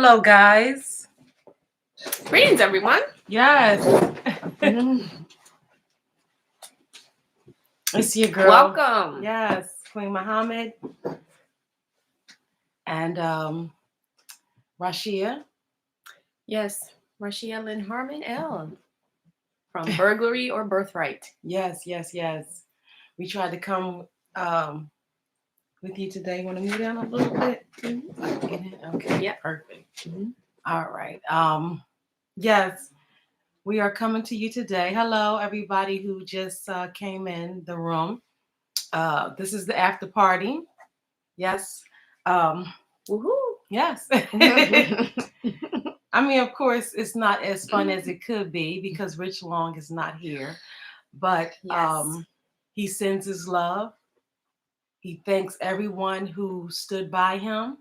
Hello, guys. Greetings, everyone. Yes. It's your girl. Welcome. Yes, Queen Muhammad and Rashia. Yes, Rashia Lynn Harmon L. from Burglary or Birthright. Yes. We tried to come with you today. Want to move down a little bit? Okay. Yeah. Perfect. All right. Yes. We are coming to you today. Hello, everybody who just came in the room. This is the after party. Yes. Woohoo! Yes. I mean, of course, it's not as fun as it could be because Rich Long is not here. But Yes. he sends his love. He thanks everyone who stood by him.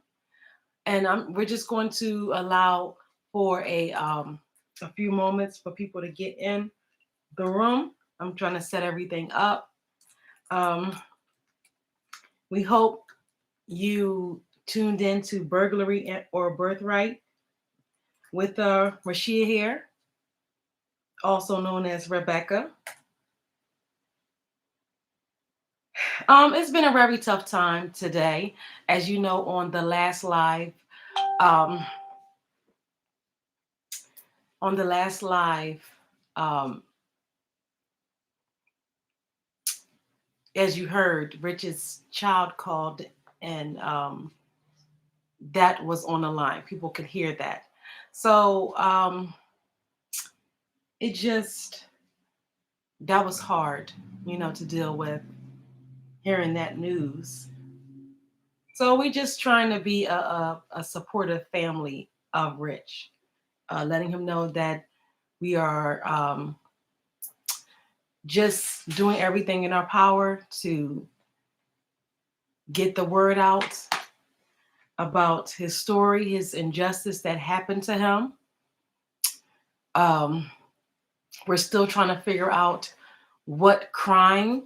And we're just going to allow for a few moments for people to get in the room. I'm trying to set everything up. We hope you tuned in to Burglary or Birthright with Rashia here, also known as Rebecca. It's been a very tough time today. As you know, on the last live, as you heard, Rich's child called and that was on the line. People could hear that. So that was hard, to deal with hearing that news. So we're just trying to be a supportive family of Rich, letting him know that we are just doing everything in our power to get the word out about his story, his injustice that happened to him. We're still trying to figure out what crime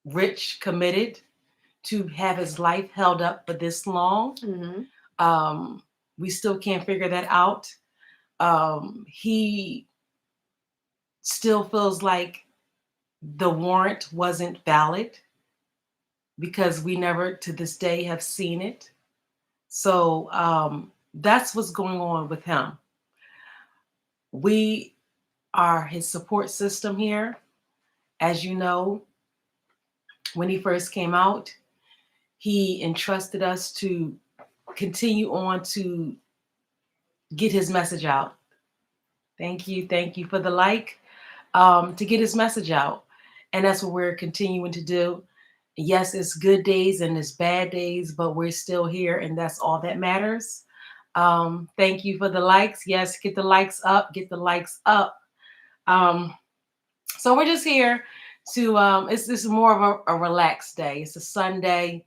Rich committed to have his life held up for this long. Mm-hmm. We still can't figure that out. He still feels like the warrant wasn't valid because we never to this day have seen it. So that's what's going on with him. We are his support system here. As you know, when he first came out, he entrusted us to continue on to get his message out. Thank you for the like, to get his message out. And that's what we're continuing to do. Yes, it's good days and it's bad days, but we're still here and that's all that matters. Thank you for the likes. Yes, get the likes up, So we're just here to, this is more of a relaxed day. It's a Sunday,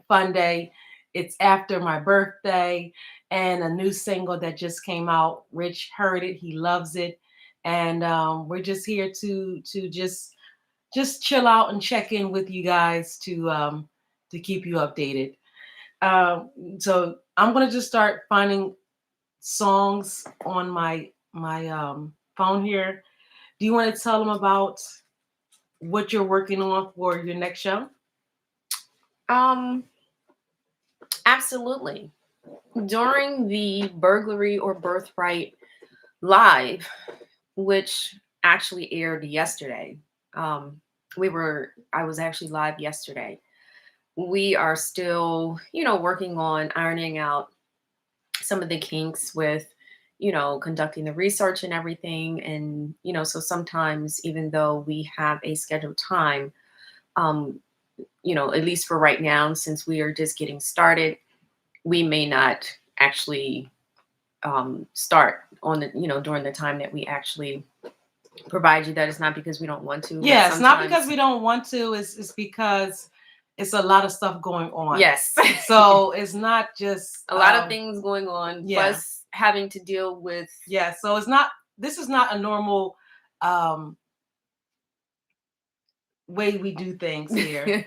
fun day. It's after my birthday and a new single that just came out. Rich heard it. He loves it. And we're just here to just chill out and check in with you guys to keep you updated. So I'm going to just start finding songs on my phone here. Do you want to tell them about what you're working on for your next show? Absolutely. During the Burglary or Birthright live, which actually aired yesterday, I was actually live yesterday. We are still, working on ironing out some of the kinks with, conducting the research and everything. And, so sometimes even though we have a scheduled time, at least for right now, since we are just getting started, we may not actually start on the, during the time that we actually provide you. That is not because we don't want to. Yeah, it's not because we don't want to. It's because it's a lot of stuff going on. Yes. So it's not just a lot of things going on. Yeah. Plus having to deal with. Yeah. So this is not a normal way we do things here,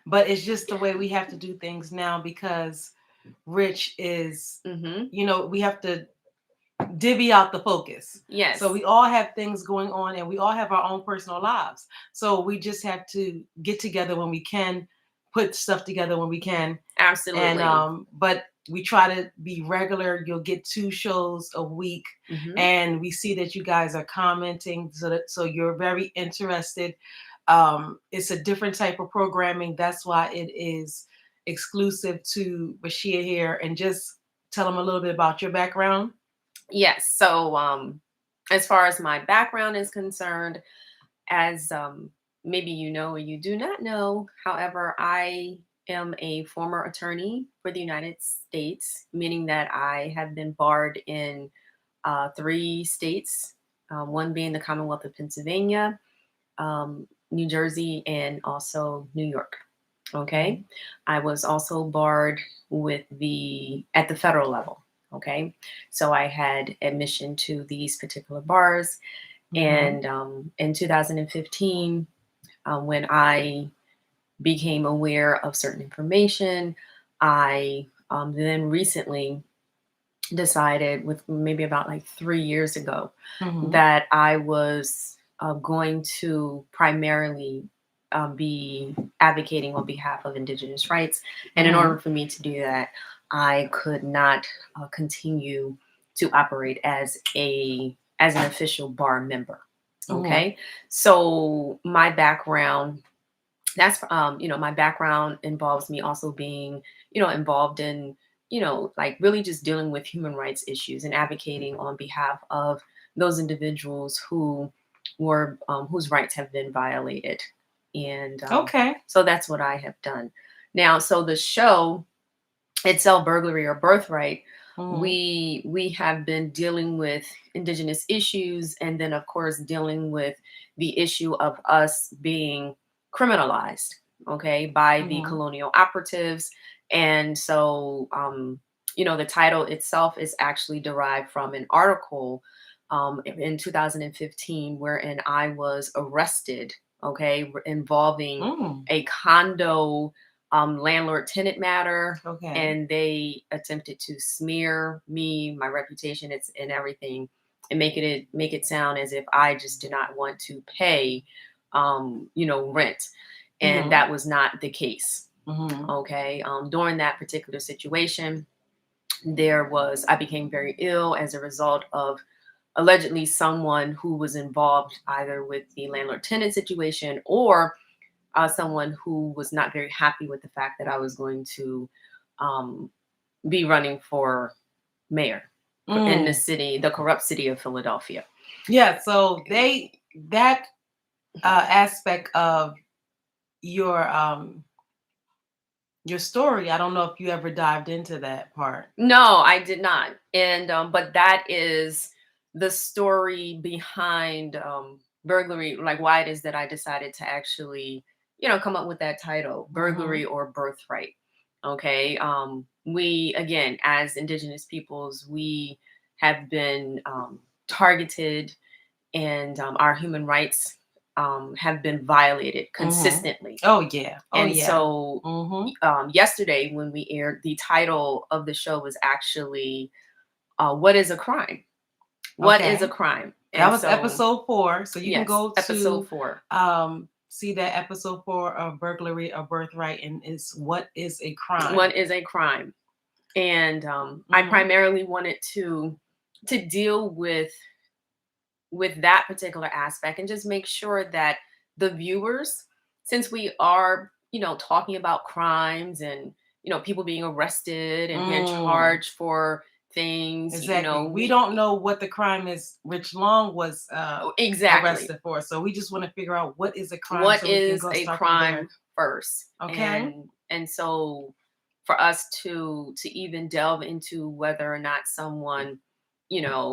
but it's just the way we have to do things now because Rich is, Mm-hmm. we have to divvy out the focus. Yes. So we all have things going on and we all have our own personal lives. So we just have to get together when we can, put stuff together when we can. Absolutely. And but we try to be regular. You'll get 2 shows a week. Mm-hmm. And we see that you guys are commenting, so you're very interested. It's a different type of programming. That's why it is exclusive to Bashia here. And just tell them a little bit about your background. Yes. So as far as my background is concerned, as maybe you know or you do not know, however, I am a former attorney for the United States, meaning that I have been barred in 3 states, one being the Commonwealth of Pennsylvania, New Jersey, and also New York. Okay. I was also barred at the federal level. Okay. So I had admission to these particular bars. And in 2015, when I became aware of certain information, I then recently decided, with maybe about like 3 years ago, that I was going to primarily be advocating on behalf of Indigenous rights. And in order for me to do that, I could not continue to operate as an official bar member. Okay. So my background, my background involves me also being, involved in, like really just dealing with human rights issues and advocating on behalf of those individuals whose rights have been violated. And so that's what I have done. Now, so the show itself, Burglary or Birthright, we have been dealing with Indigenous issues, and then of course dealing with the issue of us being criminalized, okay, by the colonial operatives. And so the title itself is actually derived from an article in 2015 wherein I was arrested, okay, involving a condo landlord tenant matter. And they attempted to smear me, my reputation, and everything, and make it sound as if I just did not want to pay rent. And that was not the case. Okay. During that particular situation, I became very ill as a result of allegedly someone who was involved either with the landlord tenant situation or someone who was not very happy with the fact that I was going to be running for mayor in the corrupt city of Philadelphia. Yeah. So that aspect of your story, I don't know if you ever dived into that part. No, I did not. And but that is the story behind burglary, like why it is that I decided to actually, come up with that title, Burglary or Birthright. Okay. We, again, as Indigenous peoples, we have been targeted, and our human rights have been violated consistently. Oh yeah. So yesterday when we aired, the title of the show was actually "What is a Crime?" What is a crime? And that was episode 4. So you can go to episode 4. See that episode 4 of Burglary or Birthright, and it's what is a crime? What is a crime? And I primarily wanted to deal with that particular aspect and just make sure that the viewers, since we are, talking about crimes and, people being arrested and being charged for things. Exactly. We don't know what the crime is Rich Long was arrested for. So we just want to figure out what is a crime. What is a crime first. Okay. And so for us to even delve into whether or not someone,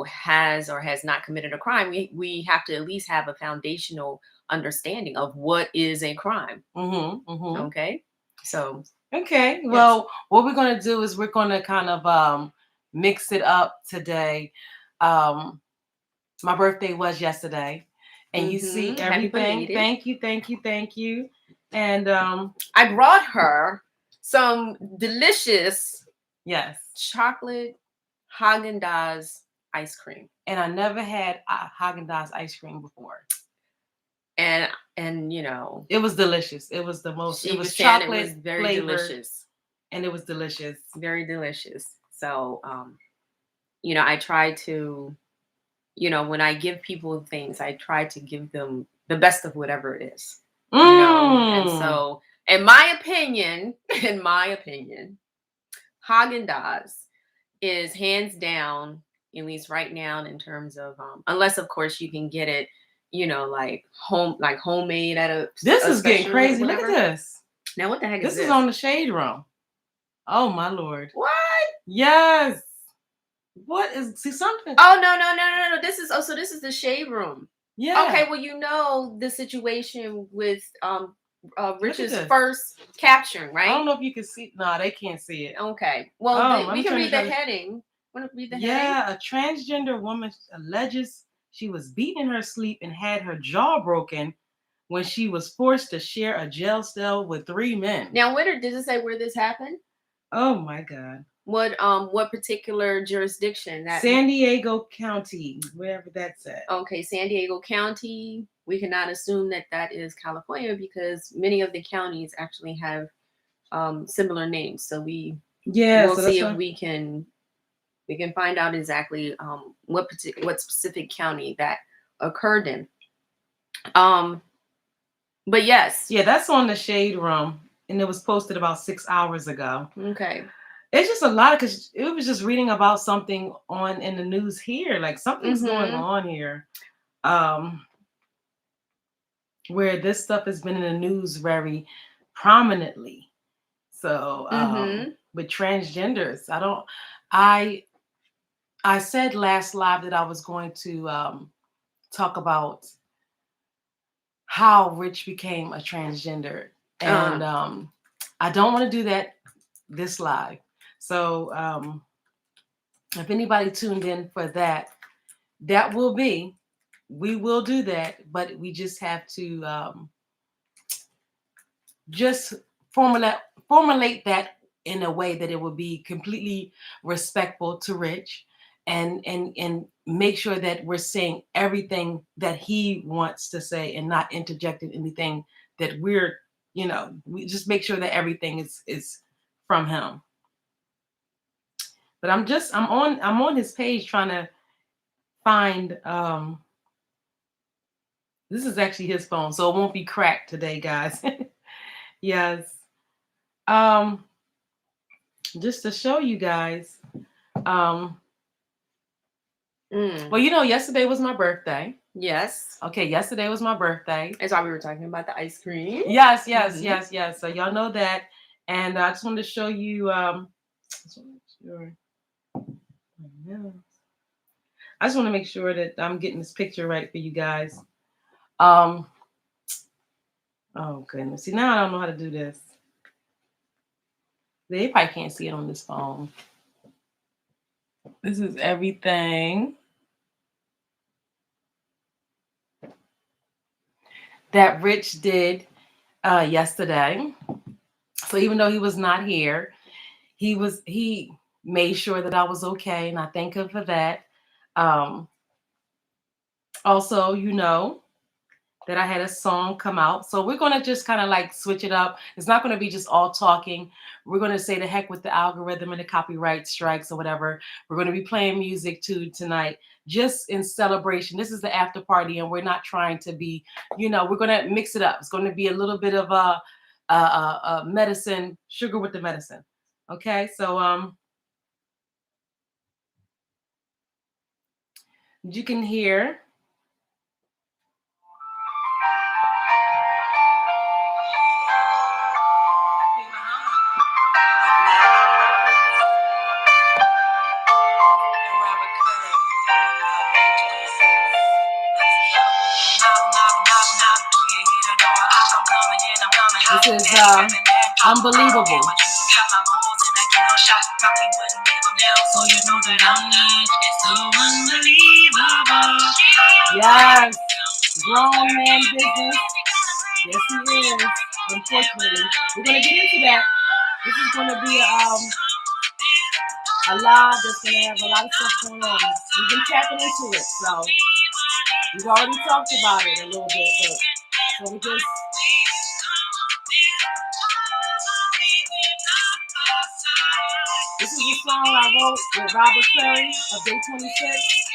has or has not committed a crime, we have to at least have a foundational understanding of what is a crime. Okay. So. Okay. Well, what we're going to do is we're going to kind of mix it up today. My birthday was yesterday, and you see everything. Thank you. And I brought her some delicious Yes. chocolate Haagen-Dazs ice cream. And I never had Haagen-Dazs ice cream before. And you know, it was delicious. It was the most. She It was was saying it chocolate was very flavored, delicious. and it was delicious. Very delicious. So, you know, I try to, you know, when I give people things, I try to give them the best of whatever it is. You know, and so, in my opinion, Haagen-Dazs is hands down, at least right now, in terms of, unless of course you can get it, you know, like homemade at a. This a is getting crazy. Look at this. Now, what the heck is this? This is on the Shade Room. Oh my Lord. What? Yes. What is, see something? Oh, no. This is, so this is the Shade Room. Yeah. Okay, well, you know the situation with Rich's first capturing, right? I don't know if you can see. No, they can't see it. Okay. Well, we can read the heading. Want to read the heading? Yeah, a transgender woman alleges she was beaten in her sleep and had her jaw broken when she was forced to share a jail cell with 3 men. Now, does it say where this happened? Oh my God. What particular jurisdiction? San Diego County, wherever that's at. Okay, San Diego County. We cannot assume that that is California because many of the counties actually have similar names. So we'll see if we can find out exactly what specific county that occurred in. But yes. Yeah, that's on the Shade Room, and it was posted about 6 hours ago. Okay. It's just a lot of, because it was just reading about something in the news here, like something's going on here, where this stuff has been in the news very prominently. So with transgenders, I said last live that I was going to talk about how Rich became a transgender, and I don't want to do that this live. So if anybody tuned in for that, we will do that, but we just have to just formulate that in a way that it will be completely respectful to Rich, and make sure that we're saying everything that he wants to say and not interjecting anything that we're, we just make sure that everything is from him. But I'm on his page trying to find, this is actually his phone, so it won't be cracked today, guys. Yes. Just to show you guys, well, yesterday was my birthday. Yes. Okay, yesterday was my birthday. That's why we were talking about the ice cream. Yes. So y'all know that. And I just wanted to show you, I just want to make sure that I'm getting this picture right for you guys. Oh goodness. See, now I don't know how to do this. They probably can't see it on this phone. This is everything that Rich did yesterday. So even though he was not here, he made sure that I was okay, and I thank him for that. Also, that I had a song come out. So we're going to just kind of like switch it up. It's not going to be just all talking. We're going to say the heck with the algorithm and the copyright strikes or whatever. We're going to be playing music too tonight, just in celebration. This is the after party, and we're not trying to be, we're going to mix it up. It's going to be a little bit of a medicine, sugar with the medicine. Okay, so you can hear. This is unbelievable. So you know that I'm not so unbelievable. Yes, grown man business. Yes, he is. Unfortunately, we're gonna get into that. This is gonna be a live that's going to have a lot of stuff going on. We've been tapping into it, so we've already talked about it a little bit, but so we just. This is a song I wrote with Robert Perry of Day 26.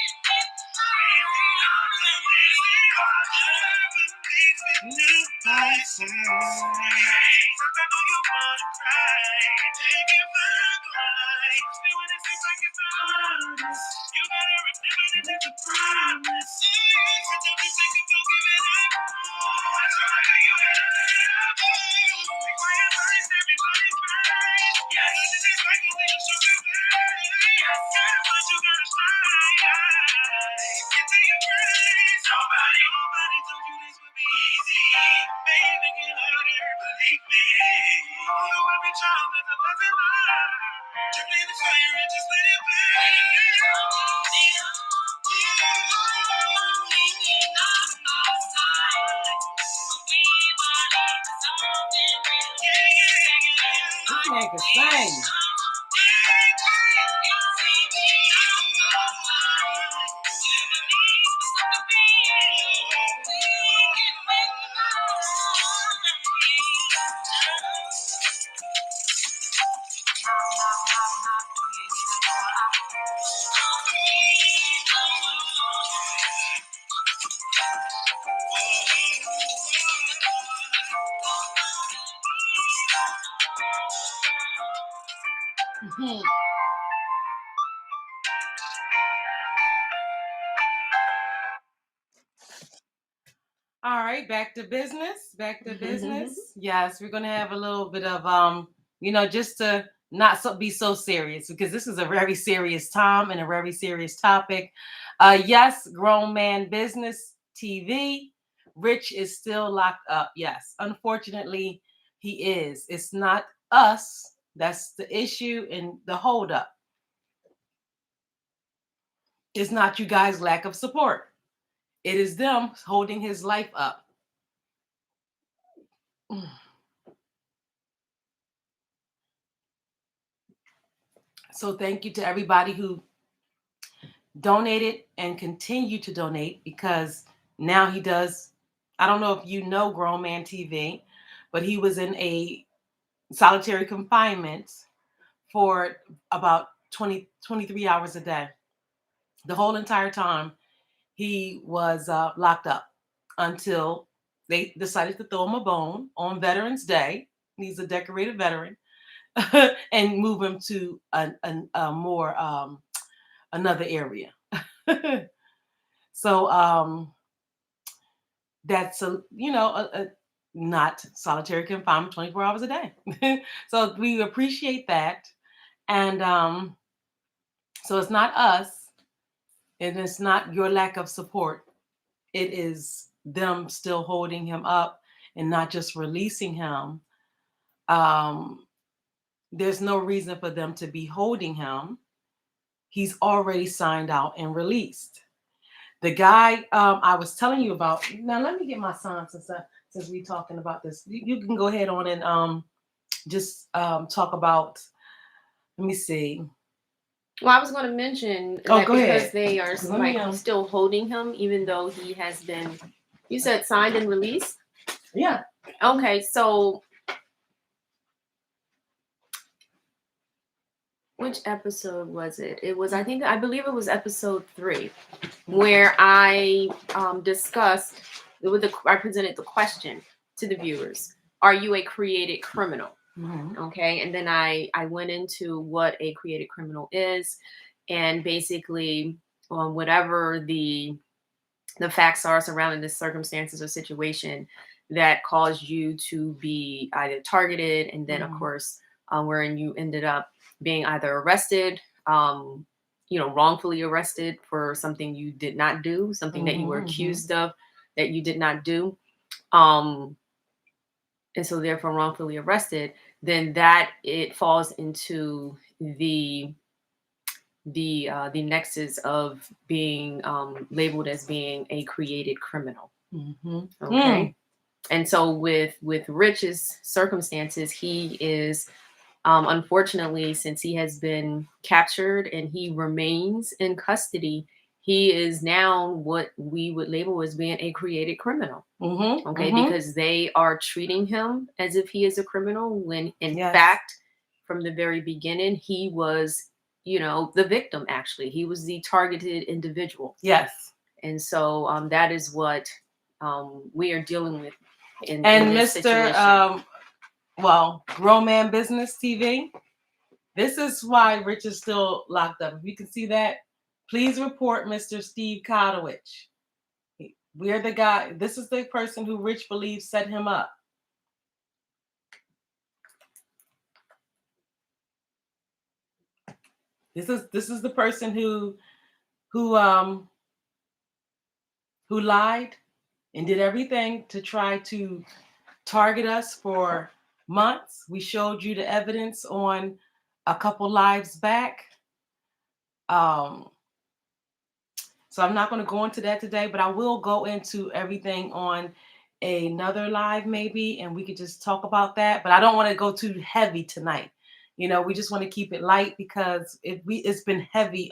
This man can sing. All right, back to business. Back to business. Yes, we're gonna have a little bit of just to not be so serious, because this is a very serious time and a very serious topic. Yes, grown man business TV. Rich is still locked up. Yes, unfortunately, he is. It's not us. That's the issue and the holdup. It's not you guys' lack of support. It is them holding his life up. So thank you to everybody who donated and continue to donate, because now he does. I don't know if you know Grown Man TV, but he was in a solitary confinement for about 23 hours a day. The whole entire time he was locked up until they decided to throw him a bone on Veterans Day. He's a decorated veteran. And move him to a more another area. So that's a not solitary confinement 24 hours a day. So we appreciate that. And so it's not us, and it's not your lack of support. It is them still holding him up and not just releasing him. There's no reason for them to be holding him. He's already signed out and released. The guy I was telling you about. Now let me get my son since we're talking about this. You can go ahead on and just talk about. Let me see. Well, I was going to mention that because they are still holding him, even though he has been, you said, signed and released? Yeah. Okay, so which episode was it? It was, I believe it was episode 3, where I discussed, I presented the question to the viewers: are you a created criminal? Mm-hmm. Okay, and then I went into what a created criminal is, and basically whatever the facts are surrounding the circumstances or situation that caused you to be either targeted, and then of course wherein you ended up being either arrested, wrongfully arrested for something you did not do, something that you were accused of that you did not do, and so therefore wrongfully arrested, then that it falls into the nexus of being labeled as being a created criminal. Okay. And so with Rich's circumstances, he is Unfortunately, since he has been captured and he remains in custody, he is now what we would label as being a created criminal. Okay, because they are treating him as if he is a criminal when in fact, from the very beginning, he was, the victim. Actually, he was the targeted individual. Yes. And so that is what we are dealing with in this Mr. situation. Well, Grown Man Business TV. This is why Rich is still locked up. If you can see that, please report Mr. Steve Kotowich. We're the guy. This is the person who Rich believes set him up. This is the person who lied and did everything to try to target us for months. We showed you the evidence on a couple lives back. So I'm not going to go into that today, but I will go into everything on another live maybe, and we could just talk about that. But I don't want to go too heavy tonight. We just want to keep it light because it's been heavy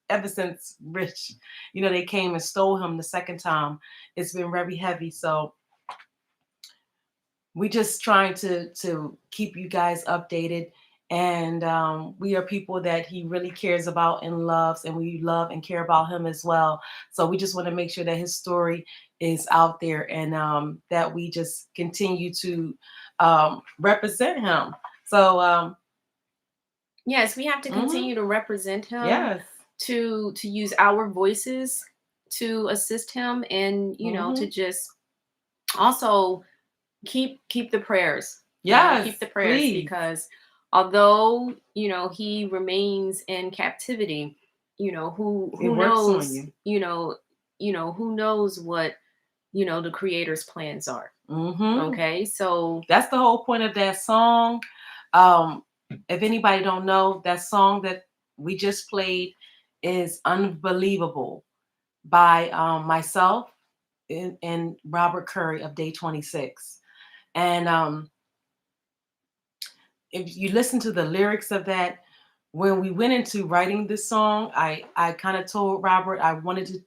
ever since Rich, they came and stole him the second time. It's been very heavy. So we just trying to keep you guys updated. And we are people that he really cares about and loves, and we love and care about him as well. So we just want to make sure that his story is out there, and that we just continue to represent him. So yes, we have to continue to represent him. Yes. To use our voices to assist him, and to just also keep the prayers. Yes, keep the prayers, please. because although he remains in captivity, who knows, who knows what the creator's plans are. Okay, so that's the whole point of that song. If anybody don't know, that song that we just played is Unbelievable by myself and Robert Curry of Day 26. And if you listen to the lyrics of that, when we went into writing this song, I kind of told Robert I wanted to,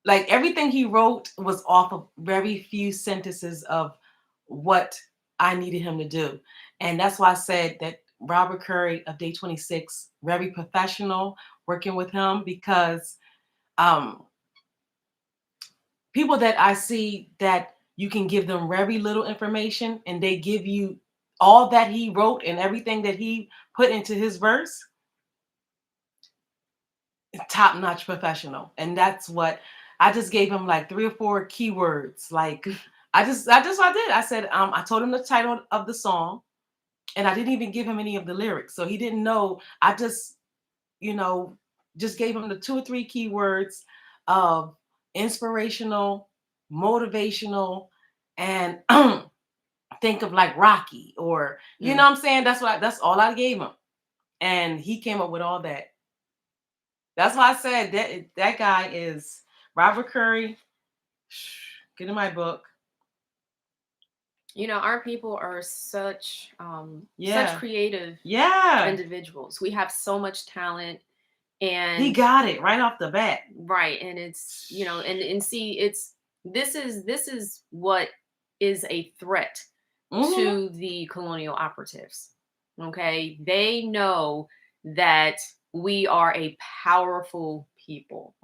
like, everything he wrote was off of very few sentences of what I needed him to do. And that's why I said that Robert Curry of Day 26, very professional working with him, because people that I see that you can give them very little information and they give you all that he wrote and everything that he put into his verse, top-notch professional. And that's what I just gave him, like 3 or 4 keywords. Like I did. I said, I told him the title of the song, and I didn't even give him any of the lyrics. So he didn't know. I just, just gave him the 2 or 3 keywords of inspirational, motivational, and think of like Rocky, or you know what I'm saying? That's all I gave him. And he came up with all that. That's why I said that guy is Robert Curry. Get in my book. Our people are such creative individuals. We have so much talent, and he got it right off the bat. Right. And it's, and see, this is what is a threat to the colonial operatives. Okay. They know that we are a powerful people.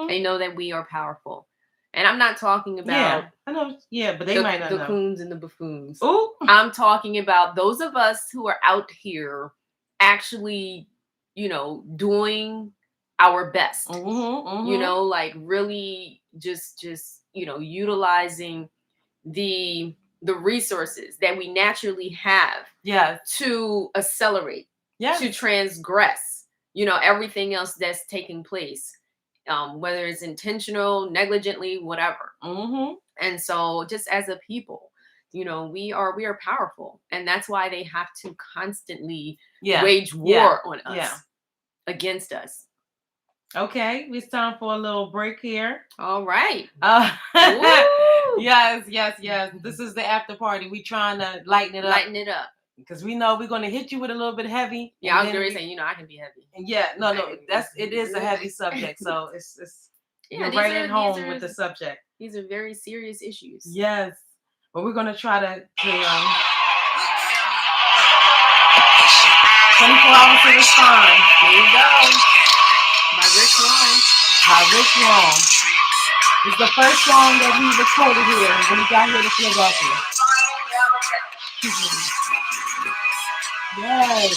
They know that we are powerful. And I'm not talking about I know, but they might not know. The coons and the buffoons. Ooh. I'm talking about those of us who are out here actually, doing our best. Like really just utilizing the resources that we naturally have to accelerate, to transgress, everything else that's taking place. Whether it's intentional, negligently, whatever. And so just as a people, we are powerful. And that's why they have to constantly wage war on us, against us. Okay, it's time for a little break here. All right. Yes. This is the after party. We trying to lighten it up. because we know we're going to hit you with a little bit heavy. Yeah, I was going to say, I can be heavy. Yeah, no, it is a heavy subject. So it's you're right at home with the subject. These are very serious issues. Yes, but we're going to try to 24 hours to respond. There you go. By Rich Long. It's the first song that we recorded here when we got here to Philadelphia. Yes.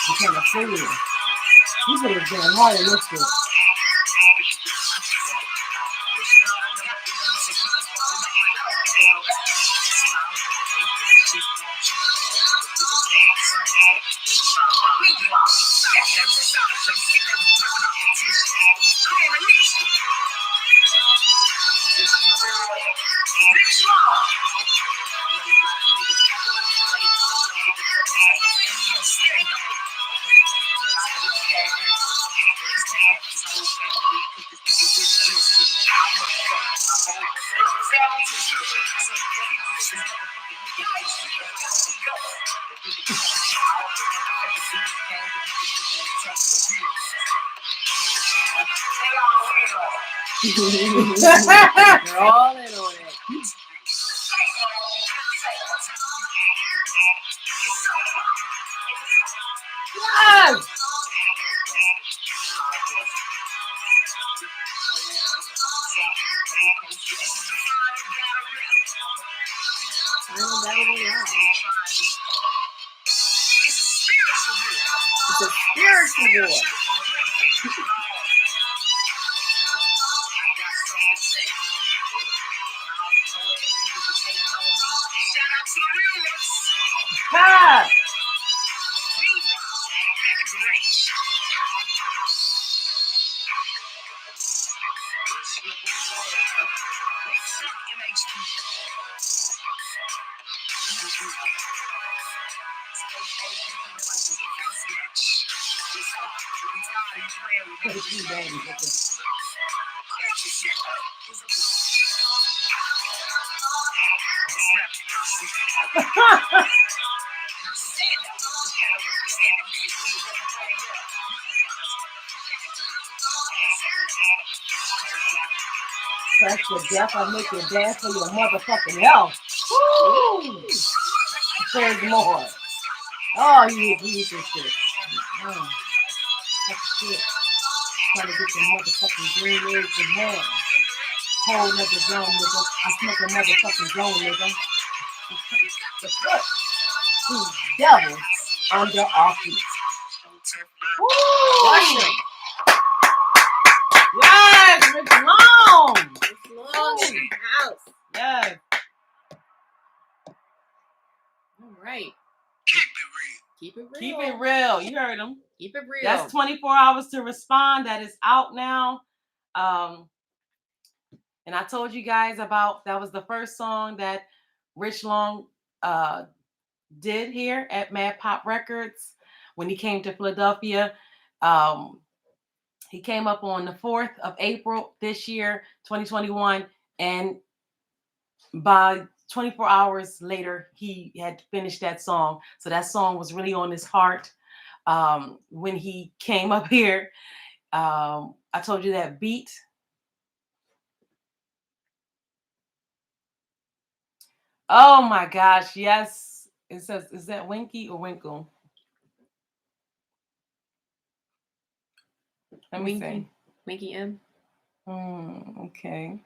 You can't fool you. You could have been hard to listen. They're all in on it. Yes! It's a spiritual war. Ha! Press the death, I make you dance for your motherfucking health. Woo! There's more. Oh, you this shit. That's shit. Trying to get your motherfucking green eggs in hand. Whole nother zone, nigga. I smoke a motherfucking zone, nigga. The foot. These devils under our feet. Woo! Yes, Rich Long. Rich Long in the house. Yes. All right. Keep it real. Keep it real. You heard him. Keep it real. That's 24 hours to respond. That is out now. And I told you guys about that was the first song that Rich Long did here at Mad Pop Records when he came to Philadelphia. He came up on the 4th of April this year, 2021, and by 24 hours later, he had finished that song. So that song was really on his heart when he came up here. I told you that beat. Oh my gosh, yes. It says, is that Winky or Winkle? Let me see. Winky M. Okay.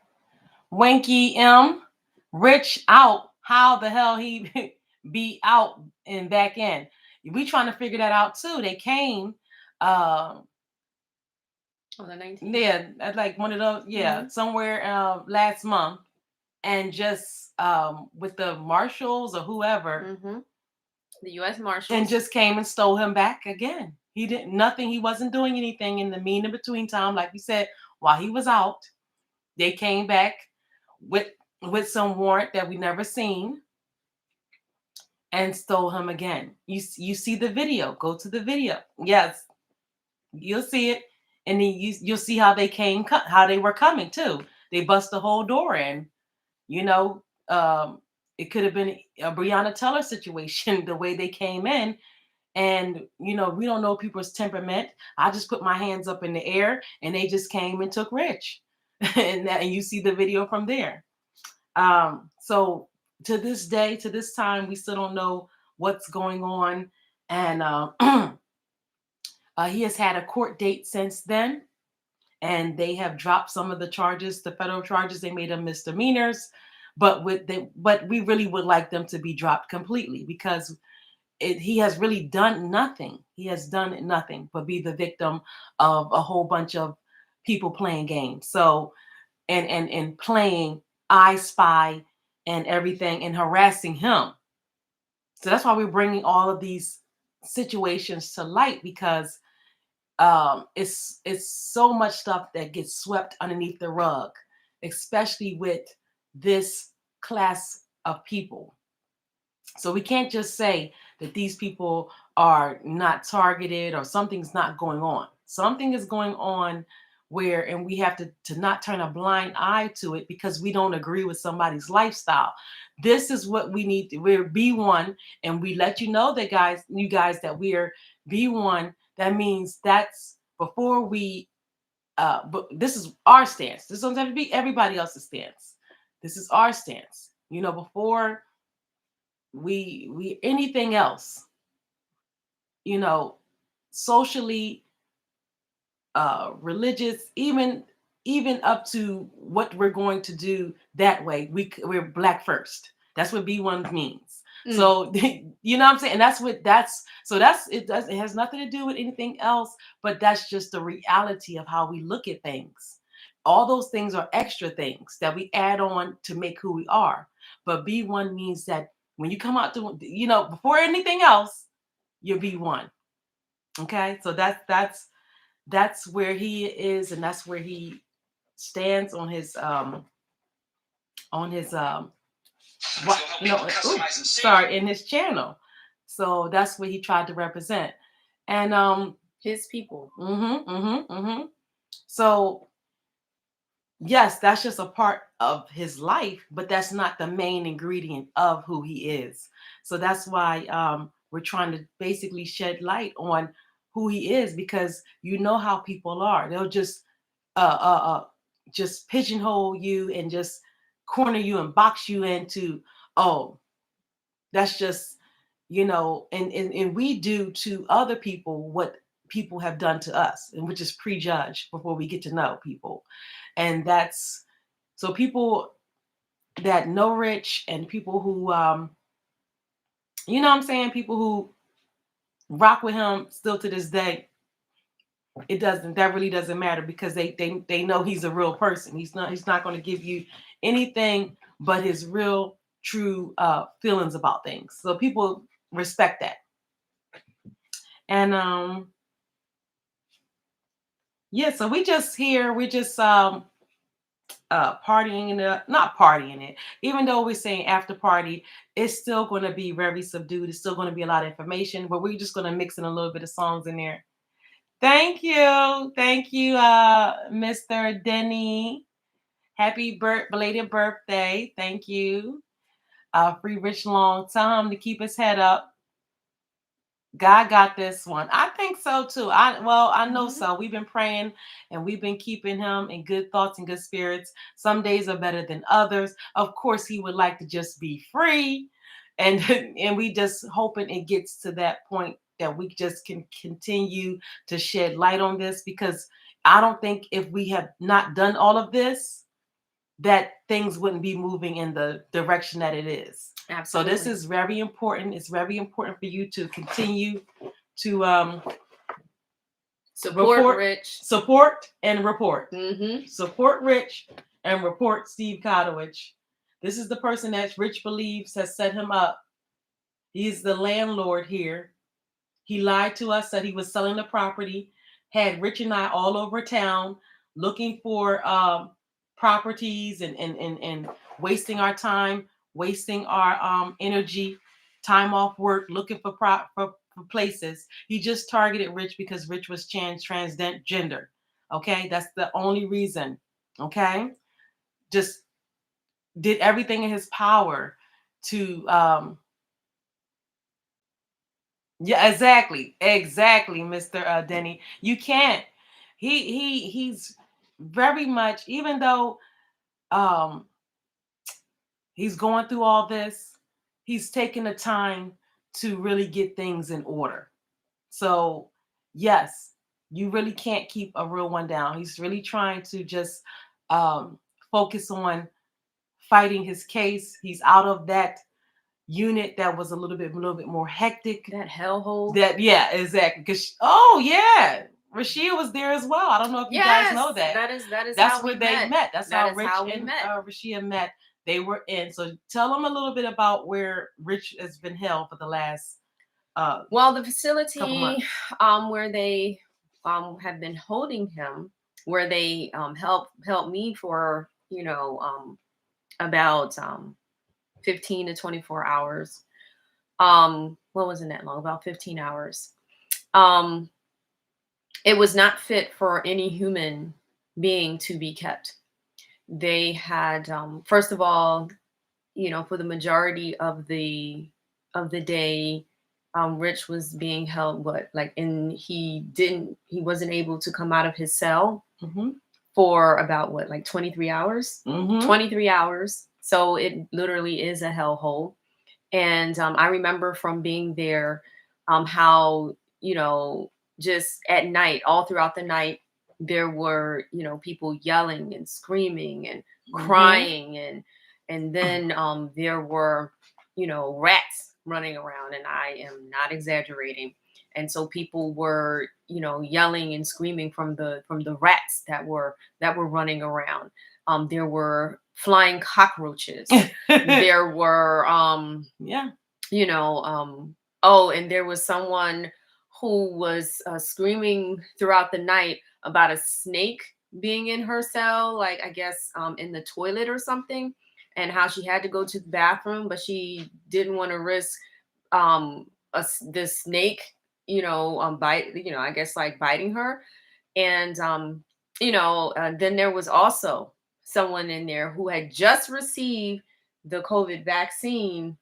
Winky M. Rich out. How the hell he be out and back in? We trying to figure that out too. They came. The 19th. Yeah, at like one of those. Yeah, somewhere last month, and just with the marshals or whoever. The U.S. Marshals. And just came and stole him back again. He didn't nothing. He wasn't doing anything in the in between time, like we said. While he was out, they came back with some warrant that we never seen and stole him again. You see the video. Go to the video. Yes. You'll see it, and then you'll see how they came, how they were coming too. They bust the whole door in. You know, it could have been a Breonna Taylor situation the way they came in. And we don't know people's temperament. I just put my hands up in the air, and they just came and took Rich, and you see the video from there. So to this day, to this time, we still don't know what's going on, and he has had a court date since then, and they have dropped some of the charges, the federal charges. They made them misdemeanors, but we really would like them to be dropped completely, because he has really done nothing. He has done nothing but be the victim of a whole bunch of people playing games. So and playing I Spy and everything, and harassing him. So that's why we're bringing all of these situations to light, because it's so much stuff that gets swept underneath the rug, especially with this class of people. So we can't just say that these people are not targeted or something's not going on. Something is going on where, and we have to not turn a blind eye to it because we don't agree with somebody's lifestyle. This is what we need. We're B1, and we let you know that, you guys, that we are B1. That means that's before we, but this is our stance. This doesn't have to be everybody else's stance. This is our stance. Before we anything else, you know socially, religious, even up to what we're going to do, that way we're black first. That's what B1 means. So you know what I'm saying? And it has nothing to do with anything else, but that's just the reality of how we look at things. All those things are extra things that we add on to make who we are. But B1 means that when you come out to, before anything else, you're B1. Okay? So that's where he is, and that's where he stands on his what, sorry, in his channel. So that's what he tried to represent. And his people. So yes, that's just a part of his life, but that's not the main ingredient of who he is. So that's why we're trying to basically shed light on who he is, because how people are. They'll just pigeonhole you and just corner you and box you into, oh, that's just, and we do to other people what people have done to us, and which is prejudge before we get to know people. And that's, so people that know Rich, and people who what I'm saying, people who rock with him still to this day, that really doesn't matter, because they know he's a real person. He's not going to give you anything but his real true feelings about things. So people respect that. And yeah, so we're just partying it, not partying it. Even though we're saying after party, it's still going to be very subdued. It's still going to be a lot of information, but we're just going to mix in a little bit of songs in there. Thank you, Mr. Denny. Happy belated birthday. Thank you. Free Rich Long. Tell him to keep his head up. God got this one. I think so too. I know so. We've been praying, and we've been keeping him in good thoughts and good spirits. Some days are better than others. Of course, he would like to just be free, and and we just hoping it gets to that point that we just can continue to shed light on this, because I don't think if we have not done all of this, that things wouldn't be moving in the direction that it is. Absolutely. So this is very important. It's very important for you to continue to support Rich. Support and report. Mm-hmm. Support Rich and report Steve Kotowich. This is the person that Rich believes has set him up. He's the landlord here. He lied to us, said he was selling the property, had Rich and I all over town looking for properties, and wasting our time, wasting our energy, time off work, looking for places. He just targeted Rich because Rich was transgender. Okay, that's the only reason. Okay, just did everything in his power to yeah, exactly, Mr. Denny. You can't. He's very much, even though um he's going through all this, he's taking the time to really get things in order. So, yes, you really can't keep a real one down. He's really trying to just um, focus on fighting his case. He's out of that unit that was a little bit more hectic. That hellhole. That yeah, exactly. Because oh yeah, Rashia was there as well. I don't know if you guys know that. That is That's how where we they met. That's That how is Rich how we and met. Rashia met. They were in. So tell them a little bit about where Rich has been held for the last well, the facility where they have been holding him, where they helped me for about 15 to 24 hours. What wasn't that long? About 15 hours. It was not fit for any human being to be kept. They had first of all, for the majority of the day, Rich was being held, and he wasn't able to come out of his cell for about 23 hours. 23 hours. So it literally is a hellhole. And I remember from being there, how, just at night, all throughout the night, there were, people yelling and screaming and crying. And then there were, rats running around, and I am not exaggerating. And so people were, yelling and screaming from the rats that were running around. There were flying cockroaches. There were oh, and there was someone who was screaming throughout the night about a snake being in her cell, like I guess in the toilet or something, and how she had to go to the bathroom, but she didn't want to risk the snake, bite, I guess like biting her. And then there was also someone in there who had just received the COVID vaccine,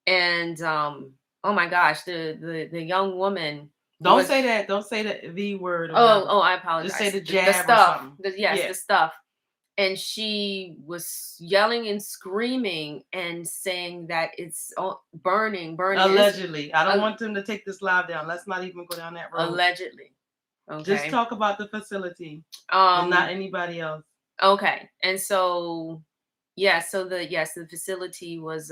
and oh my gosh, the young woman. Don't say that. Don't say the V word. Oh, I apologize. Just say the jab the stuff. or something. The stuff. And she was yelling and screaming and saying that it's burning. Allegedly. I don't want them to take this live down. Let's not even go down that road. Allegedly. Okay. Just talk about the facility and not anybody else. Okay. And so, the facility was,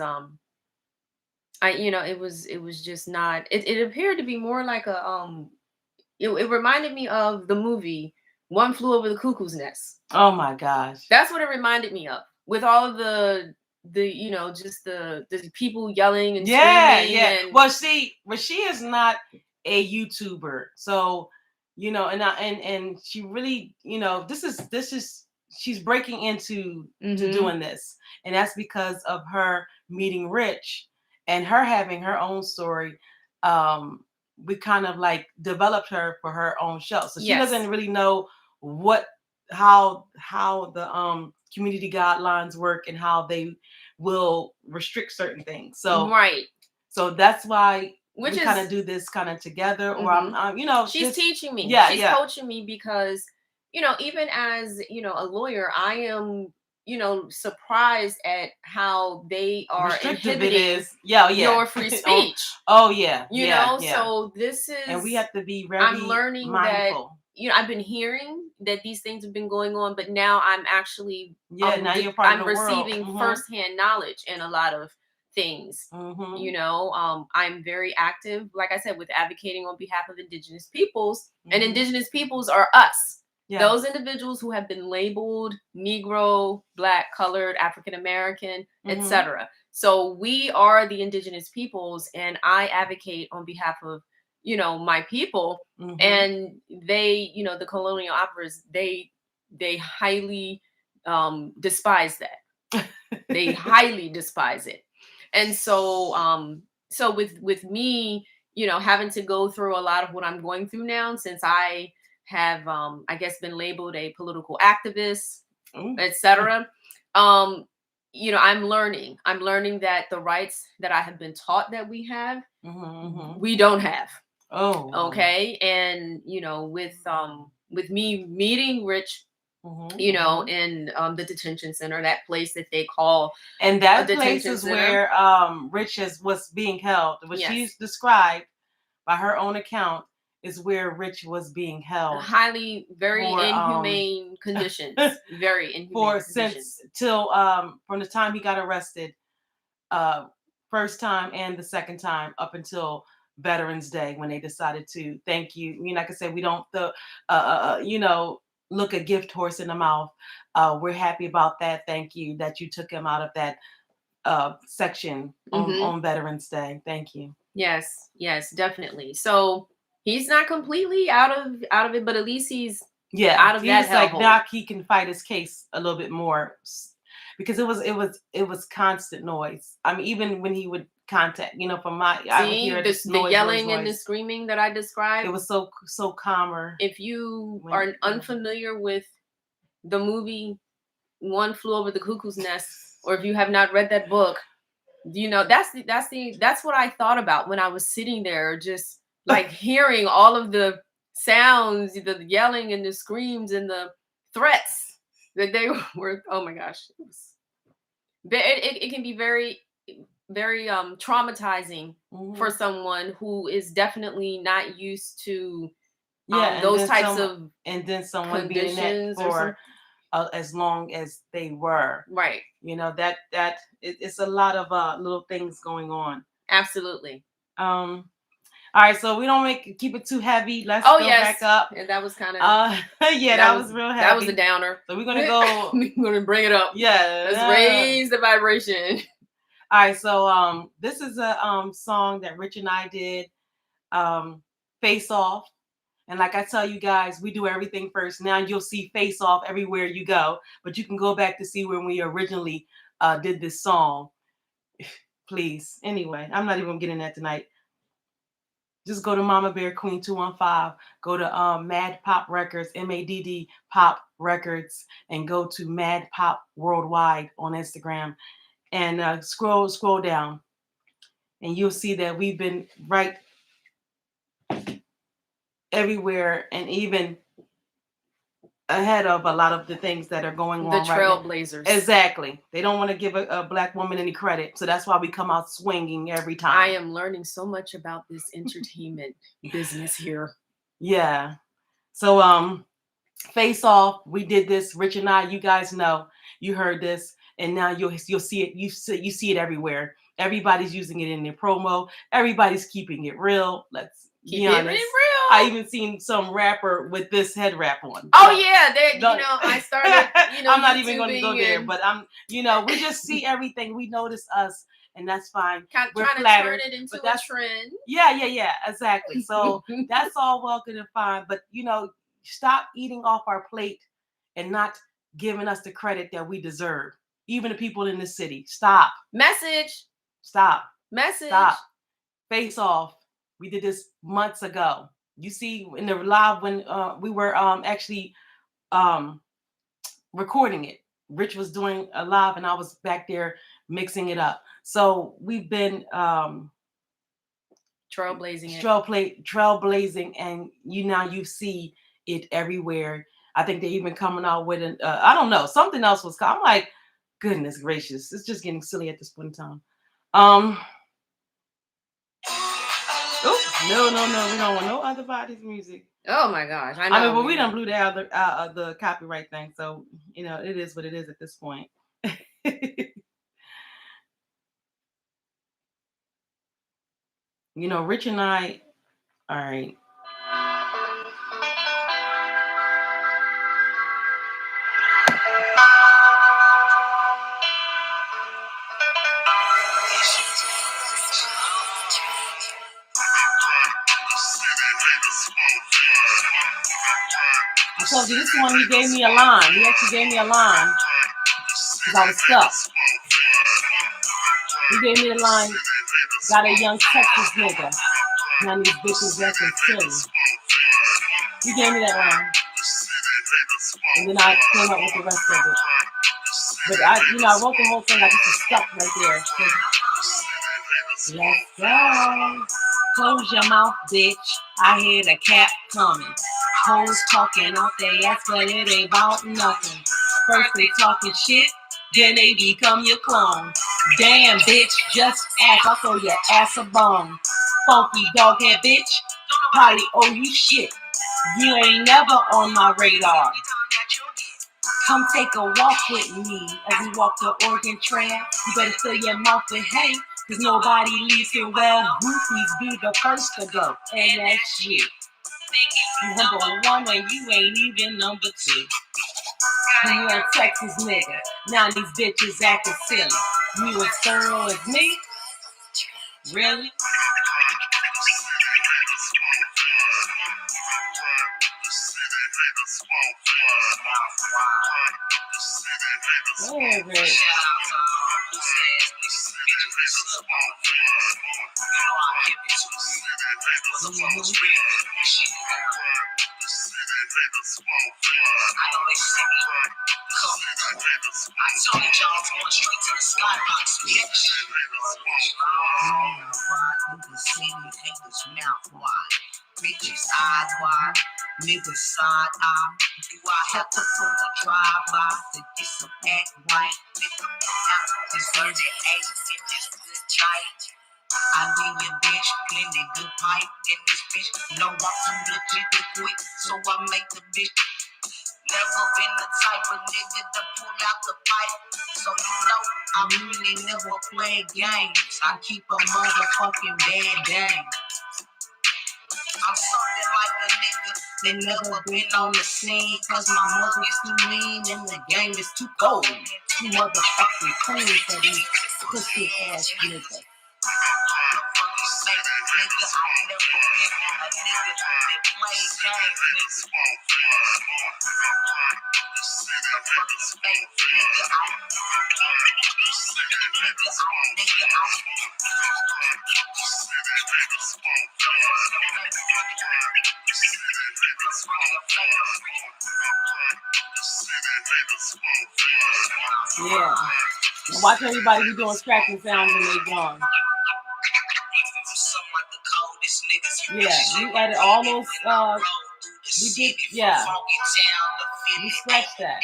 it was just not, it appeared to be more like it reminded me of the movie One Flew Over the Cuckoo's Nest. Oh my gosh. That's what it reminded me of, with all of the just the people yelling and screaming. Yeah. Well, see, Rashia is not a YouTuber. So, and she really, this is she's breaking into to doing this. And that's because of her meeting Rich and her having her own story. We kind of like developed her for her own show. So she doesn't really know how the community guidelines work and how they will restrict certain things. So so that's why we kind of do this kind of together, or I'm she's teaching me. She's coaching me, because even as a lawyer, I am surprised at how they are inhibiting your free speech. So this is, and we have to be very I'm learning mindful. That I've been hearing that these things have been going on, but now I'm actually now you're part of the receiving world. firsthand knowledge in a lot of things. I'm very active, like I said, with advocating on behalf of Indigenous peoples, and Indigenous peoples are us. Those individuals who have been labeled Negro, Black, Colored, African American, etc. So we are the Indigenous peoples, and I advocate on behalf of my people. And they, the colonial operas, they highly despise that. They highly despise it. And so so with me, you know, having to go through a lot of what I'm going through now, since I have, I guess, been labeled a political activist, etc. You know, I'm learning that the rights that I have been taught that we have, we don't have. Oh, okay. And you know, with me meeting Rich, you know, in the detention center, that place that they call, and that a place detention is center. where Rich was being held, what Yes. she's described by her own account is where Rich was being held. Highly, very for, inhumane conditions. Very inhumane for conditions. since till from the time he got arrested, first time and the second time, up until Veterans Day, when they decided to thank you. I mean, like I said, we don't you know, look a gift horse in the mouth. We're happy about that. Thank you that you took him out of that section on Veterans Day. Thank you. Yes, yes, definitely. So he's not completely out of it, but at least he's out of that he's like, hellhole. now he can fight his case a little bit more, because it was constant noise. I mean, even when he would contact, you know, from my, I would hear the noise, yelling noise. and the screaming that I described. It was so calmer. If you are unfamiliar with the movie One Flew Over the Cuckoo's Nest, or if you have not read that book, you know, that's what I thought about when I was sitting there, just like hearing all of the sounds, the yelling and the screams and the threats that they were. Oh my gosh, it can be very, very traumatizing for someone who is definitely not used to those types of and then someone being in that for as long as they were. Right. You know, it's a lot of little things going on. Absolutely. All right, so we don't keep it too heavy. Let's go back up. And that was kind of that was real heavy. That was a downer. So we're gonna go. We're gonna bring it up. Yeah. Let's raise the vibration. All right, so this is a song that Rich and I did, Face Off. And like I tell you guys, we do everything first. Now you'll see Face Off everywhere you go, but you can go back to see when we originally did this song. Please. Anyway, I'm not even gonna get in that tonight. Just go to Mama Bear Queen 215. Go to Mad Pop Records, MADD Pop Records, and go to Mad Pop Worldwide on Instagram, and scroll down, and you'll see that we've been right everywhere, and even ahead of a lot of the things that are going on. The trailblazers. Right, exactly. They don't want to give a black woman any credit, so that's why we come out swinging every time. I am learning so much about this entertainment business here. Yeah. So Face Off, we did this. Rich and I, you guys know, you heard this, and now you'll see it. You see it everywhere. Everybody's using it in their promo. Everybody's keeping it real. Let's be honest. It real. I even seen some rapper with this head wrap on. Oh yeah, you know, I started. You know, I'm not even going to go there, but you know, we just see everything. We notice us, and that's fine. We're trying flattered, to turn it into a trend. Yeah, exactly. So that's all well good and fine, but you know, stop eating off our plate and not giving us the credit that we deserve. Even the people in the city, stop. Message. Stop. Message. Stop. Face Off. We did this months ago. You see in the live when we were actually recording it. Rich was doing a live and I was back there mixing it up. So we've been trailblazing, and you see it everywhere. I think they're even coming out with an I don't know, something else was. I'm like, goodness gracious, it's just getting silly at this point in time. No, we don't want no other body's music. Oh my gosh, I know. I mean, but we done blew out the copyright thing, so you know it is what it is at this point. You know, Rich and I, all right. I told you this one, he gave me a line. He actually gave me a line because I was stuck. He gave me a line, got a young Texas nigga. Now these bitches acting silly. You gave me that line. And then I came up with the rest of it. But I wrote the whole thing. I just stuck right there. Let's go. Close your mouth, bitch. I hear the cap coming. Hoes talking out their ass, but it ain't about nothing. First they talking shit, then they become your clone. Damn, bitch, just ask. I'll throw your ass a bone. Funky dog head, bitch. Probably owe you shit. You ain't never on my radar. Come take a walk with me as we walk the Oregon Trail. You better fill your mouth with hay, cause nobody leaves here well. Groupies be the first to go, and that's you. Number one, and you ain't even number two. You a Texas nigga, now these bitches acting silly. You as thorough as me? Really? Yeah, Rick. I told y'all going straight to the skybox, bitch. Niggas see me, niggas mouth wide. Bitches eyes wide, niggas side eye. Do I have to put a drive-by to get some act right? This 38 in this good tight. I give your bitch plenty good pipe in this bitch. No, I'm too legit to quit, so I make the bitch. Never been the type of nigga to pull out the pipe. So you know, I really never play games. I keep a motherfucking bad game. I'm something like a nigga that never been on the scene. Cause my mother's too mean and the game is too cold. Too motherfucking clean for these pussy ass niggas. Nigga, I never been a nigga that played games, nigga. Yeah. And watch everybody be doing scratching sounds when they gone. Yeah, you added all those, we did, yeah. We scratched that.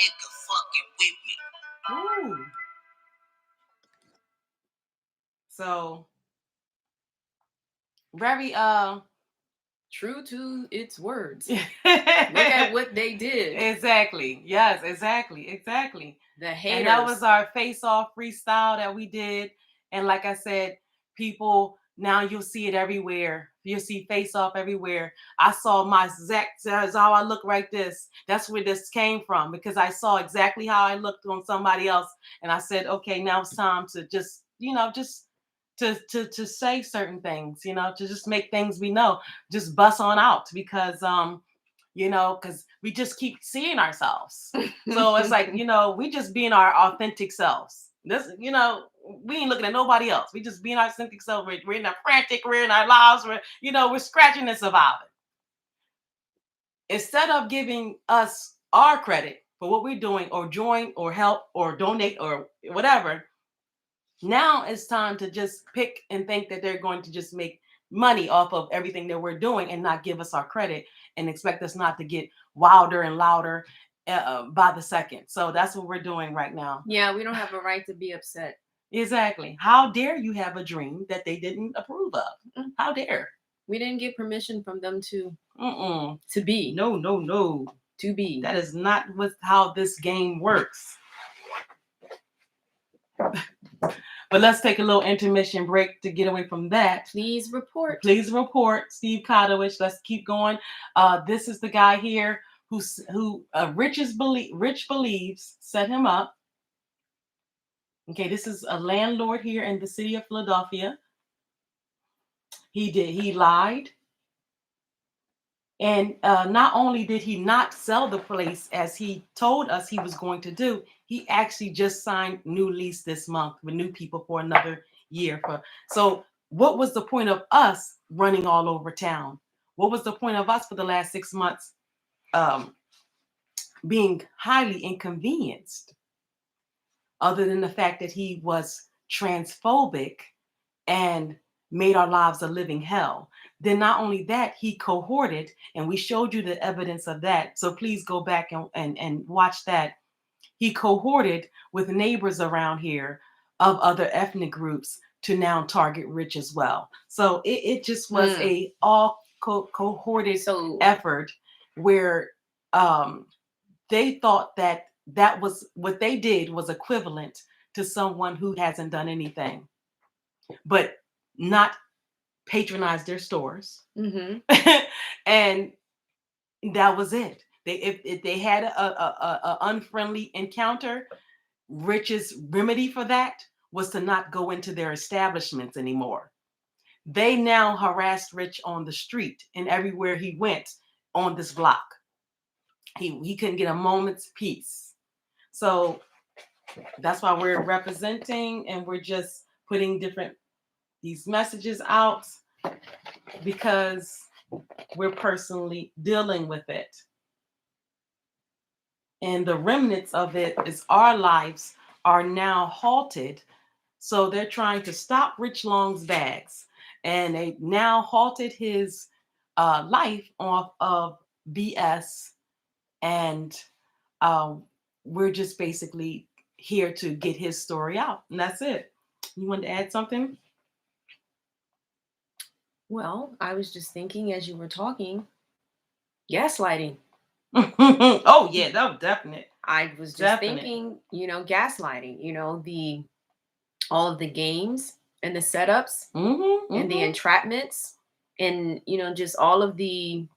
Ooh. So, very, true to its words. Look at what they did. Exactly. Yes, exactly. The haters. And that was our face-off freestyle that we did. And like I said, people, now you'll see it everywhere. You'll see face-off everywhere. I saw my exact, that's how I look right this. That's where this came from, because I saw exactly how I looked on somebody else. And I said, okay, now it's time to just, to say certain things, to just make things we know, just bust on out, because because we just keep seeing ourselves. So it's like, we just being our authentic selves. This, we ain't looking at nobody else. We just being our authentic self. We're in our frantic, we're in our lives, we're scratching and surviving. Instead of giving us our credit for what we're doing, or join, or help, or donate, or whatever, now it's time to just pick and think that they're going to just make money off of everything that we're doing and not give us our credit and expect us not to get wilder and louder by the second. So that's what we're doing right now. Yeah, we don't have a right to be upset. Exactly. How dare you have a dream that they didn't approve of? How dare? We didn't get permission from them to be. No. To be. That is not how this game works. But let's take a little intermission break to get away from that. Please report. Steve Kotowich. Let's keep going. This is the guy here who Rich Believes set him up. Okay, this is a landlord here in the city of Philadelphia. He lied. And not only did he not sell the place as he told us he was going to do, he actually just signed new lease this month with new people for another year. So what was the point of us running all over town? What was the point of us for the last 6 months being highly inconvenienced, other than the fact that he was transphobic and made our lives a living hell? Then not only that, he cohorted, and we showed you the evidence of that. So please go back and watch that. He cohorted with neighbors around here of other ethnic groups to now target Rich as well. So it just was a all cohorted effort where they thought that that was what they did was equivalent to someone who hasn't done anything, but not patronize their stores. And that was it. If they had a unfriendly encounter, Rich's remedy for that was to not go into their establishments anymore. They now harassed Rich on the street and everywhere he went on this block. He couldn't get a moment's peace. So that's why we're representing, and we're just putting these messages out, because we're personally dealing with it. And the remnants of it is our lives are now halted. So they're trying to stop Rich Long's bags, and they now halted his life off of BS. And we're just basically here to get his story out, and that's it. You wanted to add something? Well, I was just thinking as you were talking, gaslighting. Oh yeah, that was definite. I was just thinking, gaslighting, all of the games and the setups and the entrapments and, just all of the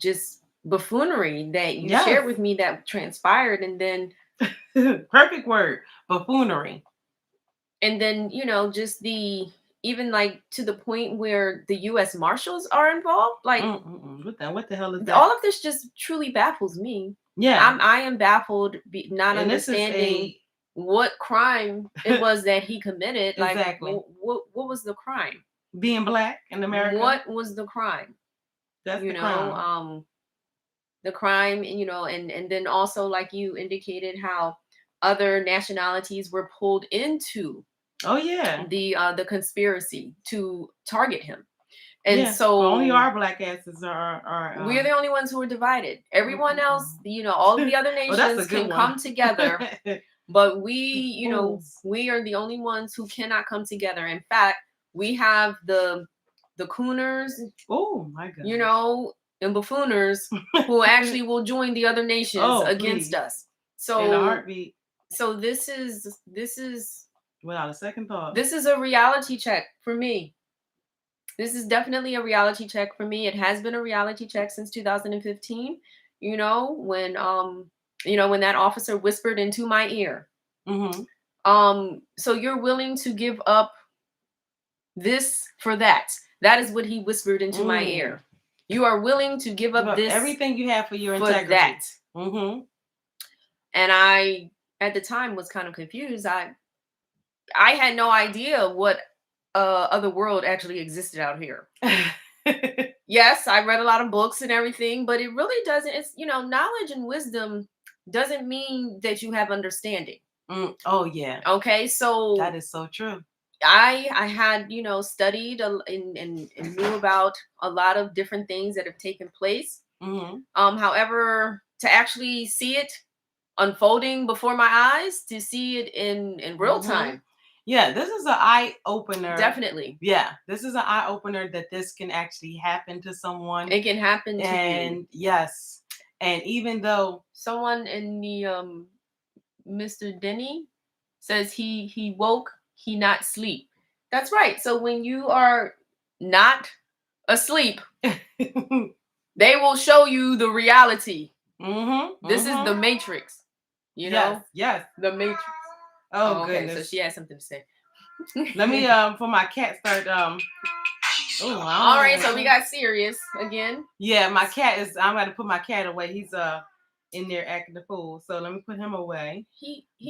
just buffoonery that you shared with me that transpired. And then perfect word, buffoonery. And then, just even like to the point where the U.S. Marshals are involved. Like, what the hell is that? All of this just truly baffles me. Yeah, I am baffled, not understanding what crime it was that he committed. Like, exactly. What was the crime? Being black in America. What was the crime? That's the crime. The crime, and then also, like you indicated, how other nationalities were pulled into the conspiracy to target him. And so only our black asses are we're the only ones who are divided. Everyone else, all of the other nations can come together, but we are the only ones who cannot come together. In fact, we have the cooners, oh my god, and buffooners who actually will join the other nations against us. So in a heartbeat. So this is without a second thought. This is a reality check for me. This is definitely a reality check for me. It has been a reality check since 2015. When when that officer whispered into my ear. So you're willing to give up this for that. That is what he whispered into my ear. You are willing to give up this, everything you have for your integrity. That. And I, at the time, was kind of confused. I had no idea what other world actually existed out here. Yes, I read a lot of books and everything, but it really doesn't. It's knowledge and wisdom doesn't mean that you have understanding. Oh yeah. Okay, so that is so true. I had studied and knew about a lot of different things that have taken place. However, to actually see it unfolding before my eyes, to see it in real time. Yeah, this is an eye opener. Definitely. Yeah, this is an eye opener that this can actually happen to someone. It can happen to you. And yes, and even though someone in the Mr. Denny says he woke, he not sleep. That's right. So when you are not asleep, they will show you the reality. This is the Matrix. Yes, the Matrix. Oh, okay, goodness. So she has something to say. Let me for my cat start all right, so we got serious again. Yeah, my cat is. I'm going to put my cat away. He's in there acting the fool. So let me put him away.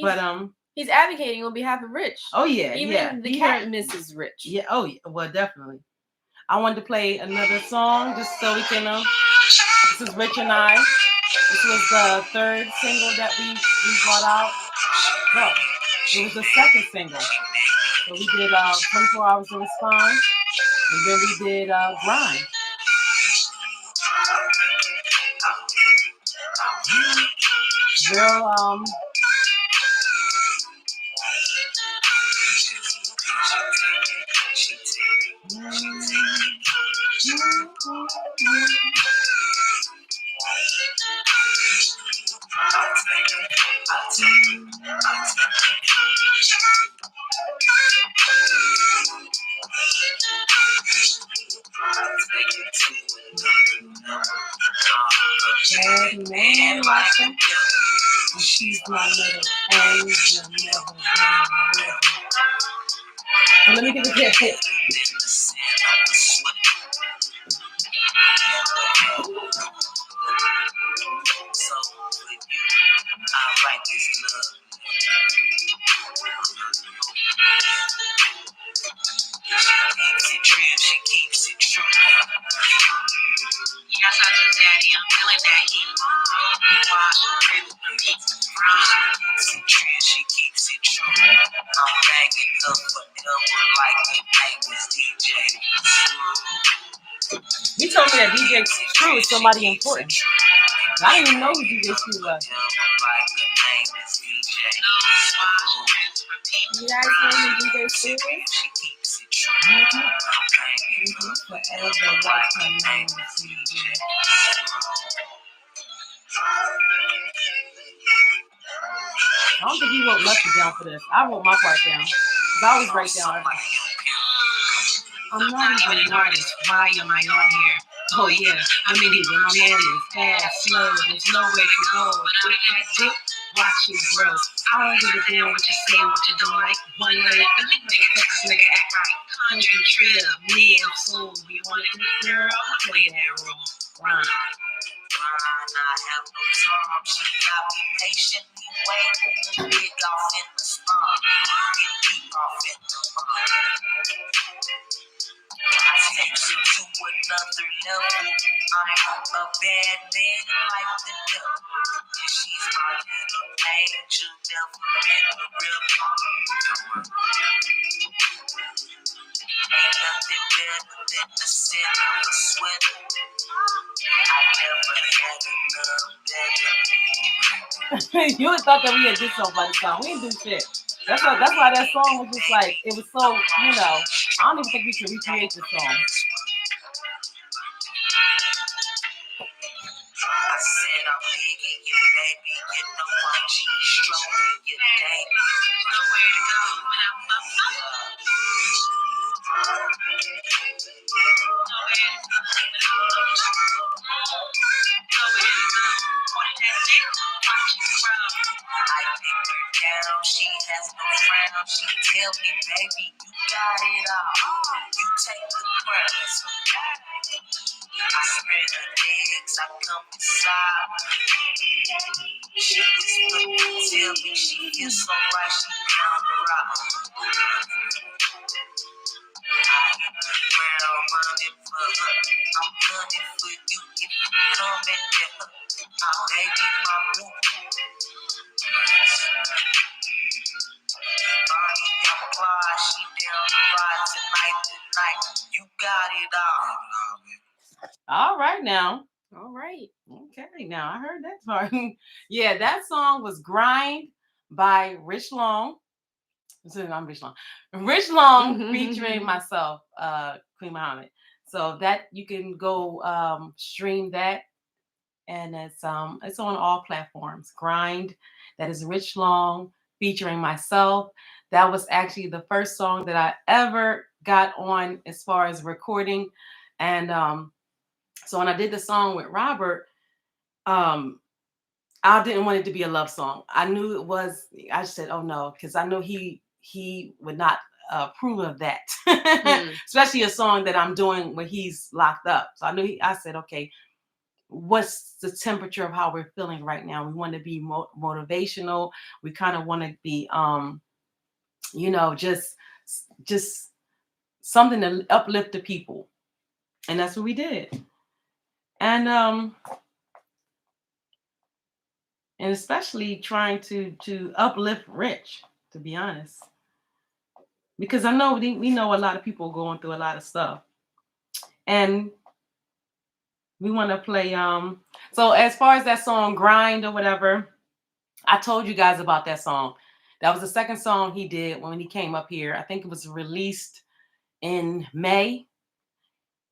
But He's advocating on behalf of Rich. Oh yeah, Even yeah. the current Mrs. Rich. Yeah. Oh yeah. Well, definitely. I wanted to play another song just so we can. This is Rich and I. This was the third single that we brought out. No, it was the second single. So we did 24 Hours to Respond, and then we did Grind. Real bad man like him. She's my little angel, never been. Let me get this hit. So with you, I write this love. She keeps it true. Yes, I do, Daddy. I'm feeling that heat. She keeps it true. I'm banging her forever like the name is DJ. You told me that DJ Screw is somebody important. I didn't even know who DJ Screw was. You guys know who DJ Screw is? Forever like her name is DJ. I don't think he wrote Lucky down for this. I wrote my part down. Because I always write down everything. I'm not even an artist. Why am I on here? Oh yeah, I'm in here with my man is fast, slow, there's nowhere to go. Dip, watch it grow. I don't give a damn what you say, what you don't like. One way, this nigga act right. Country trail, me and soul. You want a good girl? I'll play that role. Rhyme. I have no time. She got me patiently waiting to dig off in the spine. Get deep off in the mind. I take you to another level. I'm a bad man like the devil. And she's my little angel, never been a real one. Ain't nothing better than the scent of a sweater. I never had enough better. You would thought that we had did something by the time. We didn't do shit. That's why that song was just like, it was so, you know, I don't even think we should recreate the song. I said I'm digging you, baby. You know I'm G-stroking you, baby. Nowhere to go when I'm up. I pick her down, she has no frown. She tell me, baby, you got it all. You take the crown. I spread her legs, I come inside. She whispered to tell me she feels so right, she down the rock. I hit the ground running for her. I'm gunning for you if you come and get her. My baby, my boo. Bonnie, I'm fly, she down the ride tonight. You got it all. All right now. All right. Okay, now I heard that part. Yeah, that song was Grind by Rich Long. I'm Rich Long. Rich Long featuring myself, Queen Muhammad. So that you can go stream that, and it's on all platforms. Grind, that is Rich Long featuring myself. That was actually the first song that I ever got on as far as recording. And so when I did the song with Robert, I didn't want it to be a love song. I knew it was. I said, "Oh no," because I know he would not approve of that, especially a song that I'm doing when he's locked up. So I knew I said, "Okay, what's the temperature of how we're feeling right now. We want to be motivational. We kind of want to be, you know, just something to uplift the people, and that's what we did. And especially trying to uplift Rich, to be honest, because I know we know a lot of people going through a lot of stuff, and we want to play. So as far as that song "Grind" or whatever, I told you guys about that song. That was the second song he did when he came up here. I think it was released in May,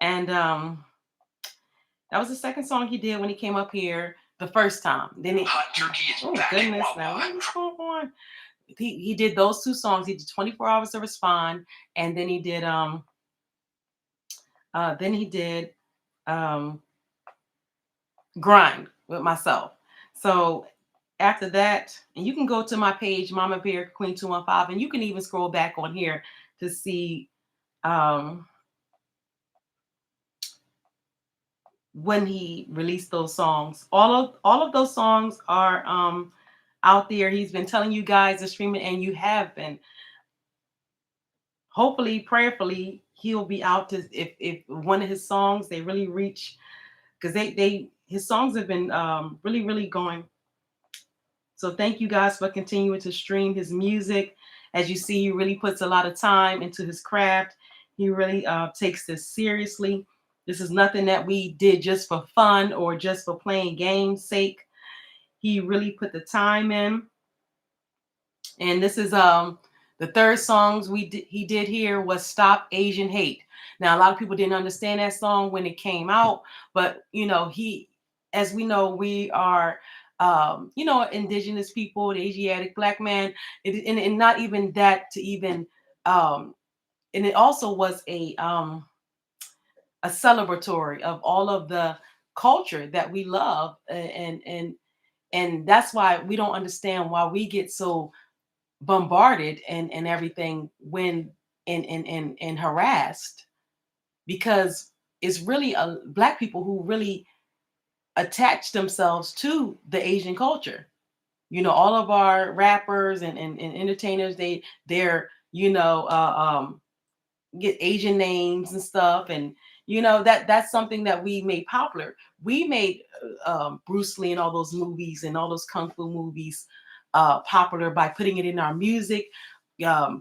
and that was the second song he did when he came up here the first time. Then he, oh goodness, now what is going on? He did those two songs. He did 24 Hours to Respond, and then he did Grind with myself. So after that, and you can go to my page, Mama Bear Queen 215, and you can even scroll back on here to see when he released those songs. All of those songs are out there. He's been telling you guys to stream it, and you have been. Hopefully, prayerfully, he'll be out to if one of his songs they really reach, because his songs have been really going. So thank you guys for continuing to stream his music. As you see, he really puts a lot of time into his craft. He really takes this seriously. This is nothing that we did just for fun or just for playing games sake. He really put the time in. And this is the third songs he did here was Stop Asian Hate. Now, a lot of people didn't understand that song when it came out, but you know, as we know, we are you know, indigenous people, the Asiatic black man, and not even that to even and it also was a celebratory of all of the culture that we love, and that's why we don't understand why we get so bombarded and everything when and harassed, because it's really black people who really attach themselves to the Asian culture. You know, all of our rappers and entertainers, they're you know get Asian names and stuff, and you know that's something that we made popular. We made Bruce Lee and all those movies and all those kung fu movies popular by putting it in our music,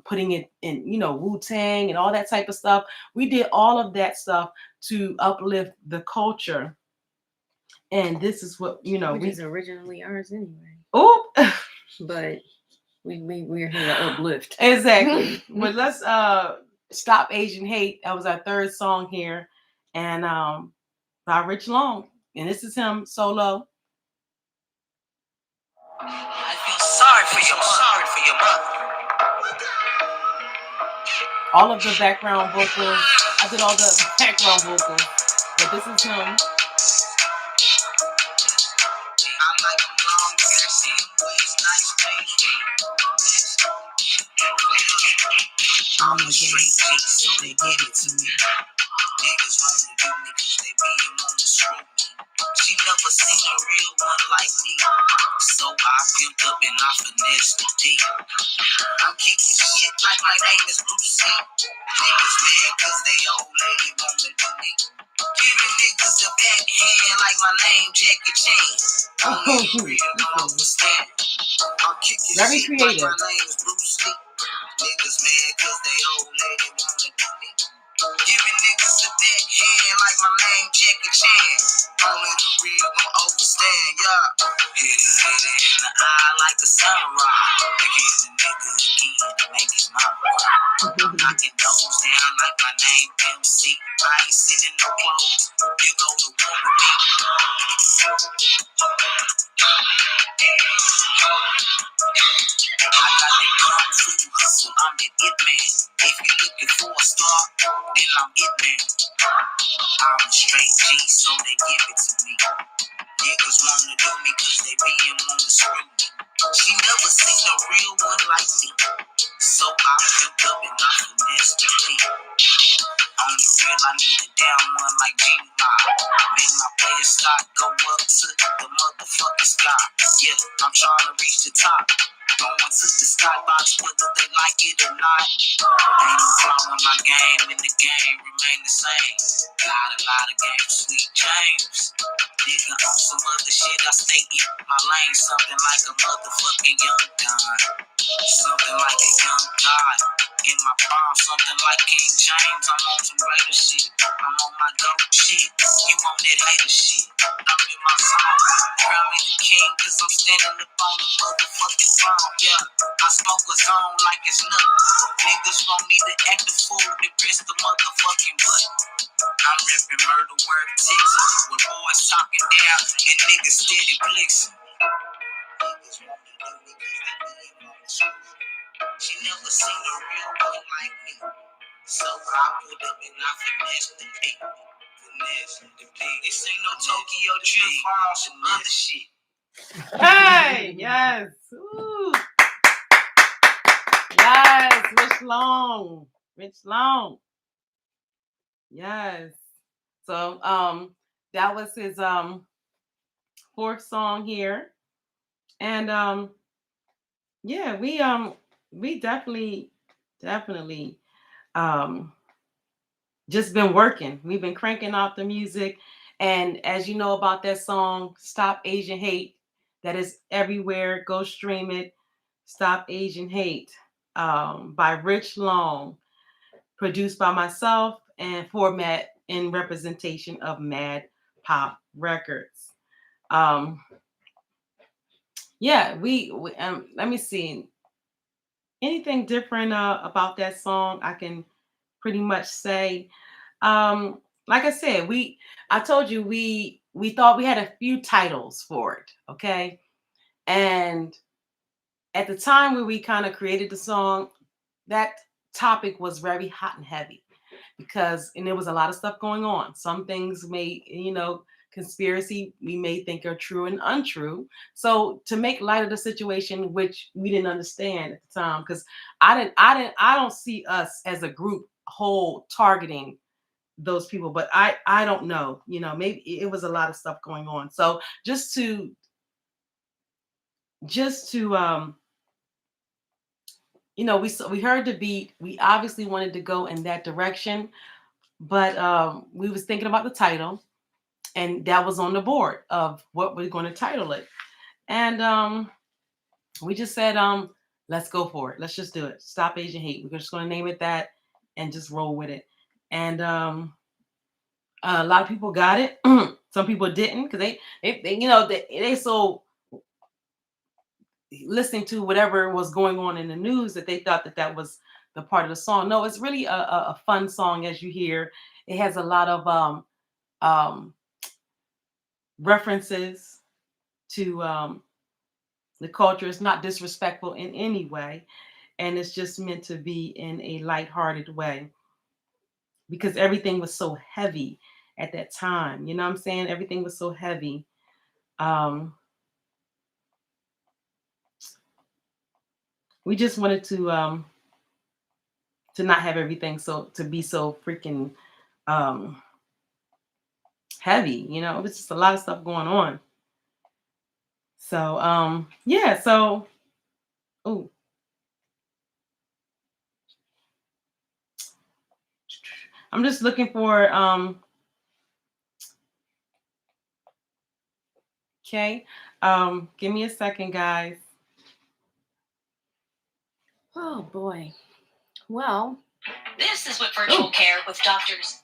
putting it in, you know, Wu-Tang and all that type of stuff. We did all of that stuff to uplift the culture, and this is what you know. Which is originally ours anyway. Oh, but we're here to uplift. Exactly. But let's Stop Asian Hate. That was our third song here, and by Rich Long, and this is him solo. I feel sorry for your mother. All of the background vocals. I did all the background vocals, but this is him. I'm a straight G, so they give it to me. Niggas wanna do me cause they be on the screw. She never seen a real one like me. So I pimped up and I finessed the D. I'm kicking shit like my name is Bruce Lee. Niggas mad cause they old lady wanna do me. Giving niggas a backhand like my name Jackie Chan. Only the real don't understand. I'm kicking Very shit creative. like my name is Bruce Lee. Niggas mad cause they old lady wanna do me. Giving niggas a backhand like my name Jackie Chan. Only the real gon' understand, yeah. Hit it in the eye like a sunrise. Making the nigga again to make his mama cry. Knocking doors down like my name MC. I ain't sending no clothes. You go to war with me. I got that kung fu hustle, I'm that it man. If you looking for a star, then I'm it man. I'm a straight G, so they give it to me. Niggas wanna do me cause they being wanna screw me. She never seen a real one like me. So I picked up and I finessed the beat. On the real, I need a down one like G-Mob. Make my player stock go up to the motherfucking sky. Yeah, I'm trying to reach the top. Going to the skybox whether they like it or not. Ain't no problem with my game, and the game remain the same. Got a lot of games, sweet James. Nigga on some other shit, I stay in my lane. Something like a motherfucking young Don. Something like a young God. In my palm, something like King James. I'm on some greater shit. I'm on my dope shit. You on that hater shit. I'm in my zone. Crown me the king, cause I'm standing up on the motherfucking throne. Yeah, I smoke a zone like it's nothing. Niggas want me to act the fool and press the motherfucking button. I'm ripping murder word Texas. With boys talking down and niggas steady blixing. Niggas want me to do me cause they being on the street. She never seen a real one like me. So I put up and I finessed the beat. Finesse the beat. This ain't no Tokyo drift. I'm on some other shit. Hey, yes. Ooh. Yes, Rich Long. Rich Long. Yes. So that was his fourth song here. And yeah, we definitely just been working. We've been cranking out the music. And as you know about that song, Stop Asian Hate, that is everywhere. Go stream it. Stop Asian Hate by Rich Long, produced by myself and format in representation of Mad Pop Records. Yeah, we let me see. Anything different about that song I can pretty much say. Like I said, I told you we thought we had a few titles for it, okay? And at the time where we kind of created the song, that topic was very hot and heavy and there was a lot of stuff going on. Some things may, conspiracy we may think are true and untrue. So to make light of the situation, which we didn't understand at the time, because I don't see us as a group whole targeting those people, but I don't know, maybe it was a lot of stuff going on. So just to we heard the beat. We obviously wanted to go in that direction, but we was thinking about the title, and that was on the board of what we're going to title it. And we just said, let's go for it. Let's just do it. Stop Asian Hate. We're just going to name it that and just roll with it. And a lot of people got it. Some people didn't, because they so listening to whatever was going on in the news that they thought that was the part of the song. No, it's really a fun song, as you hear. It has a lot of references to the culture. It's not disrespectful in any way, and it's just meant to be in a lighthearted way, because everything was so heavy at that time. You know what I'm saying? Everything was so heavy. We just wanted to not have everything to be so freaking heavy. It was just a lot of stuff going on. So yeah, so I'm just looking for okay. Give me a second, guys. Oh boy. Well, this is what virtual care with doctors.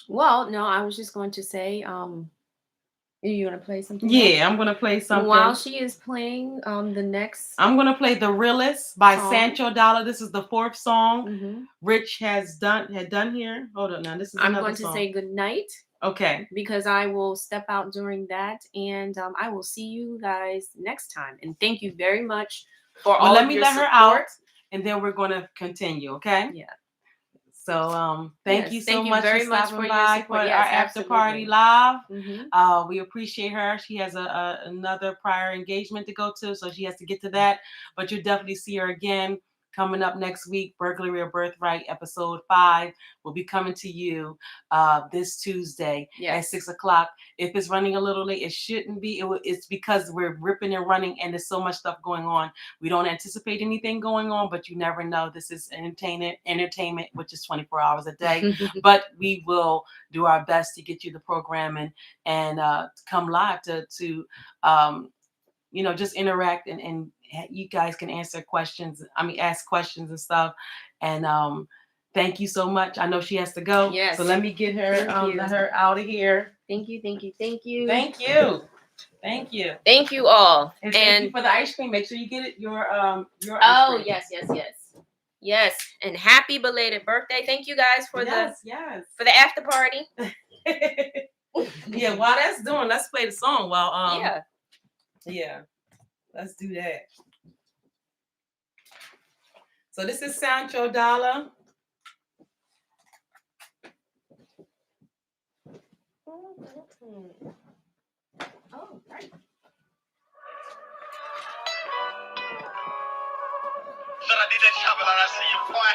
Well, no, I was just going to say, you want to play something? Yeah, else? I'm going to play something. While she is playing the next... I'm going to play The Realist by Sancho Dollar. This is the fourth song Rich had done here. Hold on now. This is another going song. to say good night. Okay. Because I will step out during that, and I will see you guys next time. And thank you very much for all of your support. Let her out, and then we're going to continue, okay? Yeah. So thank Yes, you thank so you much very for much stopping for your by support. for Yes, our after party absolutely. live. We appreciate her. She has another prior engagement to go to, so she has to get to that. But you'll definitely see her again coming up next week. Burglary or Birthright, episode 5 will be coming to you this Tuesday at 6 o'clock. If it's running a little late, it shouldn't be. It's because we're ripping and running, and there's so much stuff going on. We don't anticipate anything going on, but you never know. This is entertainment, which is 24 hours a day. But we will do our best to get you the programming and come live to just interact and you guys can answer questions. Ask questions and stuff. And thank you so much. I know she has to go. Yes. So let me get her let her out of here. Thank you. Thank you. Thank you. Thank you all. And thank you for the ice cream. Make sure you get it your ice Oh, cream. yes. And happy belated birthday. Thank you guys for yes. for the after party. Yeah, while that's doing, let's play the song while Yeah. Let's do that. So this is Sancho Dollar. Oh, right. But I did that shopping and I see you, boy.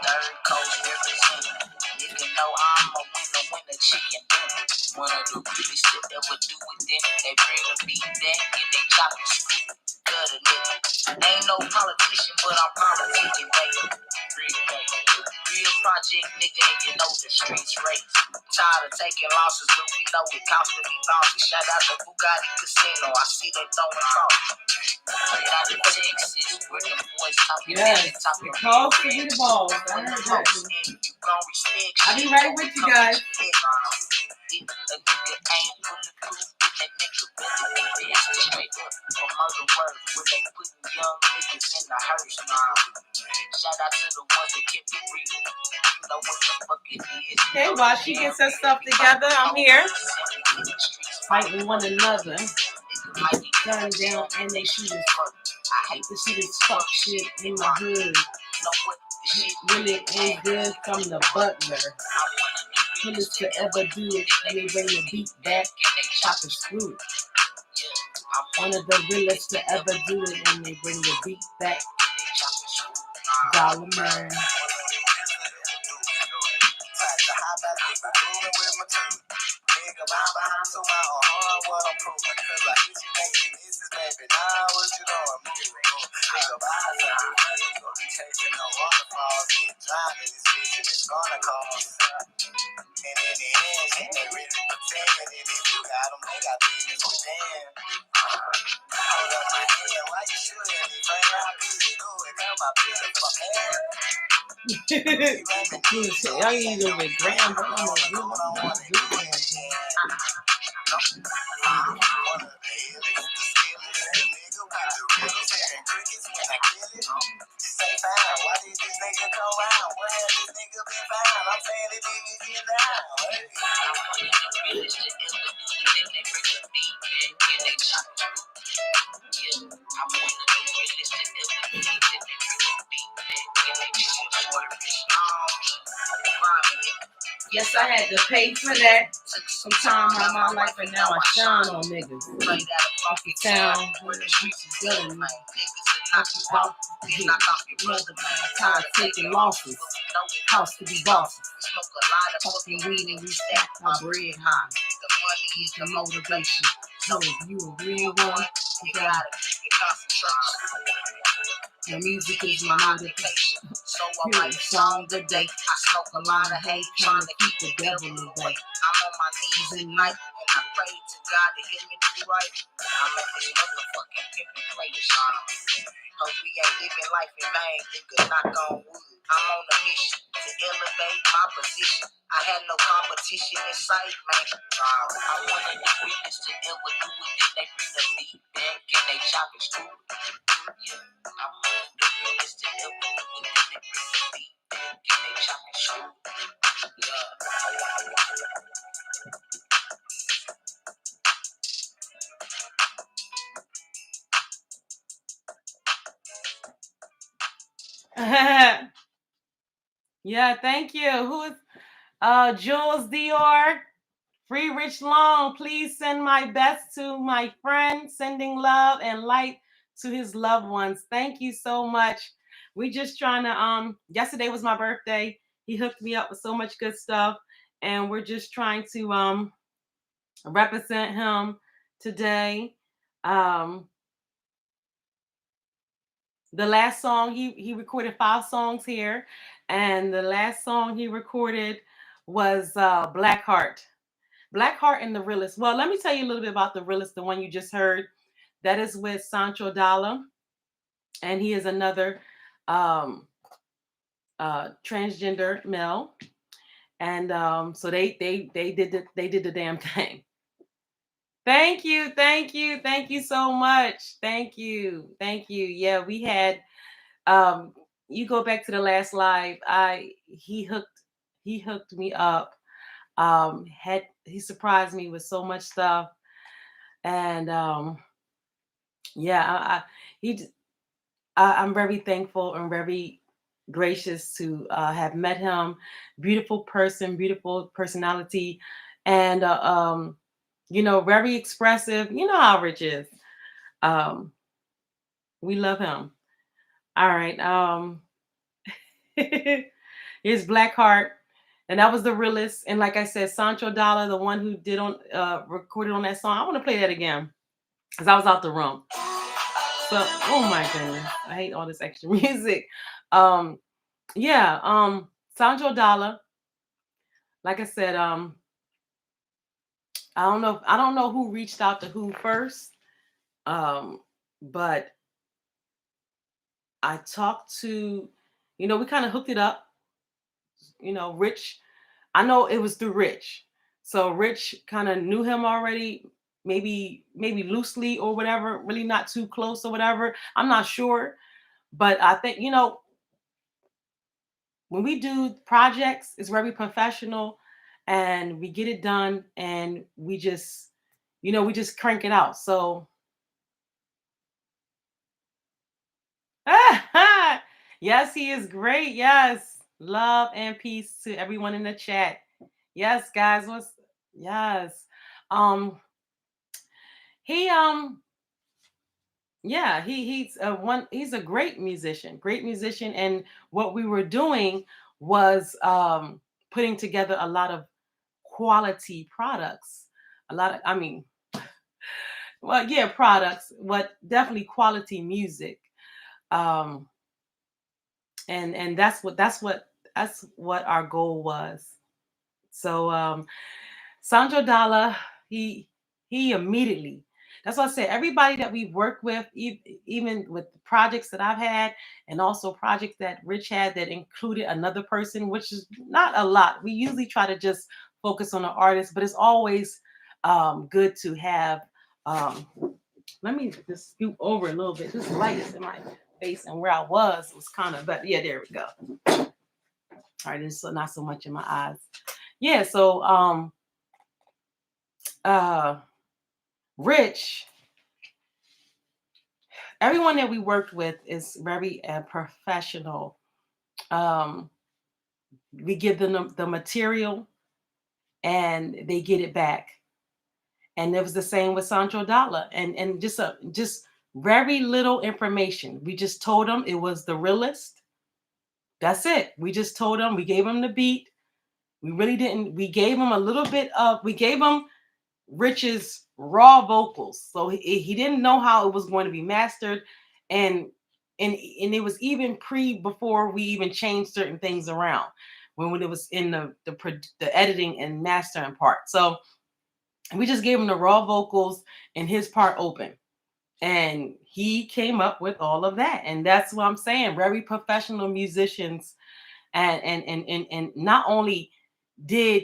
Third coast representing. If you know I'm a winner chicken dinner. One of the realest to ever do it, then they bring the beat back and they chop and screw. Gutter nigga. Ain't no politician, but I'm politicking, baby. Real project nigga, and you know the streets race. Tired of taking losses, but we know it costs to be bossy. Shout out to Bugatti Casino, I see they throwing coffee. Out of Texas, where the boys talking It calls for you the balls. I heard that. I'll be right with you guys. A nigga ain't bulletproof, then that nigga better be best straight up. For murder word, where they putting young niggas in the hearse now. Shout out to the ones that kept it real. You know what the fuck it is. Okay, while she gets her stuff together, I'm here fighting one another. Gun down and they shoot us. I hate to see this fuck shit in my hood. Really ain't good from the butler. Killers forever do it and they bring the beat back. Chop and screw it. One of the realest to ever do it and they bring the beat back. Dollar man. And in the end, they really pretend. And if you got them, they got business with them. Hold up my hand, why you shooting me, man? How could you do it? Come my beautiful hair. Y'all need a bit grand, but I'm gonna do Say fine, why did this nigga come around? What has this nigga been found? I'm saying this nigga get down. Yes, I had to pay for that. Took some time out of my life, and now I shine on niggas. Off the town, where the streets is good, man. Knock you out, get knock off your brother, man. Tired of taking losses. House to be bosses. Fucking weed and we stack our bread high. The money is the motivation. So if you a real one, you gotta concentrate. The music is my motivation. So I write a song a day. I smoke a lot of hate, trying to keep the devil away. I'm on my knees at night, and I pray to God to get me through right. I let this motherfucking pimpin' play the song. Hope we ain't living life in vain, nigga, knock on wood. I'm on a mission to elevate my position. I had no competition in sight, man. I wanted the realest to ever do it, then they bring the beat back and they chop and screw it. Yeah, I wanted the realest to ever do it, then they bring the beat back and they chop and screw it. Yeah. Yeah, thank you. Who is Jules Dior? Free Rich Long, please send my best to my friend, sending love and light to his loved ones. Thank you so much. We just trying to yesterday was my birthday. He hooked me up with so much good stuff, and we're just trying to represent him today. Um the last song he recorded 5 songs here, and the last song he recorded was Blackheart. Blackheart and the Realist. Well, let me tell you a little bit about the Realist, the one you just heard. That is with Sancho Dalla, and he is another um, transgender male. And so they did the damn thing. Thank you, thank you, thank you so much. Thank you, thank you. Yeah, we had um, you go back to the last live. He hooked me up. Had he surprised me with so much stuff, and yeah, he I'm very thankful and very gracious to have met him. Beautiful person, beautiful personality, and very expressive. You know how Rich is. Um, we love him. All right. Here's Blackheart, and that was the Realist. And like I said, Sancho Dalla, the one who did on recorded on that song. I want to play that again because I was out the room. So, oh my goodness, I hate all this extra music. Um, yeah, Sandro Dalla, like I said, I don't know who reached out to who first, but I talked to, we kind of hooked it up. Rich. I know it was through Rich, so Rich kind of knew him already, maybe loosely or whatever, really not too close or whatever. I'm not sure, but I think when we do projects, it's very professional and we get it done and we just crank it out. So, yes, he is great. Yes. Love and peace to everyone in the chat. Yes, guys. Yes. Um, he, yeah, he's a great musician. And what we were doing was putting together a lot of quality products. I mean, well, yeah, products, but definitely quality music. Um, and that's what our goal was. So Sandro Dalla, he immediately. That's what I said. Everybody that we've worked with, even with the projects that I've had, and also projects that Rich had that included another person, which is not a lot. We usually try to just focus on the artist, but it's always good to have. Um, Let me just scoot over a little bit. This light is in my face, and where I was kind of, but yeah, there we go. All right, it's not so much in my eyes. Yeah, so uh Rich, everyone that we worked with is very professional. Um, we give them the material and they get it back. And it was the same with Sancho Dalla. And just very little information. We just told them it was the Realist. That's it. We just told them, we gave them the beat. We really didn't, we gave them Rich's raw vocals. So he didn't know how it was going to be mastered. And and it was even before we even changed certain things around when it was in the editing and mastering part. So we just gave him the raw vocals and his part open. And he came up with all of that. And that's what I'm saying. Very professional musicians. And not only did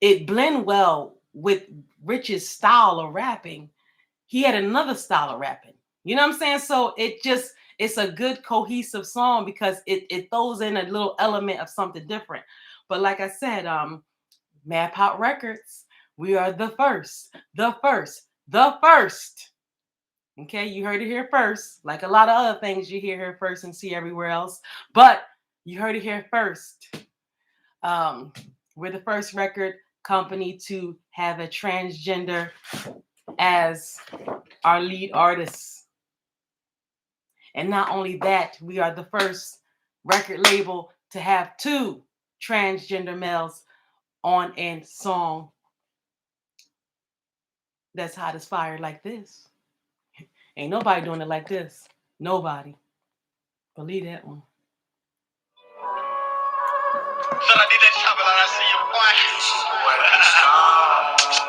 it blend well with Rich's style of rapping, he had another style of rapping. You know what I'm saying? So it's a good cohesive song because it throws in a little element of something different. But like I said, Mad Pop Records, we are the first, the first, the first. Okay, you heard it here first. Like a lot of other things you hear here first and see everywhere else. But You heard it here first. We're the first record company to have a transgender as our lead artist. And not only that, we are the first record label to have 2 transgender males on a song that's hot as fire like this. Ain't nobody doing it like this. Nobody. Believe that one. Should I did that chopper like I see you, boy?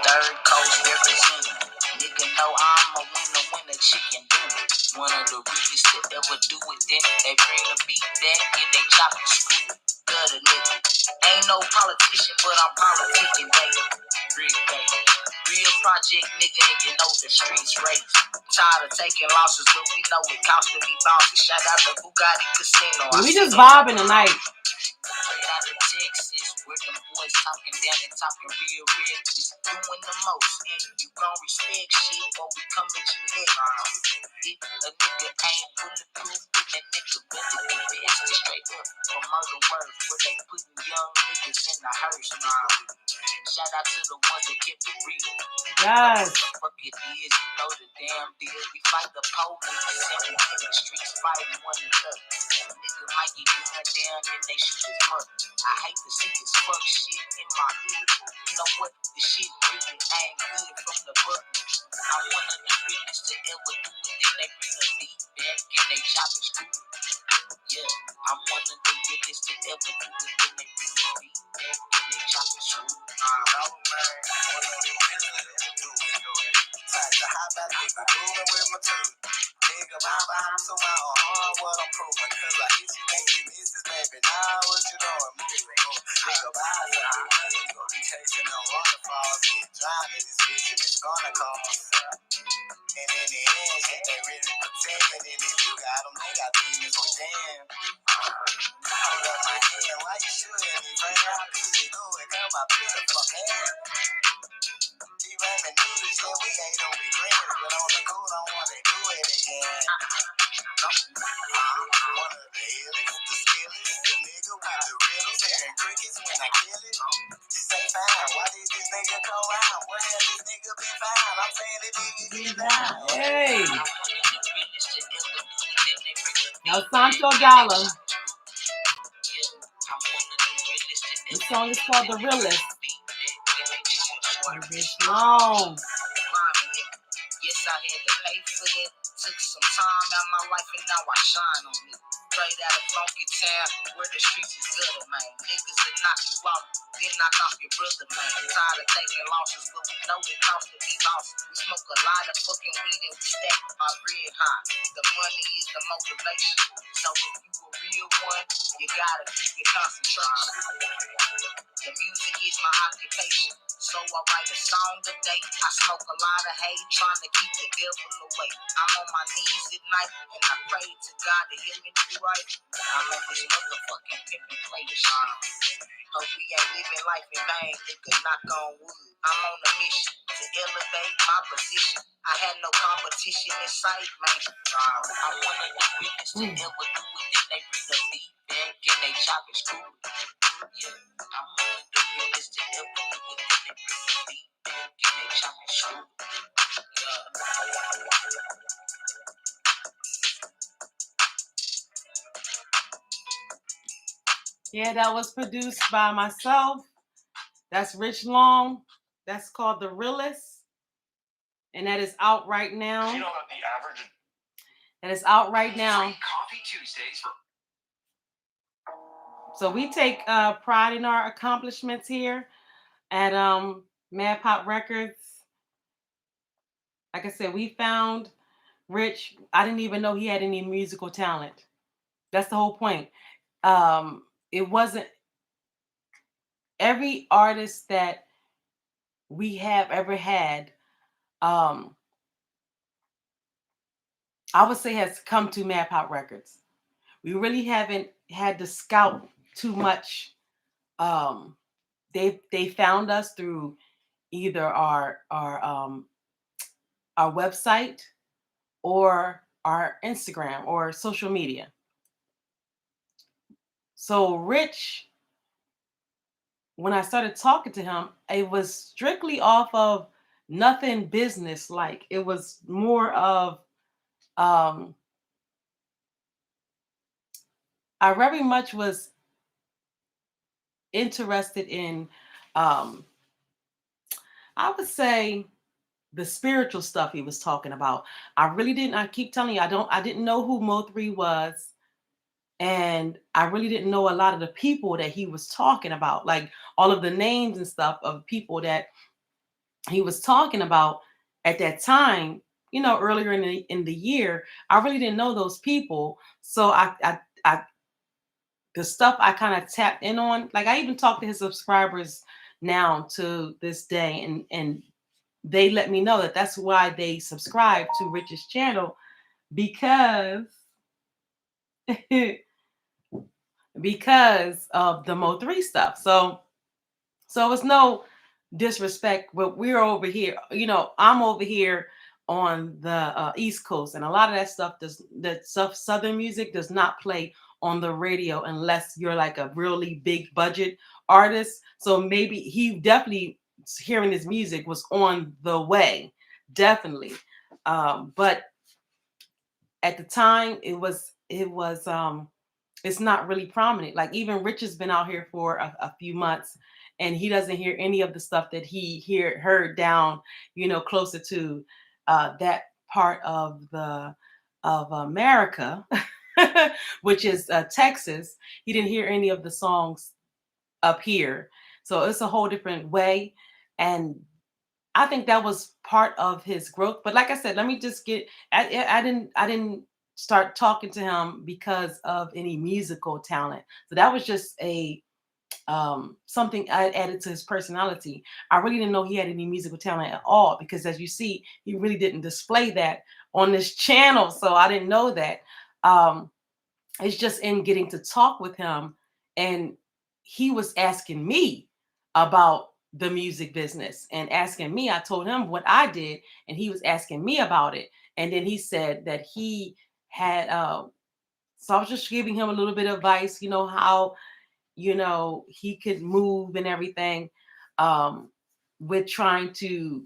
Third coast representing. Nigga know I'm a winner, chicken dinner. One of the realest to ever do it. Then they bring the beat back and they chop the screw. Gutter nigga. Ain't no politician, but I'm politicking, baby. Real project nigga, and you know the streets race. Tired of taking losses, but we know it costs to be bossy. Shout out to Bugatti Casino. We just vibing tonight. Straight out of Texas, where them boys talking down and talking real reckless. Doing the most, and you gon' respect shit, or we come at you next. If a nigga ain't bulletproof, then that nigga better be vested straight up for murder work, where they putting young niggas in the hearse, nigga. Shout out to the ones that kept it real. Yes. Fuck it is, you know the damn deal. We fight the police and we in the streets fighting one another. Nigga might get gunned down and they shoot his mother. I hate to see this fuck shit in my hood. You know what? The shit really ain't good from the button. I'm one of the realest to ever do it. Then they bring a beat back and they chop and screw. Yeah, I'm one of the realest to ever do it. Then they bring a beat back and they chop and screw. Nigga, I'm so my on what I'm proving. Cause I hit you, make you miss this, baby. Now what you doing? Nigga, bye, you gonna be chasing the waterfalls. Get drowned in this bitch and it's gonna cost. And in the end, shit, they really pretend. And if you got them, they got demons within. Hold up my hand, why you shooting me, friend? How could you do it? Come my beautiful man. D-Raymond knew this shit, we ain't no regrets. But on the cool, don't wanna do it again. One of the illest, the skillest, the nigga with the riddles, hearing crickets when I kill it. Say fine, why did this nigga go out? Where has this nigga been found? I'm saying the nigga get down. Hey. Now Santo Dollar. This song is called The Realest. Rich Long. Yes, I had to pay for that. Took some time out my life and now I shine on it. Straight out of funky town where the streets is gutter, man. Niggas that knock you out, then knock off your brother, man. Tired of taking losses, but we know it costs to be lost. We smoke a lot of fucking weed and we stack our bread high. The money is the motivation. So if you a real one, you gotta keep your concentration. The music is my occupation. So I write a song a day. I smoke a lot of hate, trying to keep the devil away. I'm on my knees at night, and I pray to God to hear me do right. I'm on this motherfucking pimpin' player shit. Hope we ain't living life in vain, nigga, knock on wood. I'm on a mission to elevate my position. I had no competition in sight, man. I'm one of the realest to ever do it. Then they bring the beat back and they chop and screw it. Yeah, I'm one of the realest to ever do it. Then they bring the beat back and they chop and screw it. Yeah, that was produced by myself. That's Rich Long. That's called The Realest. And that is out right now. You know about the average? That is out right now. Coffee Tuesdays for. So we take pride in our accomplishments here at Mad Pop Records. Like I said, we found Rich. I didn't even know he had any musical talent. That's the whole point. It wasn't every artist that we have ever had. I would say has come to Mad Pop Records. We really haven't had to scout too much. They found us through either our website or our Instagram or social media. So Rich, when I started talking to him, it was strictly off of nothing business like. It was more of um I very much was interested in um I would say the spiritual stuff he was talking about. I really didn't, I keep telling you, I didn't know who Mo3 was. And I really didn't know a lot of the people that he was talking about, like all of the names and stuff of people that he was talking about at that time, earlier in the year. I really didn't know those people. So I the stuff I kind of tapped in on, like I even talked to his subscribers now to this day, and they let me know that that's why they subscribe to Rich's channel, because because of the Mo3 stuff. So it's no disrespect, but we're over here. I'm over here on the East Coast, and a lot of that stuff, Southern music does not play on the radio unless you're like a really big budget artist. So maybe he definitely, hearing his music was on the way, definitely. But at the time, it was it's not really prominent. Like even Rich has been out here for a few months, and he doesn't hear any of the stuff that he heard down, closer to that part of the of America, which is Texas. He didn't hear any of the songs up here, so it's a whole different way, and I think that was part of his growth. But like I said, let me just get. I didn't start talking to him because of any musical talent. So that was just a something I added to his personality. I really didn't know he had any musical talent at all, because as you see, he really didn't display that on this channel. So I didn't know that. Um, it's just in getting to talk with him, and he was asking me about the music business and asking me. I told him what I did, and he was asking me about it. And then he said that he had so I was just giving him a little bit of advice, how he could move and everything, um with trying to,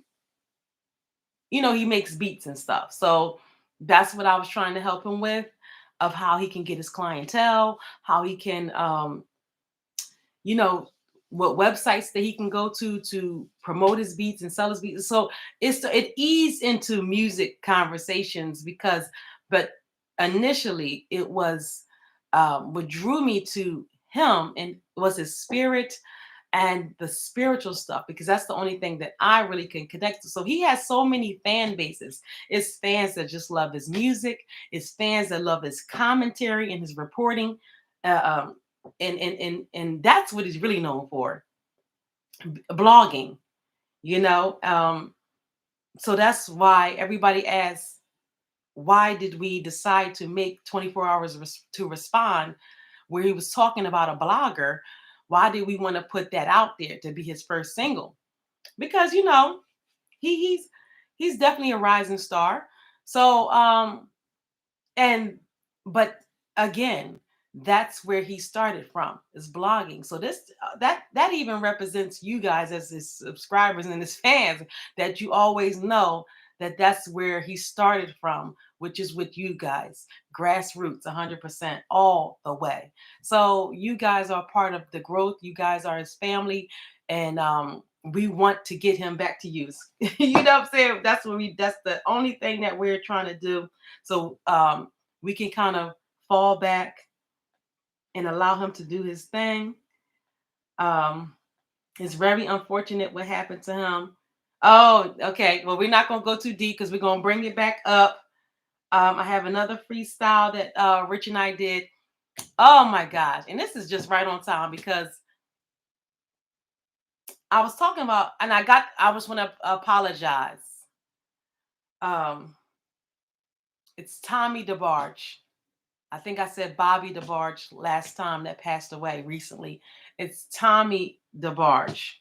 he makes beats and stuff. So that's what I was trying to help him with, of how he can get his clientele, how he can, you know, what websites that he can go to promote his beats and sell his beats. So it eased into music conversations, because, but initially it was, what drew me to him and was his spirit and the spiritual stuff, because that's the only thing that I really can connect to. So he has so many fan bases. It's fans that just love his music. It's fans that love his commentary and his reporting. Uh, and that's what he's really known for, blogging. You know, so that's why everybody asks, why did we decide to make 24 hours to respond, where he was talking about a blogger? Why did we want to put that out there to be his first single? Because he's definitely a rising star. So and but again, that's where he started from, is blogging. So this that even represents you guys as his subscribers and his fans, that you always know that that's where he started from, which is with you guys, grassroots, 100% all the way. So you guys are part of the growth. You guys are his family, and we want to get him back to use. You know what I'm saying? That's the only thing that we're trying to do. So we can kind of fall back and allow him to do his thing. Um, it's very unfortunate what happened to him. Oh, okay. Well, we're not gonna go too deep, because we're gonna bring it back up. I have another freestyle that Rich and I did. Oh my gosh. And this is just right on time, because I was talking about, and I was want to apologize. Um, it's Tommy DeBarge. I think I said Bobby DeBarge last time, that passed away recently. It's Tommy DeBarge.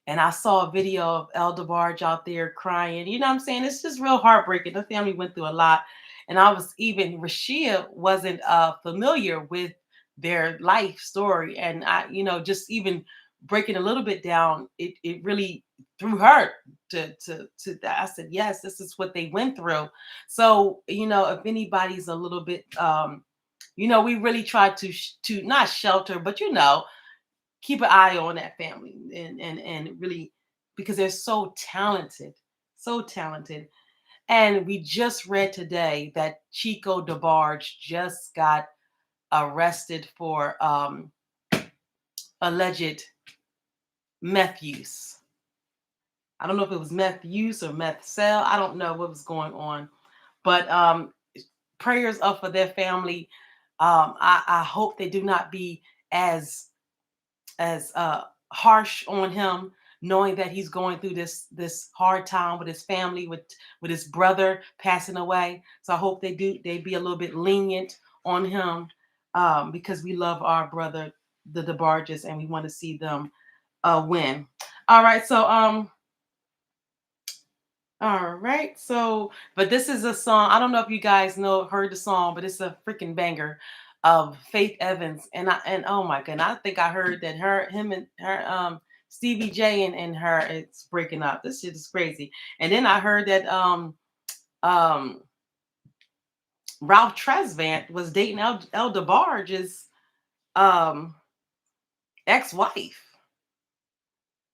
And I saw a video of El DeBarge out there crying. You know what I'm saying? It's just real heartbreaking. The family went through a lot. And I was even, Rashia wasn't familiar with their life story. And I, just even breaking a little bit down, it really threw her to that. I said, yes, this is what they went through. So, if anybody's a little bit, we really try to not shelter, but keep an eye on that family, and really, because they're so talented. And we just read today that Chico DeBarge just got arrested for alleged meth use. I don't know if it was meth use or meth sale. I don't know what was going on, but prayers up for their family. I hope they do not be as harsh on him, knowing that he's going through this hard time with his family, with his brother passing away. So I hope they be a little bit lenient on him, because we love our brother, the DeBarges, and we want to see them win. All right, but this is a song. I don't know if you guys heard the song, but it's a freaking banger of Faith Evans. And oh my goodness, I think I heard that him and her, Stevie J and her, it's breaking up. This shit is crazy. And then I heard that Ralph Tresvant was dating El DeBarge's ex-wife.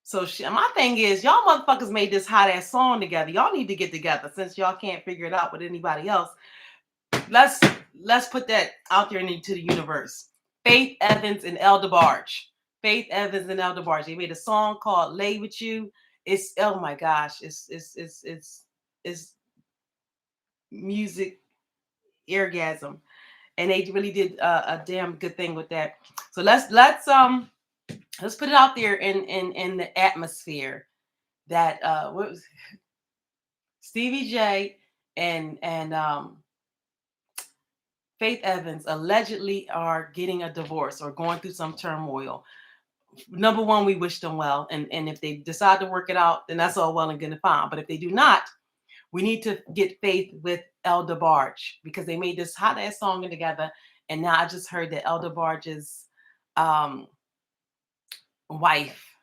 So my thing is, y'all motherfuckers made this hot ass song together. Y'all need to get together, since y'all can't figure it out with anybody else. Let's put that out there into the universe. Faith Evans and El DeBarge. Faith Evans and El DeBarge. They made a song called "Lay with You." It's, oh my gosh, it's music orgasm, and they really did a damn good thing with that. So let's put it out there in the atmosphere that what was Stevie J and Faith Evans allegedly are getting a divorce or going through some turmoil. Number one, we wish them well, and if they decide to work it out, then that's all well and good and fine. But if they do not, we need to get Faith with El DeBarge, because they made this hot ass song together. And now I just heard that El DeBarge's wife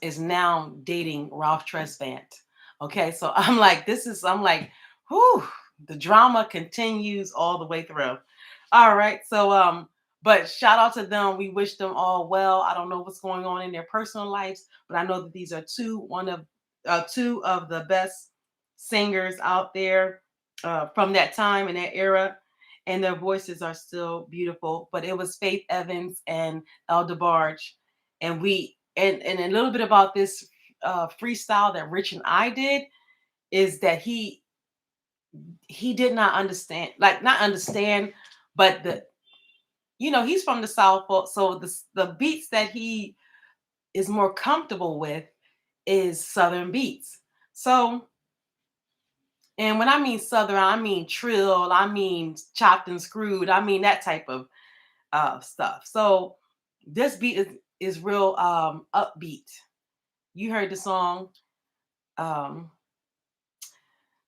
is now dating Ralph Tresvant. Okay, so I'm like, whew, the drama continues all the way through. All right, so but shout out to them. We wish them all well. I don't know what's going on in their personal lives, but I know that these are two of the best singers out there from that time and that era, and their voices are still beautiful. But it was Faith Evans and El DeBarge, and and a little bit about this freestyle that Rich and I did is that he did not understand, but he's from the South, so the beats that he is more comfortable with is Southern beats. So, and when I mean Southern, I mean trill, I mean chopped and screwed, I mean that type of stuff. So this beat is real upbeat. You heard the song.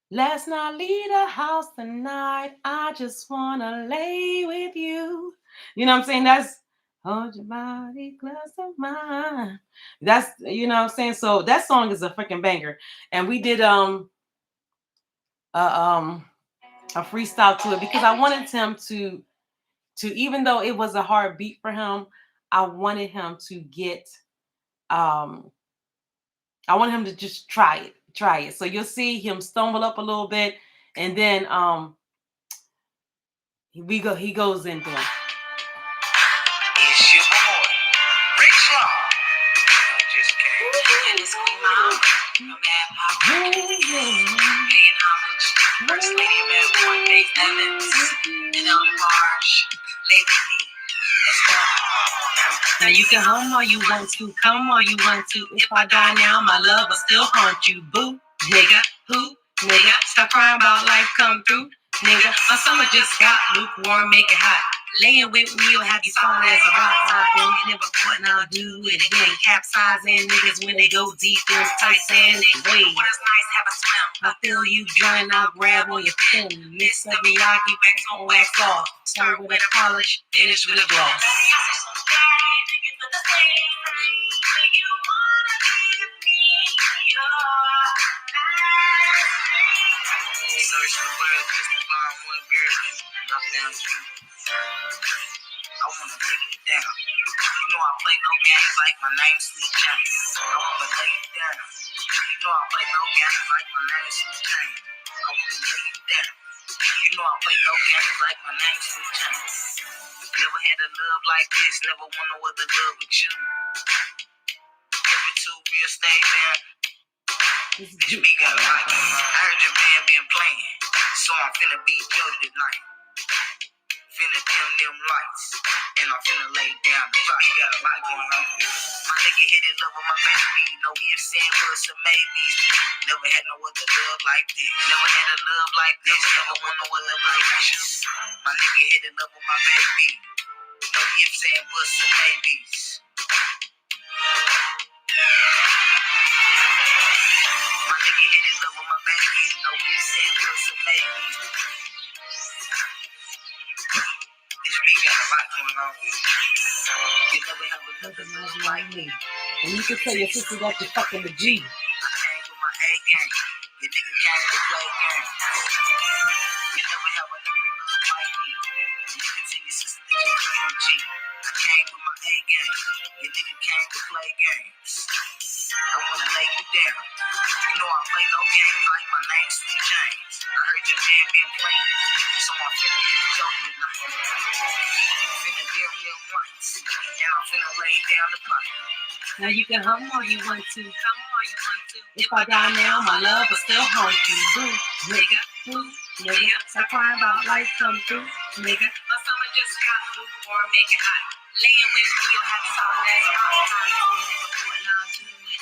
Last night, leave the house tonight. I just wanna lay with you. You know what I'm saying? That's hold your body close to mine. That's, you know what I'm saying? So that song is a freaking banger. And we did a freestyle to it, because I wanted him to even though it was a hard beat for him, I wanted him to get I want him to just try it. So you'll see him stumble up a little bit, and then he goes into it. It's your boy, Rich Law. Just came. And it's Queen Mom, maddpop, paying homage. First Lady of Maddpop, Faith Evans, and El DeBarge. Lay with me. Let's go. Now you can home all you want to, come all you want to. If I die now, my love will still haunt you. Boo, nigga, who, nigga? Stop crying about life, come through, nigga. My summer just got lukewarm, make it hot. Laying with me or have you falling as a rock. I've been never quit and I'll do it again. Capsizing niggas when they go deep in tight sand. Way. What is nice, have a swim. I feel you drowning, I'll grab on your fin. Mix of Miyagi, wax on, wax off. Start with a polish, finish with a gloss. Search the world just to find one girl, and I found you. I wanna lay you down. You know I play no games like my name's Sweet James. I wanna lay you down. You know I play no games like my name's Sweet James. I wanna lay you down. You know I play no games like my name's Sweet James. Never had a love like this. Never want no other love with you. Kept it too real, stay there. This beat got a lot going on. I heard your man been playing, so I'm finna be judged tonight. Finna dim them lights, and I'm finna lay down the track. Got a lot going on. My nigga hit it love with my baby. No ifs, and buts, or maybes. Never had no other love like this. Never had a love like this. Never want no other like you. My nigga hit it love with my baby. No ifs, and buts, or maybes. My nigga hit it love with my baby. No ifs, and buts, or maybes. This beat got a lot going on with it. You never have another love like me. And you can tell your sister that you're fucking the G. I came with my A game. Your nigga came to play games. You never have another love like me. And you can tell your sister that you're fucking the G. I came with my A game. Your nigga came to play games. I wanna lay you down. You know I play no games like my name's Sweet James. I heard your man been playing, so I'm finna be joking tonight. Finna dim them lights, and I'm finna lay down the pipe. Now you can hum all you want to. If I die now, my love will still haunt you. Boo, nigga, boo, nigga. Stop crying about life come through, nigga. My summer just got lukewarm, make it hot. Laying with me, you'll have to stop that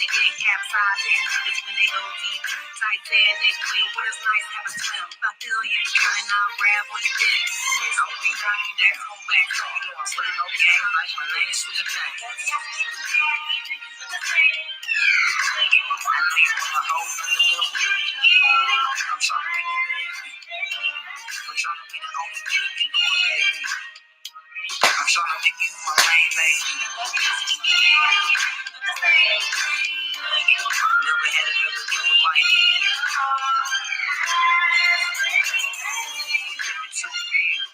again, capsizing niggas when they go deep. Tight sand, nigga, wait, what is nice, have a swim. If I feel you trying, I'll grab on your fin. I'm gonna be knocking down on wax on. You know I play no games like my name's Sweet James. I know you want a whole nother level. I'm trying to be your baby. I'm trying to be the only thing you know, baby. I'm trying to make you my main lady. Never had another love like you. You keep it too real.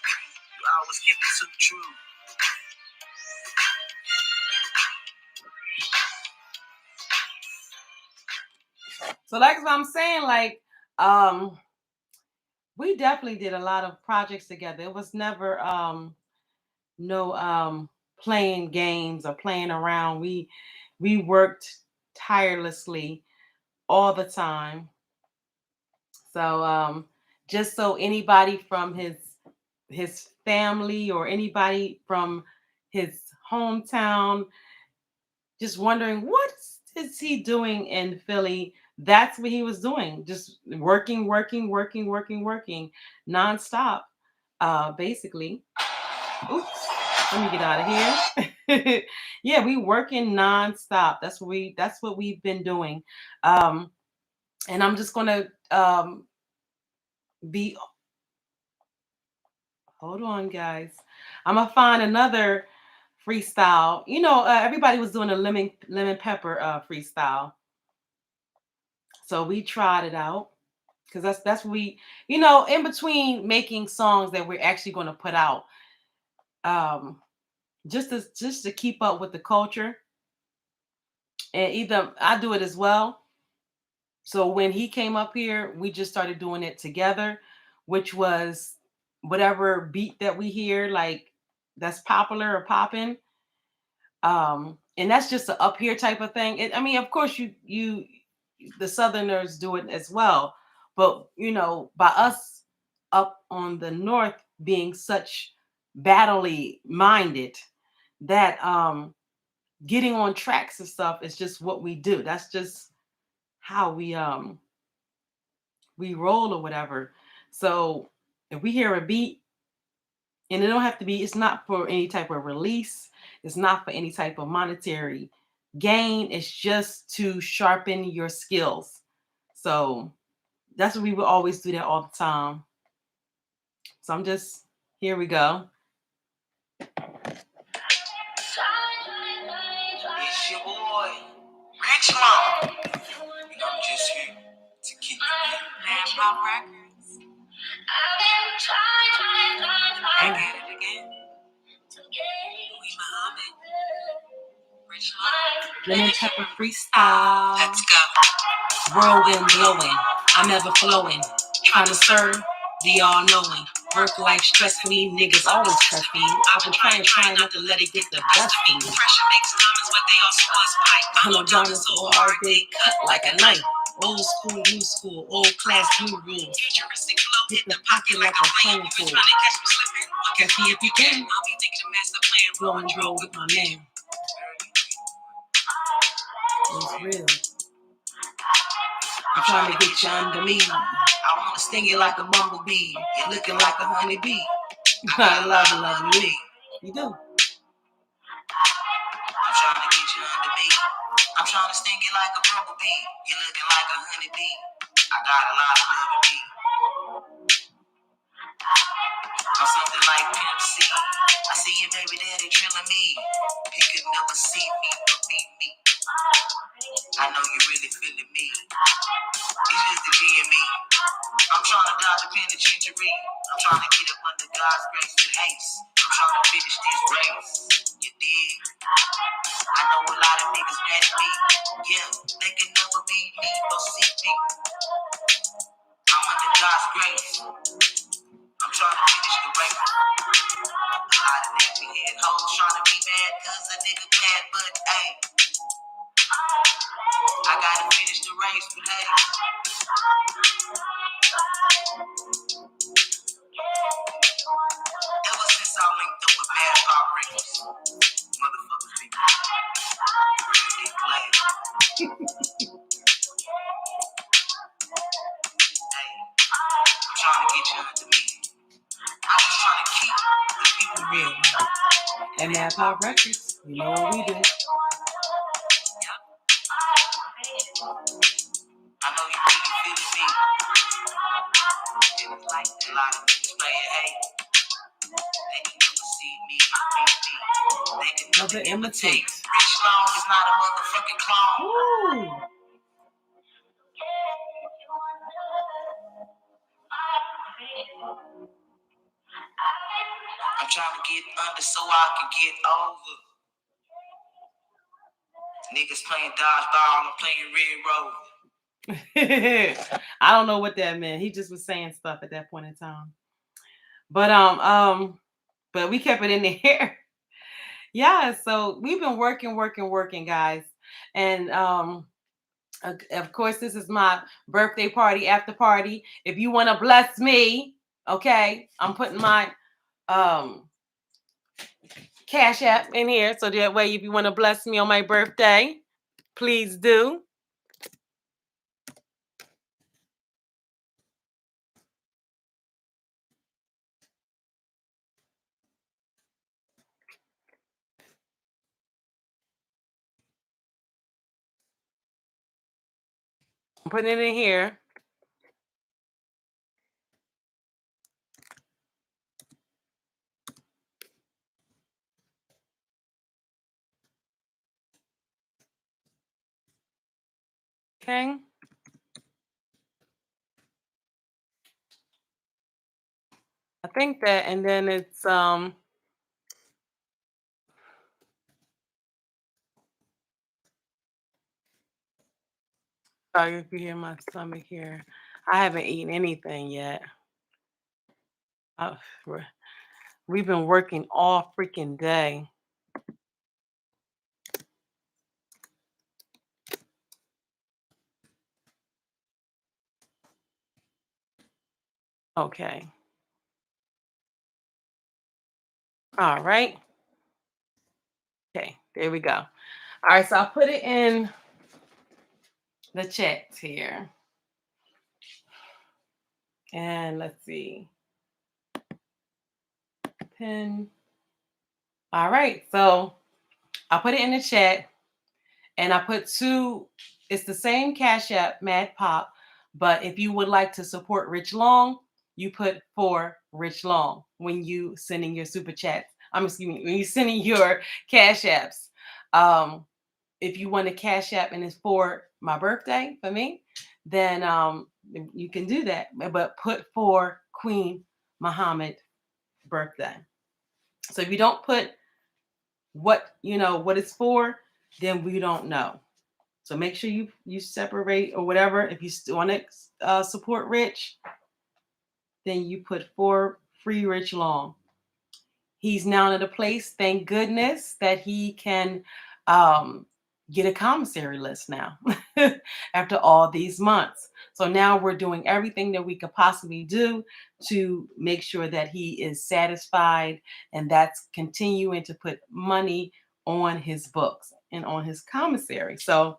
You always keep it too true. So like what I'm saying, like, we definitely did a lot of projects together. It was never no playing games or playing around. We worked tirelessly all the time. So just so anybody from his family or anybody from his hometown just wondering what is he doing in Philly, that's what he was doing, just working nonstop, basically. Oops, let me get out of here. Yeah, we working nonstop. That's what we've been doing. And I'm just gonna be hold on, guys. I'm gonna find another freestyle. You know, everybody was doing a lemon pepper freestyle, so we tried it out because that's what we, you know, in between making songs that we're actually going to put out, just to keep up with the culture. And either I do it as well. So when he came up here, we just started doing it together, which was whatever beat that we hear, like that's popular or popping. And that's just an up here type of thing. I mean, of course, you the Southerners do it as well, but you know, by us up on the north being such battly minded, that getting on tracks and stuff is just what we do. That's just how we roll or whatever. So if we hear a beat And it don't have to be, it's not for any type of release. It's not for any type of monetary gain. It's just to sharpen your skills. So that's what we would always do that all the time. So I'm just, here we go. It's your boy, Rich Long. And I'm just here to keep it real. Pop Records. And get it again. We Muhammad. Rich Long. Lemon pepper freestyle. Let's go. Whirlwind blowing. I'm ever flowing. Trying to serve the all knowing. Work life stress me. Niggas always trust me. I've been trying not to let it get the best of me. Pressure makes diamonds what they also was pipe. I know diamonds so hard they cut like a knife. Old school, new school, old class, new rules. Futuristic flow Hit the pocket like a playing You pool. trying to catch me slipping? Catch me if you can. I'll be thinking the master plan. Blowing drill with my man. It's real. I'm trying to get you under me. I wanna Sting you like a bumblebee. You're looking like a honeybee. I love me. You do. I'm trying to get you under me. I'm trying to sting you like a bumblebee. You're looking like a honeybee. I got a lot of love in me. I'm something like Pimp C. I see your baby daddy drilling me. He could never see me or beat me. I know you really feeling me. It's just the G in me. I'm trying to dodge the penitentiary. I'm trying to get up under God's grace with haste. I'm trying to finish this race. You dig? I know a lot of niggas mad at me. Yeah, they can never be me or see me. I'm under God's grace. I'm trying to finish the race. A lot of nappy head hoes trying to be mad cause a nigga mad, but hey, I gotta finish the race, but hey. Ever since I linked up with Mad Pop Records, motherfuckers be really glad. Hey, I'm trying to get you under me. I'm just trying to keep the people real. And Mad Pop Records, you know what we do. I know you really feeling me. And it's like a lot of niggas playing, hey. They can never see me or beat me. They can never imitate. Rich Long is not a motherfucking clone. Ooh. I'm trying to get under so I can get over. Niggas playing dodgeball and playing red road. I don't know what that meant. He just was saying stuff at that point in time. But we kept it in there. Yeah, so we've been working, guys. And of course, this is my birthday party after party. If you want to bless me, okay, I'm putting my Cash App in here. So that way, if you want to bless me on my birthday, please do. I'm putting it in here. Okay. I think that, and then it's sorry if you hear my stomach here. I haven't eaten anything yet. We've been working all freaking day. Okay. All right. Okay, there we go. All right, so I'll put it in the chats here. And let's see. pin. All right, so I put it in the chat, and I put two. It's the same Cash App, Mad Pop, but if you would like to support Rich Long, you put for Rich Long when you sending your super chats. I'm excuse me, when you sending your Cash Apps. If you want a Cash App and it's for my birthday for me, then you can do that. But put for Queen Muhammad birthday. So if you don't put what what it's for, then we don't know. So make sure you separate or whatever. If you still want to support Rich, then you put for Free Rich Long. He's now in a place, thank goodness, that he can get a commissary list now after all these months. So now we're doing everything that we could possibly do to make sure that he is satisfied, and that's continuing to put money on his books and on his commissary. So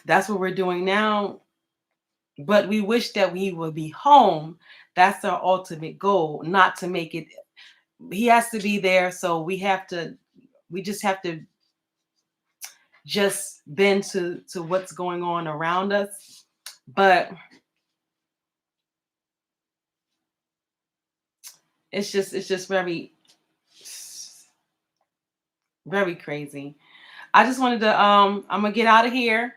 that's what we're doing now. But we wish that we would be home. That's our ultimate goal, not to make it. He has to be there. So we just have to just bend to what's going on around us. But it's just very, very crazy. I just wanted to I'm gonna get out of here.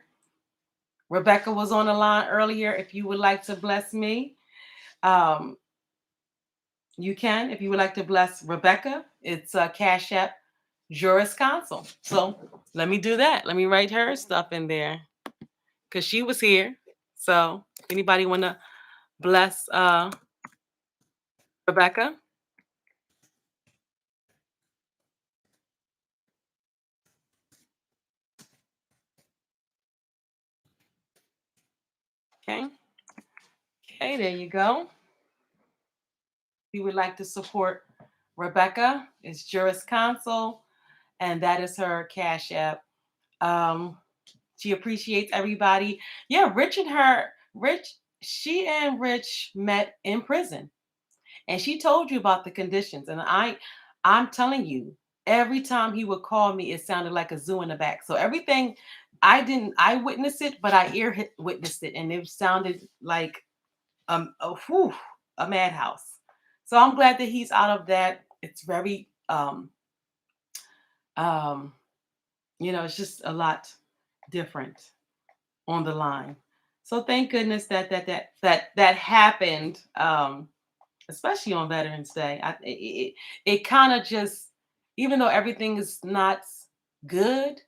Rebecca was on the line earlier. If you would like to bless me, you can. If you would like to bless Rebecca, it's Cash App Juris Council. So let me do that. Let me write her stuff in there because she was here. So if anybody want to bless Rebecca. Okay. Okay, there you go. If you would like to support Rebecca, it's Juris Council, and that is her Cash App. She appreciates everybody. Yeah, she and Rich met in prison. And she told you about the conditions. And I'm telling you, every time he would call me, it sounded like a zoo in the back. So everything I witnessed it, but I witnessed it, and it sounded like a madhouse. So I'm glad that he's out of that. It's very um, it's just a lot different on the line. So thank goodness that happened. Especially on Veterans Day. It kind of just, even though everything is not good,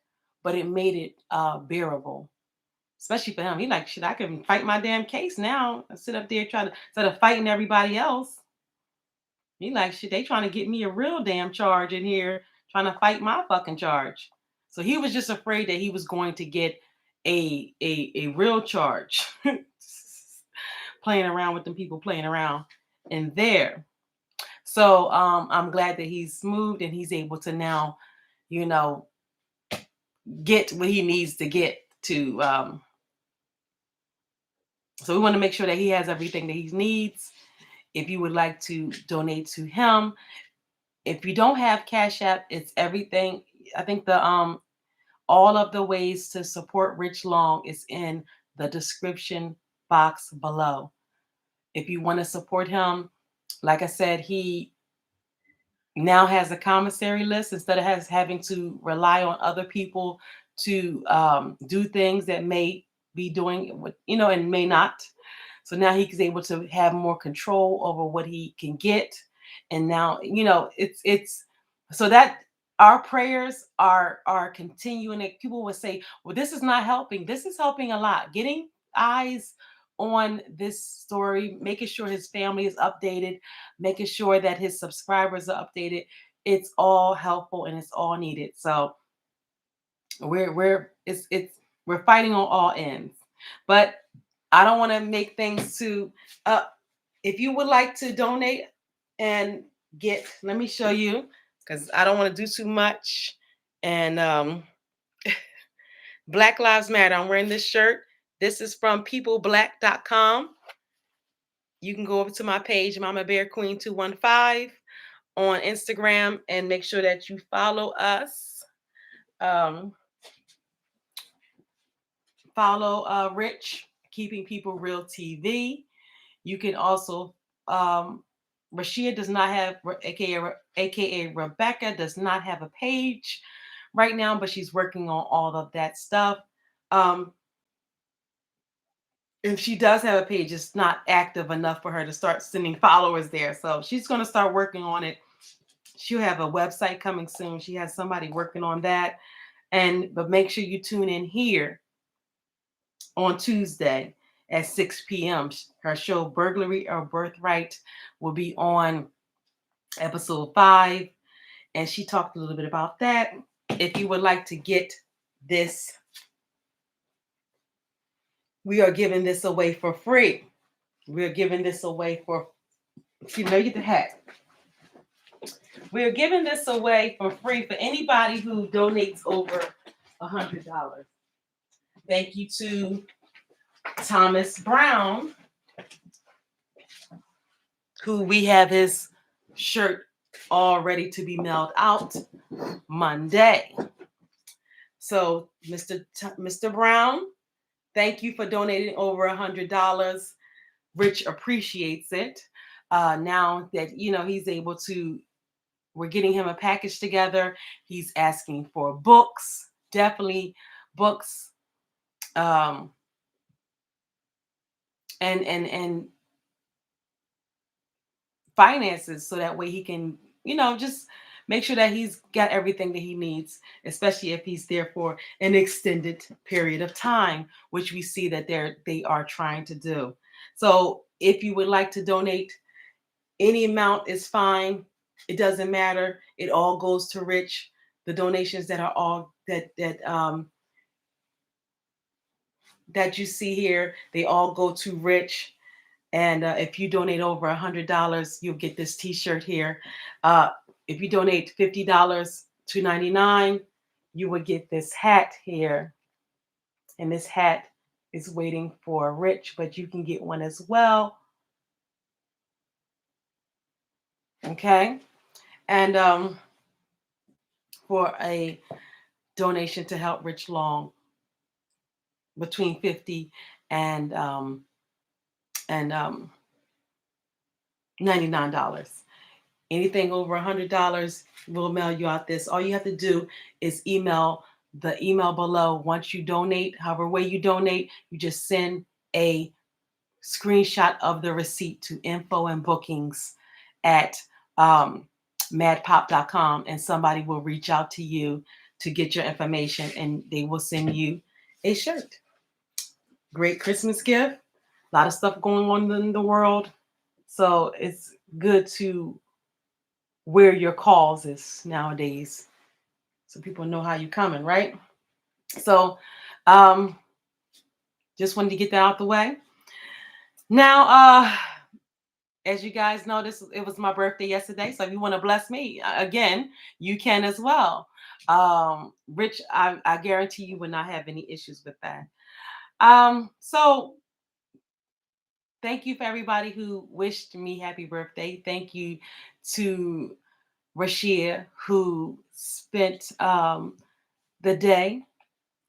but it made it bearable. Especially for him. He like, shit, I can fight my damn case now. I sit up there trying to, instead of fighting everybody else. He like, shit, they trying to get me a real damn charge in here, trying to fight my fucking charge. So he was just afraid that he was going to get a real charge. Playing around with them people playing around in there. So I'm glad that he's moved and he's able to now, get what he needs to get to. So we want to make sure that he has everything that he needs. If you would like to donate to him, if you don't have Cash App, it's everything. I think all of the ways to support Rich Long is in the description box below. If you want to support him, like I said, he now has a commissary list instead of having to rely on other people to do things that may be doing and may not. So now he's able to have more control over what he can get. And now, it's so that our prayers are continuing. People will say, well, this is not helping. This is helping a lot. Getting eyes on this story, making sure his family is updated, making sure that his subscribers are updated. It's all helpful and it's all needed. So we're fighting on all ends. But I don't want to make things too if you would like to donate and let me show you, because I don't want to do too much. And Black Lives Matter. I'm wearing this shirt. This is from peopleblack.com. you can go over to my page, Mama Bear Queen 215 on Instagram, and make sure that you follow us. Follow Rich, Keeping People Real TV. You can also, Rashia does not have, aka Rebecca, does not have a page right now, but she's working on all of that stuff. If she does have a page, it's not active enough for her to start sending followers there. So she's going to start working on it. She'll have a website coming soon. She has somebody working on that. But make sure you tune in here on Tuesday at 6 p.m. Her show Burglary or Birthright will be on episode 5. And she talked a little bit about that. If you would like to get this, we are giving this away for free. We are giving this away for, you know, get the hat. We are giving this away for free for anybody who donates over $100. Thank you to Thomas Brown, who we have his shirt all ready to be mailed out Monday. So, Mr. Brown, thank you for donating over $100. Rich appreciates it. Now that, you know, he's able to, we're getting him a package together. He's asking for books, definitely books, and finances, so that way he can, you know, just make sure that he's got everything that he needs, especially if he's there for an extended period of time, which we see that they are trying to do. So if you would like to donate, any amount is fine. It doesn't matter. It all goes to Rich. The donations that are all that you see here, they all go to Rich. And if you donate over $100, you'll get this T-shirt here. If you donate $50, $2.99, you will get this hat here. And this hat is waiting for Rich, but you can get one as well. Okay. And for a donation to help Rich Long, between $50 and $99. Anything over $100, we'll mail you out this. All you have to do is email the email below. Once you donate, however way you donate, you just send a screenshot of the receipt to infoandbookings at maddpop.com, and somebody will reach out to you to get your information, and they will send you a shirt. Great Christmas gift. A lot of stuff going on in the world. So it's good to wear your causes nowadays, so people know how you're coming, right? So just wanted to get that out the way. Now, as you guys know, it was my birthday yesterday. So if you want to bless me again, you can as well. Rich, I guarantee you will not have any issues with that. So thank you for everybody who wished me happy birthday. Thank you to Rashia, who spent the day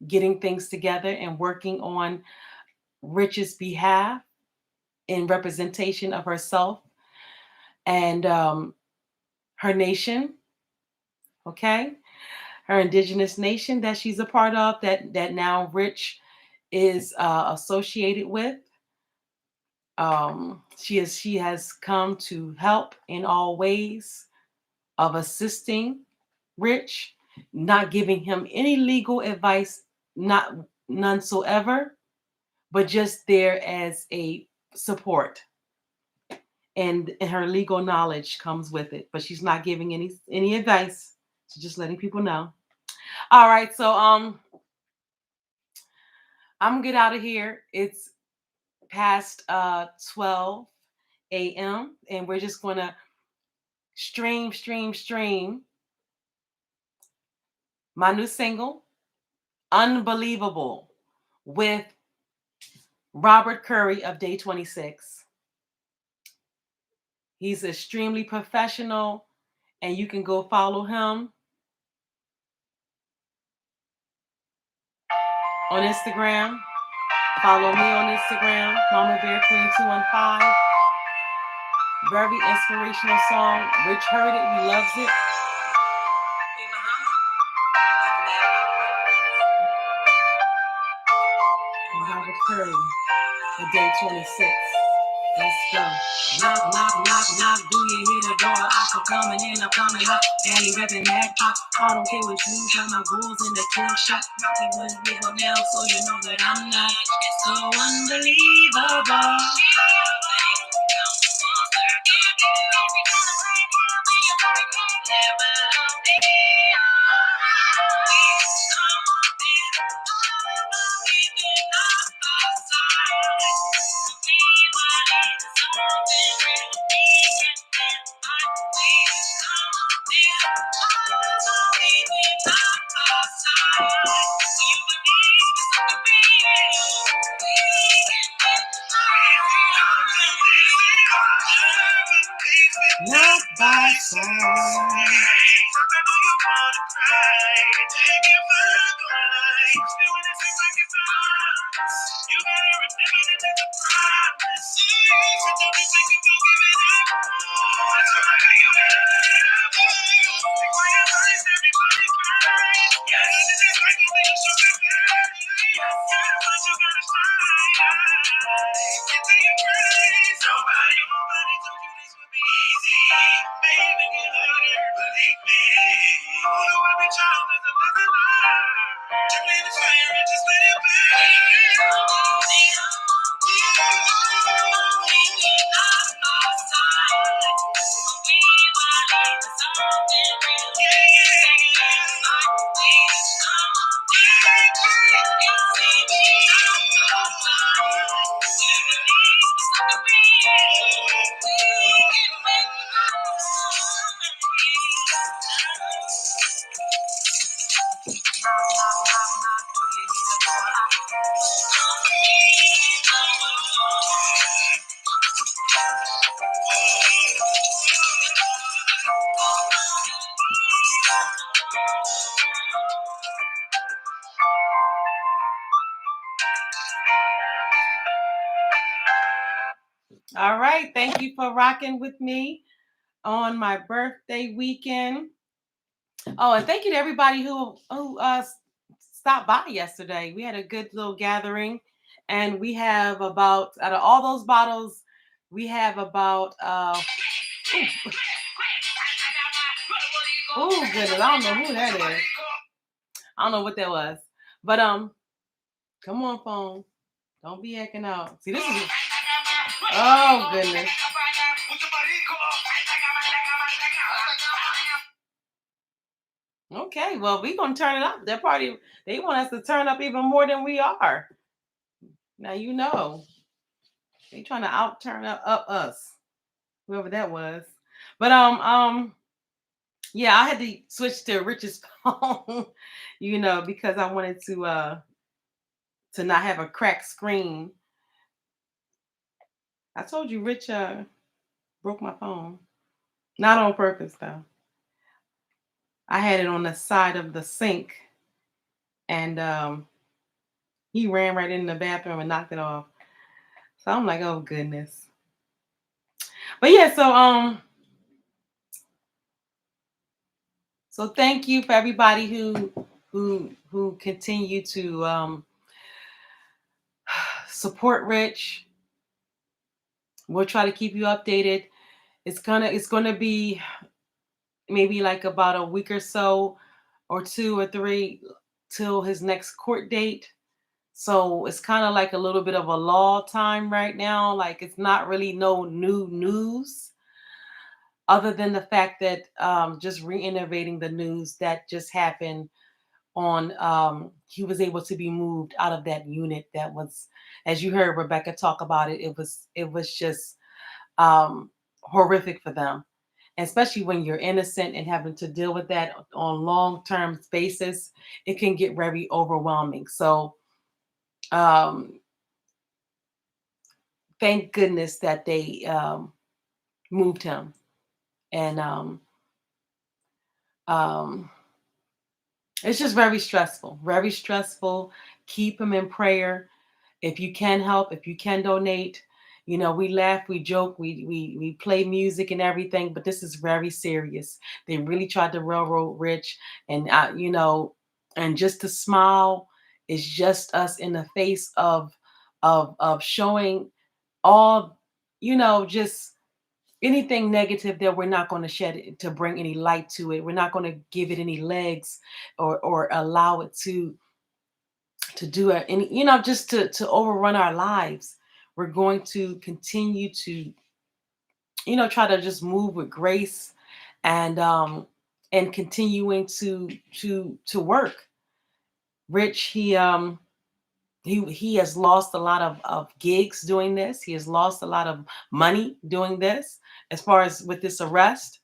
getting things together and working on Rich's behalf in representation of herself and her nation, okay? Her indigenous nation that she's a part of, that now Rich is associated with. She has come to help in all ways of assisting Rich, not giving him any legal advice, none so ever, but just there as a support. And her legal knowledge comes with it, but she's not giving any advice. She's just letting people know. All right, so I'm gonna get out of here. It's past 12 a.m. and we're just gonna stream my new single, Unbelievable, with Robert Curry of Day 26. He's extremely professional, and you can go follow him on Instagram. Follow me on Instagram, Mama Bear Queen 215. Very inspirational song. Rich heard it. He loves it. And Robert Curry, a day 26. Let's go. Knock, knock, knock, knock. Do you hear the door? I'm coming in, I'm coming up. Daddy reppin' that pop. I don't care what you got my rules in the kill shot. Rocky was give up now, so you know that I'm not so unbelievable. Not by side. All right. Thank you for rocking with me on my birthday weekend. Oh, and thank you to everybody who stopped by yesterday. We had a good little gathering, and we have about, out of all those bottles, we have about oh goodness, I don't know who that is. I don't know what that was, but come on, phone, don't be acting out. See, this is, oh goodness. Okay, well, we're gonna turn it up. That party, they want us to turn up even more than we are. Now you know. They trying to out turn up us. Whoever that was. But yeah, I had to switch to Rich's phone, because I wanted to not have a cracked screen. I told you Rich broke my phone. Not on purpose though. I had it on the side of the sink, and he ran right in the bathroom and knocked it off. So I'm like, oh goodness. But yeah, so thank you for everybody who continue to support Rich. We'll try to keep you updated. It's gonna be maybe like about a week or so, or 2 or 3 till his next court date. So it's kind of like a little bit of a lull time right now. Like it's not really no new news, other than the fact that just reiterating the news that just happened on he was able to be moved out of that unit that was, as you heard Rebecca talk about it, it was just horrific for them, especially when you're innocent and having to deal with that on long-term basis. It can get very overwhelming. So thank goodness that they moved him. And um, it's just very stressful, very stressful. Keep him in prayer. If you can help, if you can donate, you know, we laugh, we joke, we play music and everything, but this is very serious. They really tried to railroad Rich, and you know, and just to smile is just us in the face of showing all, you know, just anything negative that we're not going to shed to bring any light to it. We're not going to give it any legs or allow it to do it any, you know, just to overrun our lives. We're going to continue to, you know, try to just move with grace and continuing to work. Rich, he has lost a lot of gigs doing this. He has lost a lot of money doing this. As far as with this arrest,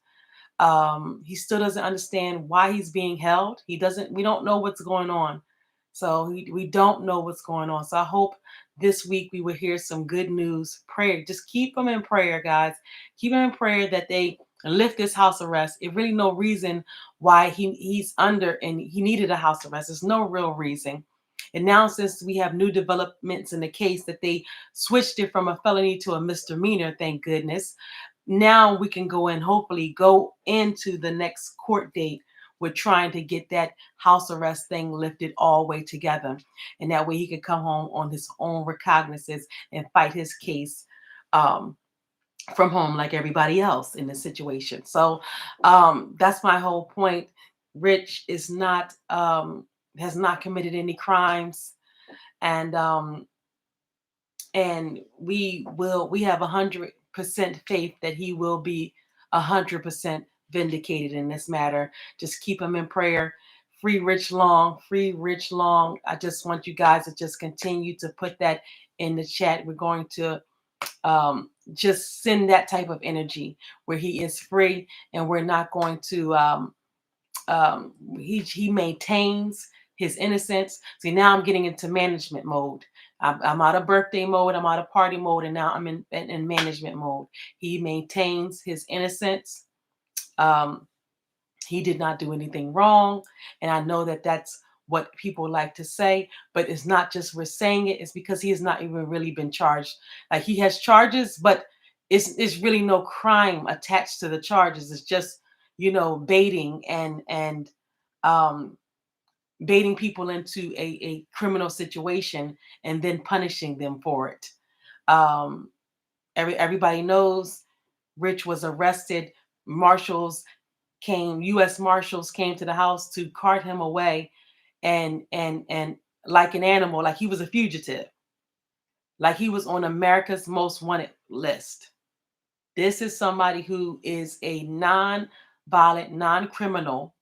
he still doesn't understand why he's being held. He doesn't. We don't know what's going on. So we don't know what's going on. So I hope this week we will hear some good news. Prayer. Just keep them in prayer, guys. Keep them in prayer that they lift this house arrest. It really no reason why he's under and he needed a house arrest. There's no real reason. And now, since we have new developments in the case that they switched it from a felony to a misdemeanor, thank goodness. Now we can go and hopefully go into the next court date with trying to get that house arrest thing lifted all the way together. And that way he could come home on his own recognizance and fight his case um, from home like everybody else in this situation. So that's my whole point. Rich is not has not committed any crimes, and we have 100% faith that he will be 100% vindicated in this matter. Just keep him in prayer. Free Rich Long, free Rich Long. I just want you guys to just continue to put that in the chat. We're going to just send that type of energy where he is free, and we're not going to he maintains his innocence. See, now I'm getting into management mode. I'm out of birthday mode, I'm out of party mode, and now I'm in management mode. He maintains his innocence. um, he did not do anything wrong, and I know that that's what people like to say, but it's not just we're saying it, it's because he has not even really been charged. Like, he has charges, but it's really no crime attached to the charges. It's just, you know, baiting and um baiting people into a criminal situation and then punishing them for it. um everybody knows Rich was arrested. Marshals U.S. Marshals came to the house to cart him away, and like an animal, like he was a fugitive, like he was on America's Most Wanted list. This is somebody who is a non-violent, non-criminal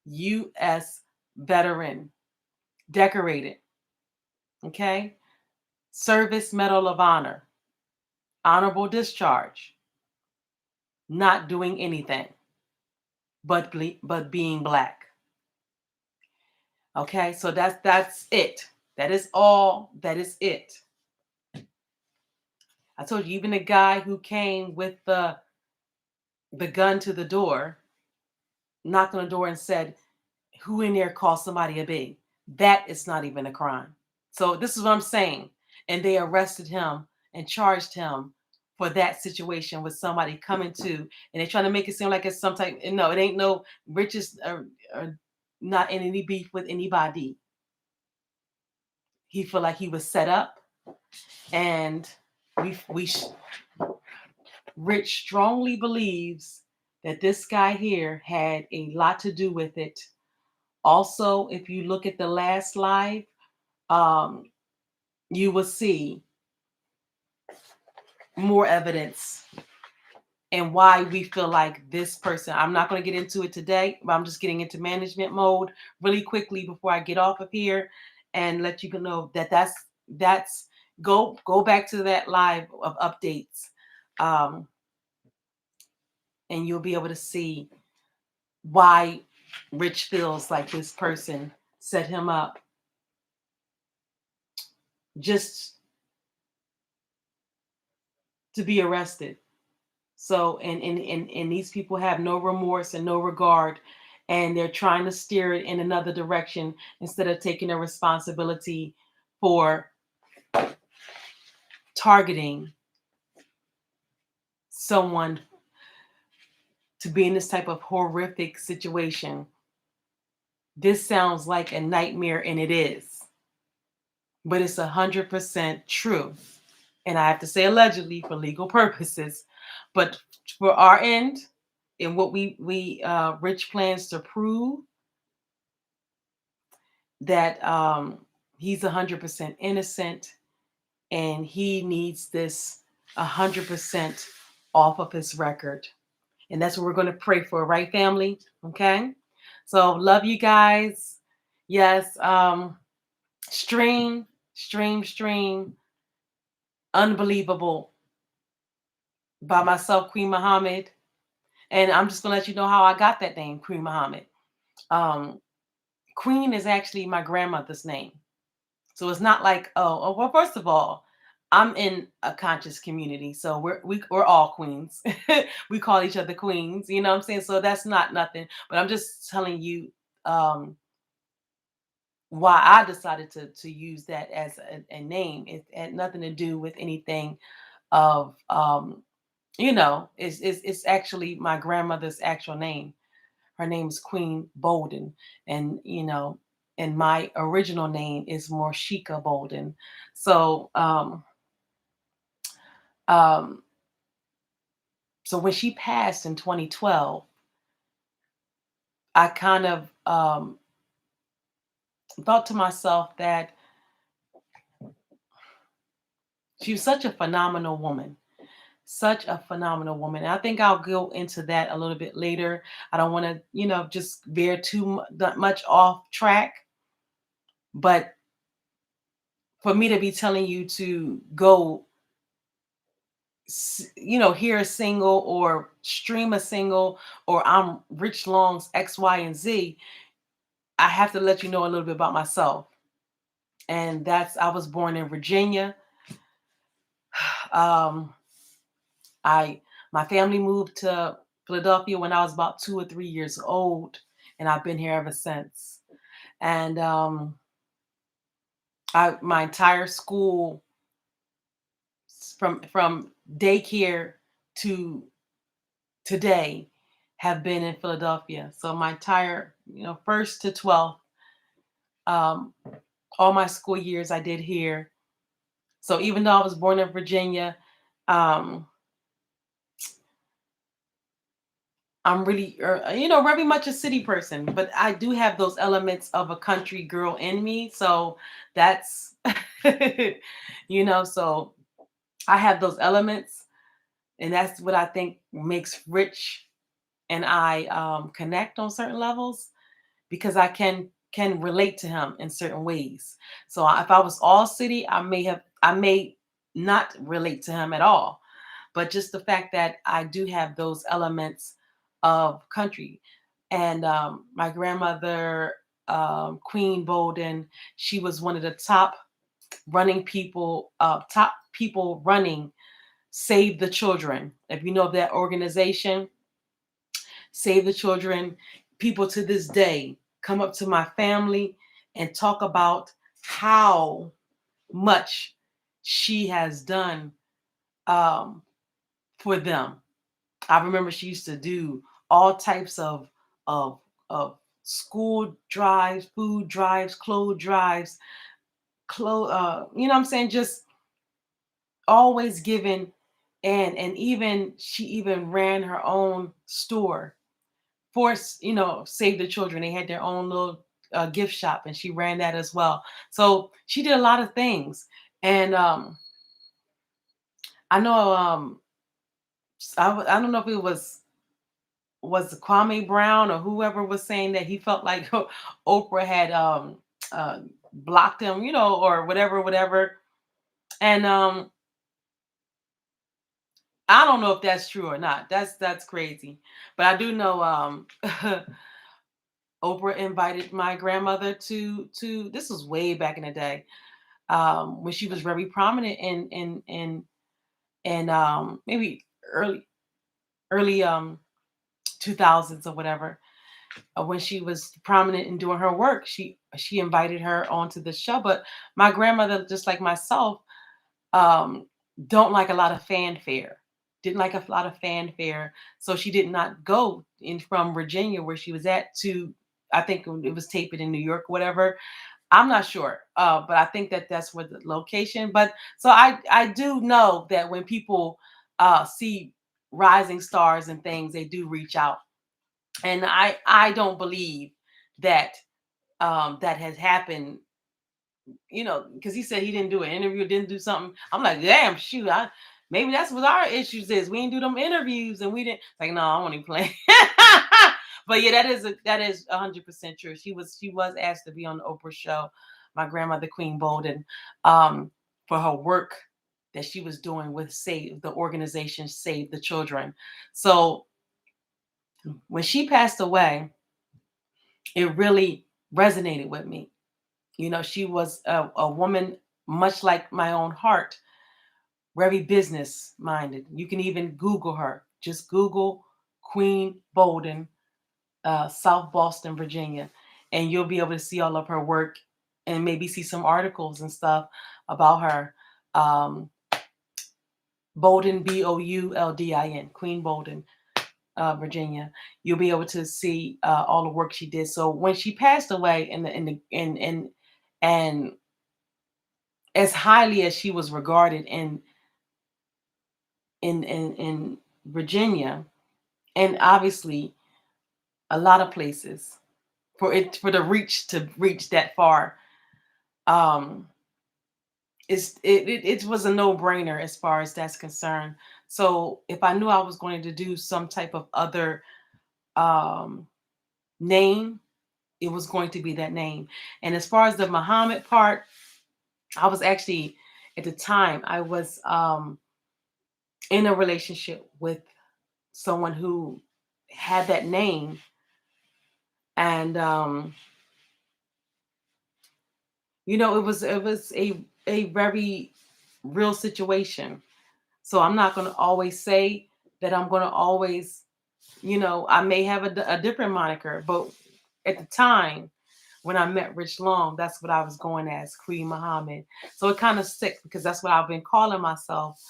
U.S. veteran, decorated, okay? Service Medal of Honor, honorable discharge, not doing anything but being black. Okay, so that's it. That is all. That is it. I told you, even the guy who came with the gun to the door, knocked on the door and said, "Who in there called somebody a B?" That is not even a crime. So this is what I'm saying. And they arrested him and charged him for that situation with somebody coming to, and they're trying to make it seem like it's some type. No, it ain't no riches or not in any beef with anybody. He felt like he was set up, and we Rich strongly believes that this guy here had a lot to do with it. Also, if you look at the last live, um, you will see more evidence and why we feel like this person. I'm not going to get into it today, but I'm just getting into management mode really quickly before I get off of here and let you know that that's go back to that live of updates, um, and you'll be able to see why Rich feels like this person set him up just to be arrested. So, and these people have no remorse and no regard, and they're trying to steer it in another direction instead of taking the responsibility for targeting someone to be in this type of horrific situation. This sounds like a nightmare, and it is, but it's 100% true. And I have to say allegedly for legal purposes, but for our end and what Rich plans to prove that he's 100% innocent, and he needs this 100% off of his record. And that's what we're going to pray for, right, family? Okay. So love you guys. Yes. Stream, stream. Unbelievable by myself, Queen Muhammad. And I'm just gonna let you know how I got that name, Queen Muhammad. Um, Queen is actually my grandmother's name. So it's not like, well, first of all, I'm in a conscious community, so we're all queens. We call each other queens, you know what I'm saying? So that's not nothing. But I'm just telling you um why I decided to use that as a name. It had nothing to do with anything of it's actually my grandmother's actual name. Her name is Queen Bolden, and and my original name is Morshika Bolden. So um so when she passed in 2012, I kind of thought to myself that she was such a phenomenal woman. Such a phenomenal woman. And I think I'll go into that a little bit later. I don't want to, just veer that much off track. But for me to be telling you to go, hear a single or stream a single, or I'm Rich Long's X, Y, and Z, I have to let you know a little bit about myself. And I was born in Virginia. Um, my family moved to Philadelphia when I was about 2 or 3 years old, and I've been here ever since. And my entire school, from daycare to today, have been in Philadelphia. So my entire, first to 12th, um, all my school years I did here. So even though I was born in Virginia, um, I'm really, very much a city person, but I do have those elements of a country girl in me. So that's, so I have those elements, and that's what I think makes Rich and I connect on certain levels, because I can relate to him in certain ways. So if I was all city, I may not relate to him at all. But just the fact that I do have those elements of country. And my grandmother, Queen Bolden, she was one of the top people running Save the Children. If you know that organization, Save the Children, people to this day come up to my family and talk about how much she has done um, for them. I remember she used to do all types of of school drives, food drives, clothes drives, you know what I'm saying? Just always giving, and even she even ran her own store for Save the Children. They had their own little gift shop, and she ran that as well. So she did a lot of things, and I know I don't know if it was Kwame Brown or whoever was saying that he felt like Oprah had uh, blocked him, or whatever. And I don't know if that's true or not. That's crazy. But I do know Oprah invited my grandmother to this was way back in the day, when she was very prominent in maybe early. early 2000s or whatever, when she was prominent in doing her work. She invited her onto the show. But my grandmother, just like myself, um, don't like a lot of fanfare. Didn't like a lot of fanfare, so she did not go in from Virginia where she was at to. I think it was taping in New York, whatever. I'm not sure, but I think that that's where the location. But so I do know that when people see rising stars and things, they do reach out, and I don't believe that that has happened, because he said he didn't do an interview, didn't do something. I'm like, damn, shoot, maybe that's what our issues is. We didn't do them interviews, and we didn't like. No, I won't even play. But yeah, that is 100% true. She was asked to be on the Oprah show. My grandmother, Queen Bolden, for her work that she was doing with Save the organization Save the Children. So when she passed away, it really resonated with me. She was a woman much like my own heart, very business minded. You can even Google her. Just Google Queen Bolden, South Boston, Virginia, and you'll be able to see all of her work and maybe see some articles and stuff about her. Um, Bolden, Bouldin, Queen Bolden, Virginia. You'll be able to see all the work she did. So when she passed away, and as highly as she was regarded in Virginia, and obviously a lot of places, for the reach to reach that far, um, it was a no-brainer as far as that's concerned. So if I knew I was going to do some type of other um, name, it was going to be that name. And as far as the Muhammad part, I was actually, at the time, I was in a relationship with someone who had that name, and it was a very real situation. So I'm not going to always say that I'm going to always, I may have a different moniker, but at the time when I met Rich Long, that's what I was going as, Queen Muhammad. So it kind of stick because that's what I've been calling myself,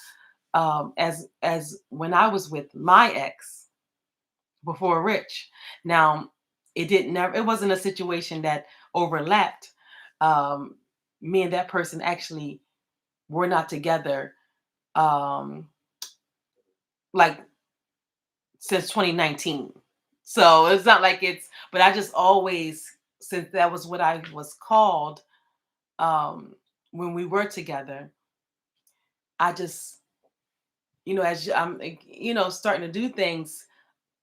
as when I was with my ex before Rich. Now, it wasn't a situation that overlapped. Um, Me and that person actually were not together, um, like since 2019. So it's not like but I just always, since that was what I was called, um, when we were together, I just, as I'm, starting to do things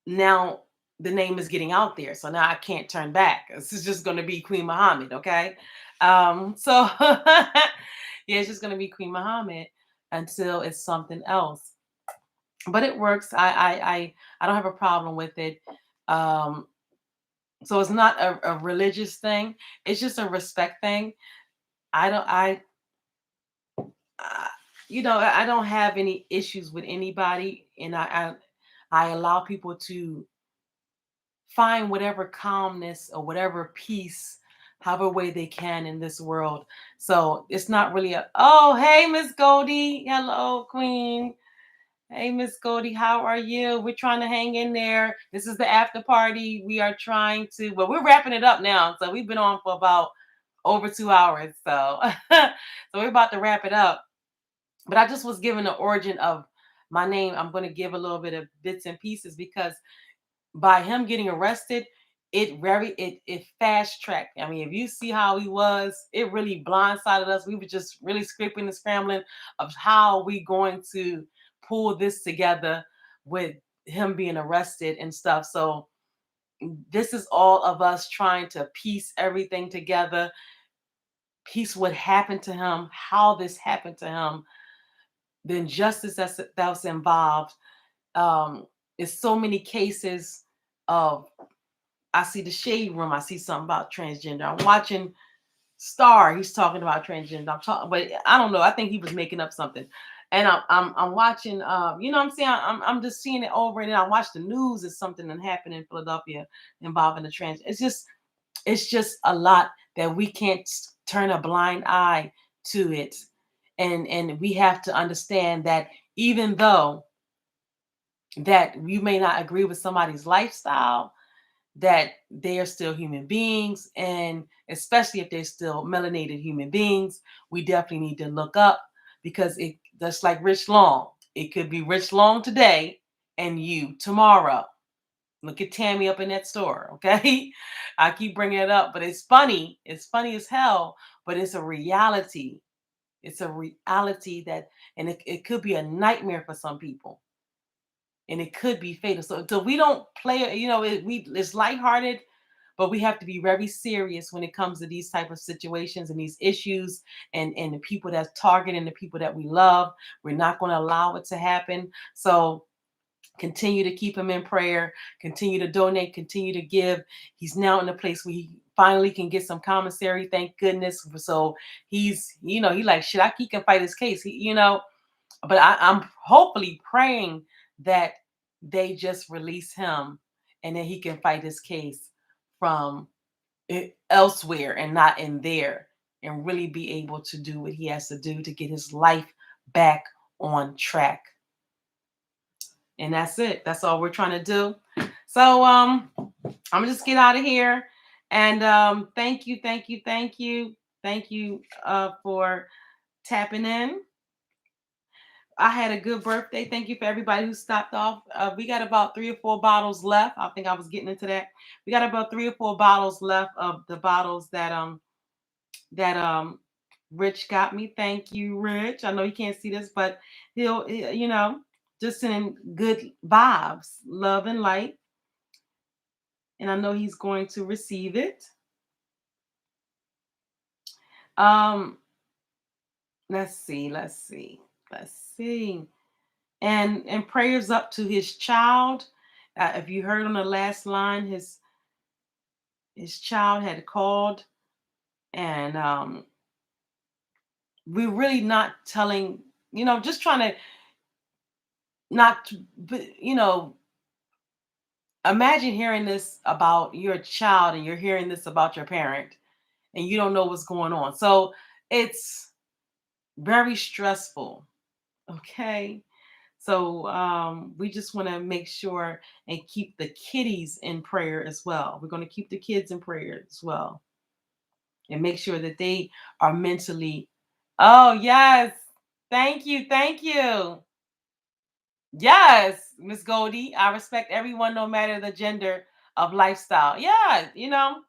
now, the name is getting out there. So now I can't turn back. This is just going to be Queen Muhammad. Okay. So yeah, it's just going to be Queen Muhammad until it's something else. But it works. I don't have a problem with it. Um, so it's not a religious thing. It's just a respect thing. I don't uh, I don't have any issues with anybody, and I allow people to find whatever calmness or whatever peace, however way they can in this world. So it's not really oh, hey, Miss Goldie. Hello, Queen. Hey, Miss Goldie, how are you? We're trying to hang in there. This is the after party. We are trying to, well, we're wrapping it up now. So we've been on for about over 2 hours. So, so we're about to wrap it up. But I just was given the origin of my name. I'm going to give a little bit of bits and pieces because by him getting arrested, it fast tracked. I mean, if you see how he was, it really blindsided us. We were just really scraping and scrambling of how we going to pull this together with him being arrested and stuff. So this is all of us trying to piece everything together, piece what happened to him, how this happened to him, the injustice that's involved. There's so many cases of, I see the shade room. I see something about transgender. I'm watching Star. He's talking about transgender. I'm talking, but I don't know. I think he was making up something. And I'm watching, you know what I'm saying? I'm just seeing it over, and then I watch the news. It's something that happened in Philadelphia involving the trans. It's just a lot that we can't turn a blind eye to it. And we have to understand that even though that you may not agree with somebody's lifestyle, that they are still human beings. And especially if they're still melanated human beings, we definitely need to look up, because it just like Rich Long. It could be Rich Long today and you tomorrow. Look at Tammy up in that store, okay? I keep bringing it up, but it's funny. It's funny as hell, but it's a reality. It's a reality that, and it could be a nightmare for some people, and it could be fatal. So we don't play, you know, it's lighthearted, but we have to be very serious when it comes to these type of situations and these issues, and the people that's targeting the people that we love. We're not going to allow it to happen. So continue to keep him in prayer, continue to donate, continue to give. He's now in a place where he finally can get some commissary, thank goodness. So he's, you know, he like, shit, he can fight his case. He, you know, but I'm hopefully praying that they just release him, and then he can fight his case from elsewhere and not in there, and really be able to do what he has to do to get his life back on track. And that's it. That's all we're trying to do. So I'm gonna just get out of here. And thank you for tapping in. I had a good birthday. Thank you for everybody who stopped off. We got about 3 or 4 bottles left. I think I was getting into that. We got about 3 or 4 bottles left of the bottles that Rich got me. Thank you, Rich. I know you can't see this, but he'll, you know, just sending good vibes, love and light. And I know he's going to receive it. Um, let's see. And prayers up to his child. If you heard on the last line, his child had called, and we're really not telling, you know, just trying to not, you know, imagine hearing this about your child, and you're hearing this about your parent, and you don't know what's going on. So it's very stressful. Okay. So we just want to make sure and keep the kiddies in prayer as well. We're going to keep the kids in prayer as well, and make sure that they are mentally. Oh, yes. Thank you. Thank you. Yes, Miss Goldie. I respect everyone, no matter the gender of lifestyle. Yeah, you know,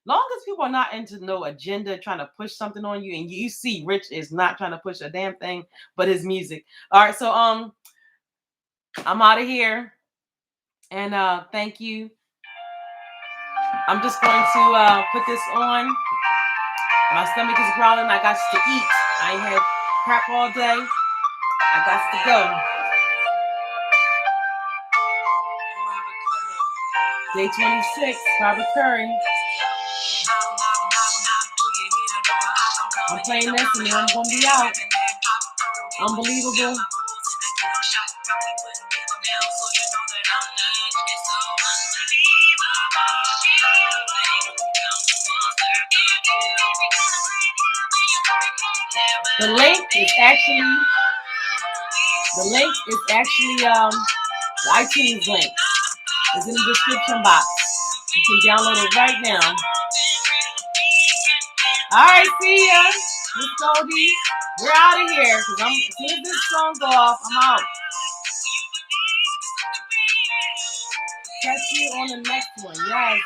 long as people are not into no agenda trying to push something on you, and you see Rich is not trying to push a damn thing but his music. All right, so I'm out of here, and thank you. I'm just going to put this on. My stomach is growling. I got to eat. I ain't had crap all day. I got to go. Day 26, Robert Curry. I'm playing this, and then I'm going to be out. Unbelievable. The link is actually the iTunes link. It's in the description box. You can download it right now. All right, see ya, Miss Goldie. We're out of here, because as soon as this song go off, I'm out. Catch you on the next one. Yes.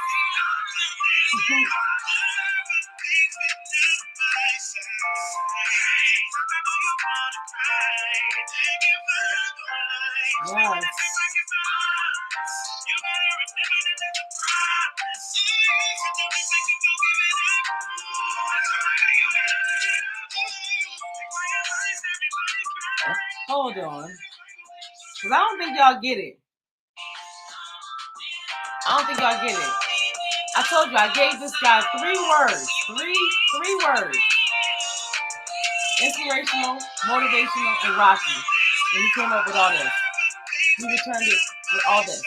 Yes. Hold on. Because I don't think y'all get it. I told you I gave this guy 3 words. Three words. inspirational, motivational, and rocky. And he came up with all this. He returned it with all this.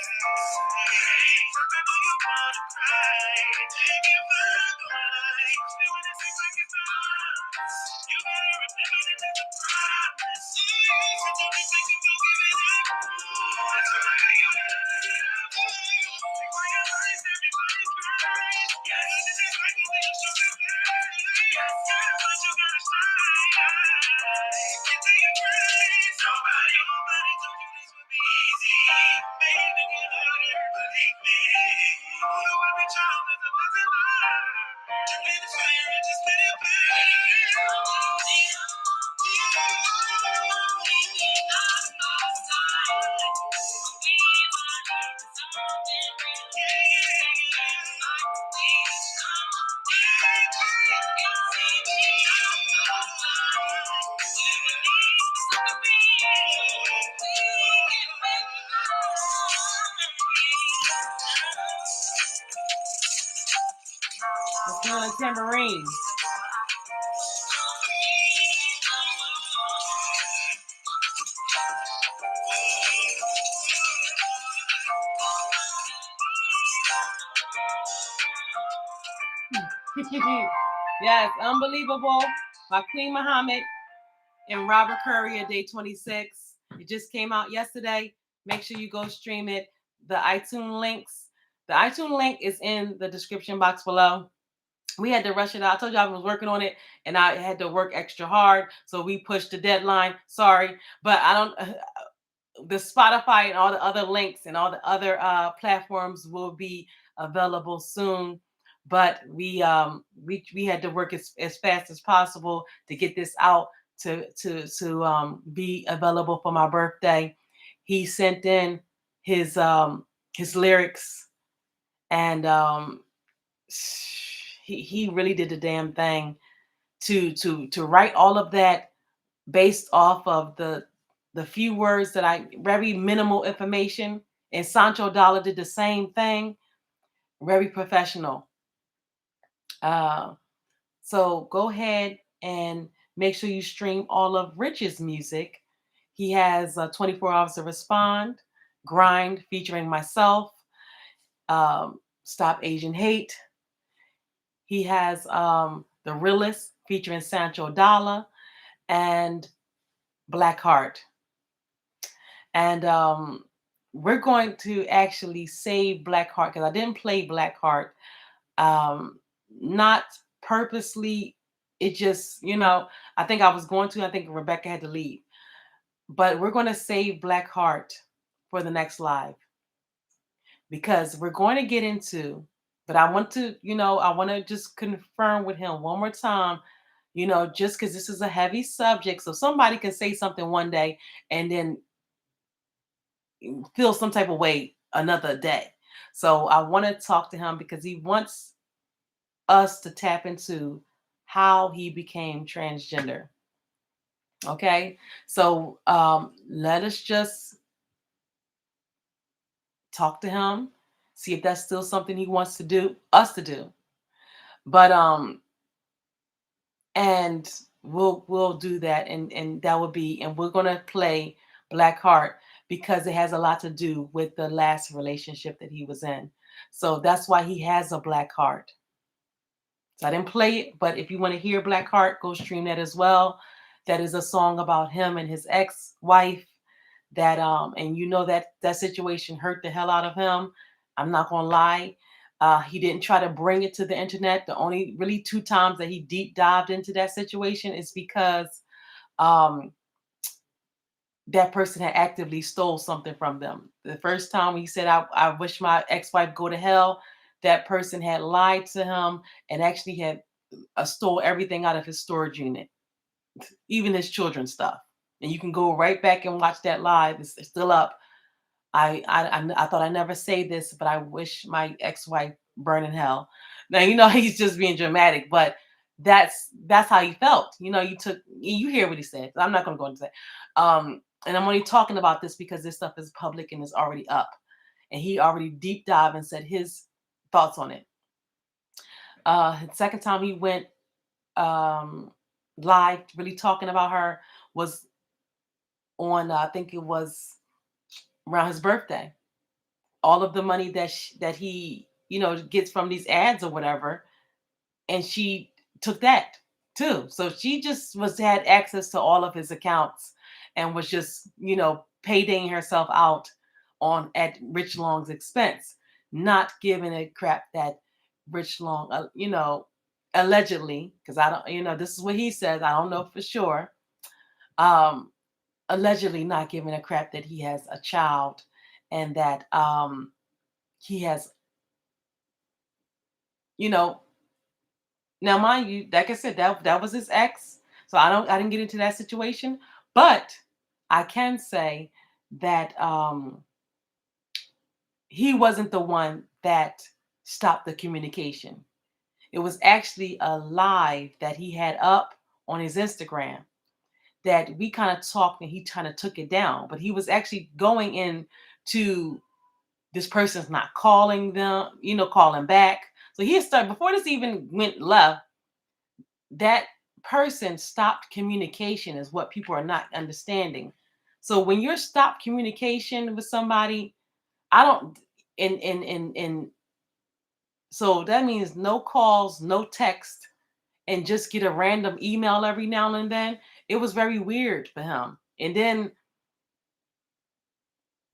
Let's do a tambourine. Yes, Unbelievable by Queen Muhammad and Robert Currier, day 26. It just came out yesterday. Make sure you go stream it. The iTunes link is in the description box below. We had to rush it out. I told you I was working on it and I had to work extra hard. So we pushed the deadline. Sorry, but I don't. The Spotify and all the other links and all the other platforms will be available soon. But we had to work as fast as possible to get this out to be available for my birthday. He sent in his lyrics, and he really did the damn thing to write all of that based off of the few words that I very minimal information. And Sancho Dollar did the same thing. Very professional. So go ahead and make sure you stream all of Rich's music. He has 24 Hours to Respond, Grind featuring myself, Stop Asian Hate. He has The Realist featuring Sancho Dollar and Black Heart. And we're going to actually save Black Heart because I didn't play Black Heart. Not purposely. It just, I think I was going to. I think Rebecca had to leave. But we're going to save Black Heart for the next live because we're going to get into, but I want to, I want to just confirm with him one more time, just because this is a heavy subject. So somebody can say something one day and then feel some type of way another day. So I want to talk to him because he wants us to tap into how he became transgender. Okay, so let us just talk to him, see if that's still something he wants to do, us to do. But and we'll do that, and that would be, and we're gonna play Black Heart because it has a lot to do with the last relationship that he was in. So that's why he has a black heart. So I didn't play it, but if you want to hear Black Heart, go stream that as well. That is a song about him and his ex-wife. That and that situation hurt the hell out of him. I'm not gonna lie. He didn't try to bring it to the internet. The only really 2 times that he deep dived into that situation is because that person had actively stole something from them. The first time he said, I wish my ex-wife go to hell, that person had lied to him and actually had stole everything out of his storage unit, even his children's stuff. And you can go right back and watch that live. It's still up. I thought I never say this, but I wish my ex-wife burn in hell. Now he's just being dramatic, but that's how he felt. You hear what he said. I'm not going to go into that. And I'm only talking about this because this stuff is public and is already up, and he already deep dive and said his thoughts on it. The second time he went, live really talking about her was on I think it was around his birthday. All of the money that he gets from these ads or whatever, and she took that too. So she just was had access to all of his accounts and was just paying herself out on at Rich Long's expense, not giving a crap that Rich Long, allegedly, because I don't, this is what he says. I don't know for sure. Um, Allegedly not giving a crap that he has a child and that he has, you know, now mind you, like I said, that was his ex. So I didn't get into that situation, but I can say that he wasn't the one that stopped the communication. It was actually a live that he had up on his Instagram that we kind of talked and he kind of took it down, but he was actually going in to this person's not calling them, calling back. So he had started before this even went left. That person stopped communication is what people are not understanding. So when you're stopped communication with somebody, I don't in so that means no calls, no text, and just get a random email every now and then. It was very weird for him. And then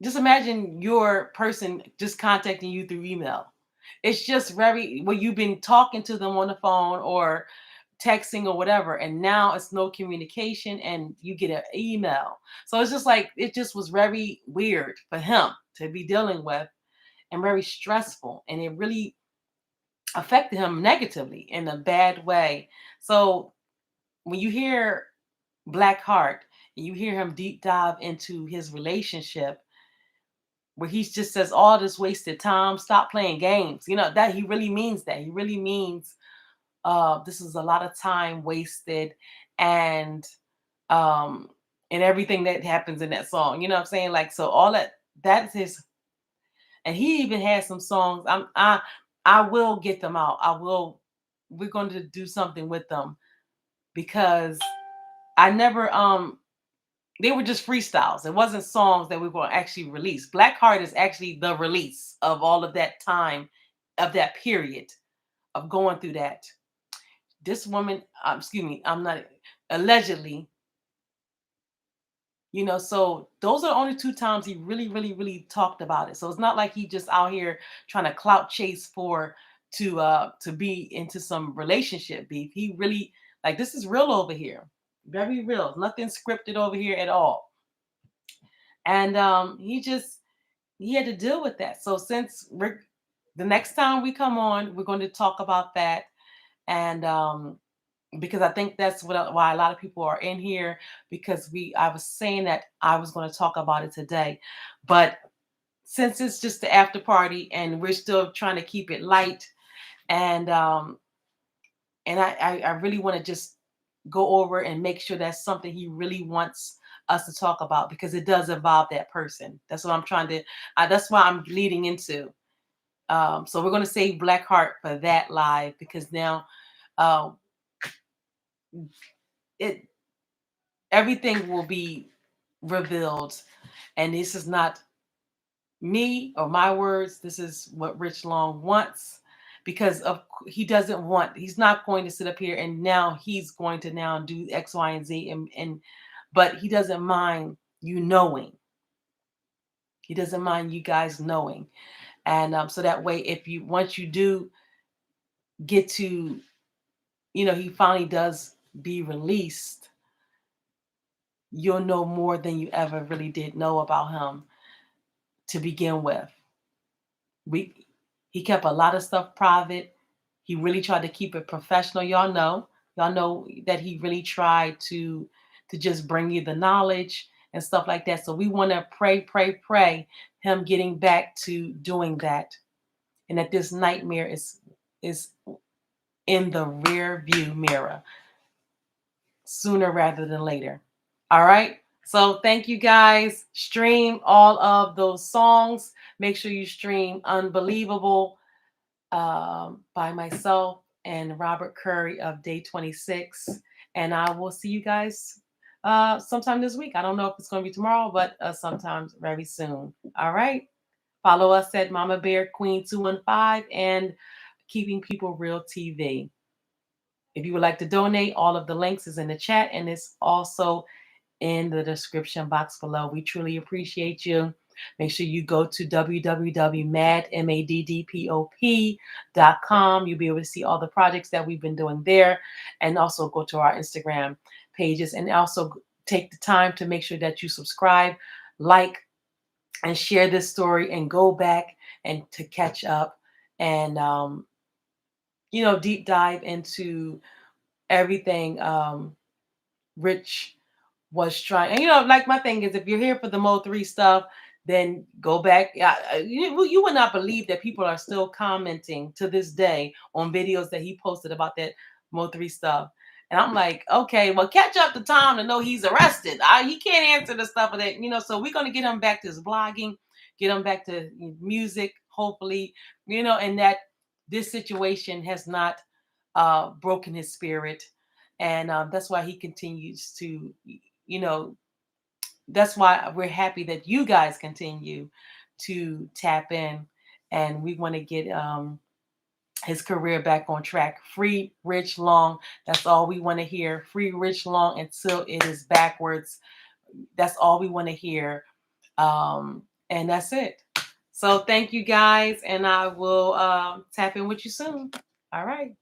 just imagine your person just contacting you through email. It's just very well, you've been talking to them on the phone or texting or whatever, and now it's no communication and you get an email. So it's just like it just was very weird for him to be dealing with and very stressful. And it really affected him negatively in a bad way. So when you hear Black Heart and you hear him deep dive into his relationship where he just says all this wasted time, stop playing games. That he really means that. He really means this is a lot of time wasted and um and everything that happens in that song. You know what I'm saying? Like so all that's his, and he even has some songs. I will get them out. We're going to do something with them because I never they were just freestyles. It wasn't songs that we were actually release. Black Heart is actually the release of all of that time, of that period of going through that. This woman, excuse me, I'm not allegedly, so those are the only two times he really, really, really talked about it. So it's not like he just out here trying to clout chase to be into some relationship beef. He really like this is real over here. Very real. Nothing scripted over here at all. And he had to deal with that. So since the next time we come on, we're going to talk about that. And because I think that's why a lot of people are in here, because I was saying that I was going to talk about it today, but since it's just the after party and we're still trying to keep it light, and I really want to just go over and make sure that's something he really wants us to talk about, because it does involve that person. That's what I'm trying to that's why I'm leading into. So we're going to save Black Heart for that live, because now uh, it everything will be revealed, and this is not me or my words. This is what Rich Long wants, because he's not going to sit up here and now he's going to now do X, Y, and Z, and but he doesn't mind you knowing. He doesn't mind you guys knowing, and so that way, if you once you do get to, he finally does be released, you'll know more than you ever really did know about him to begin with. He kept a lot of stuff private. He really tried to keep it professional. Y'all know that he really tried to just bring you the knowledge and stuff like that. So we want to pray him getting back to doing that, and that this nightmare is in the rear view mirror sooner rather than later. All right. So thank you guys. Stream all of those songs. Make sure you stream Unbelievable by myself and Robert Curry of Day 26. And I will see you guys sometime this week. I don't know if it's going to be tomorrow, but sometime very soon. All right. Follow us at Mama Bear Queen 215 and Keeping People Real TV. If you would like to donate, all of the links is in the chat and it's also in the description box below. We truly appreciate you. Make sure you go to www.maddpop.com. You'll be able to see all the projects that we've been doing there, and also go to our Instagram pages, and also take the time to make sure that you subscribe, like, and share this story, and go back and to catch up and deep dive into everything Rich was trying. And like my thing is, if you're here for the Mo3 stuff, then go back. You would not believe that people are still commenting to this day on videos that he posted about that Mo3 stuff. And I'm like, okay, well, catch up to Tom to know he's arrested. He can't answer the stuff of that, so we're going to get him back to his blogging, get him back to music, hopefully, and that this situation has not broken his spirit. And that's why he continues to, that's why we're happy that you guys continue to tap in, and we want to get his career back on track. Free Rich Long. That's all we want to hear. Free Rich Long until it is backwards. That's all we want to hear. And that's it. So thank you guys, and I will tap in with you soon. All right.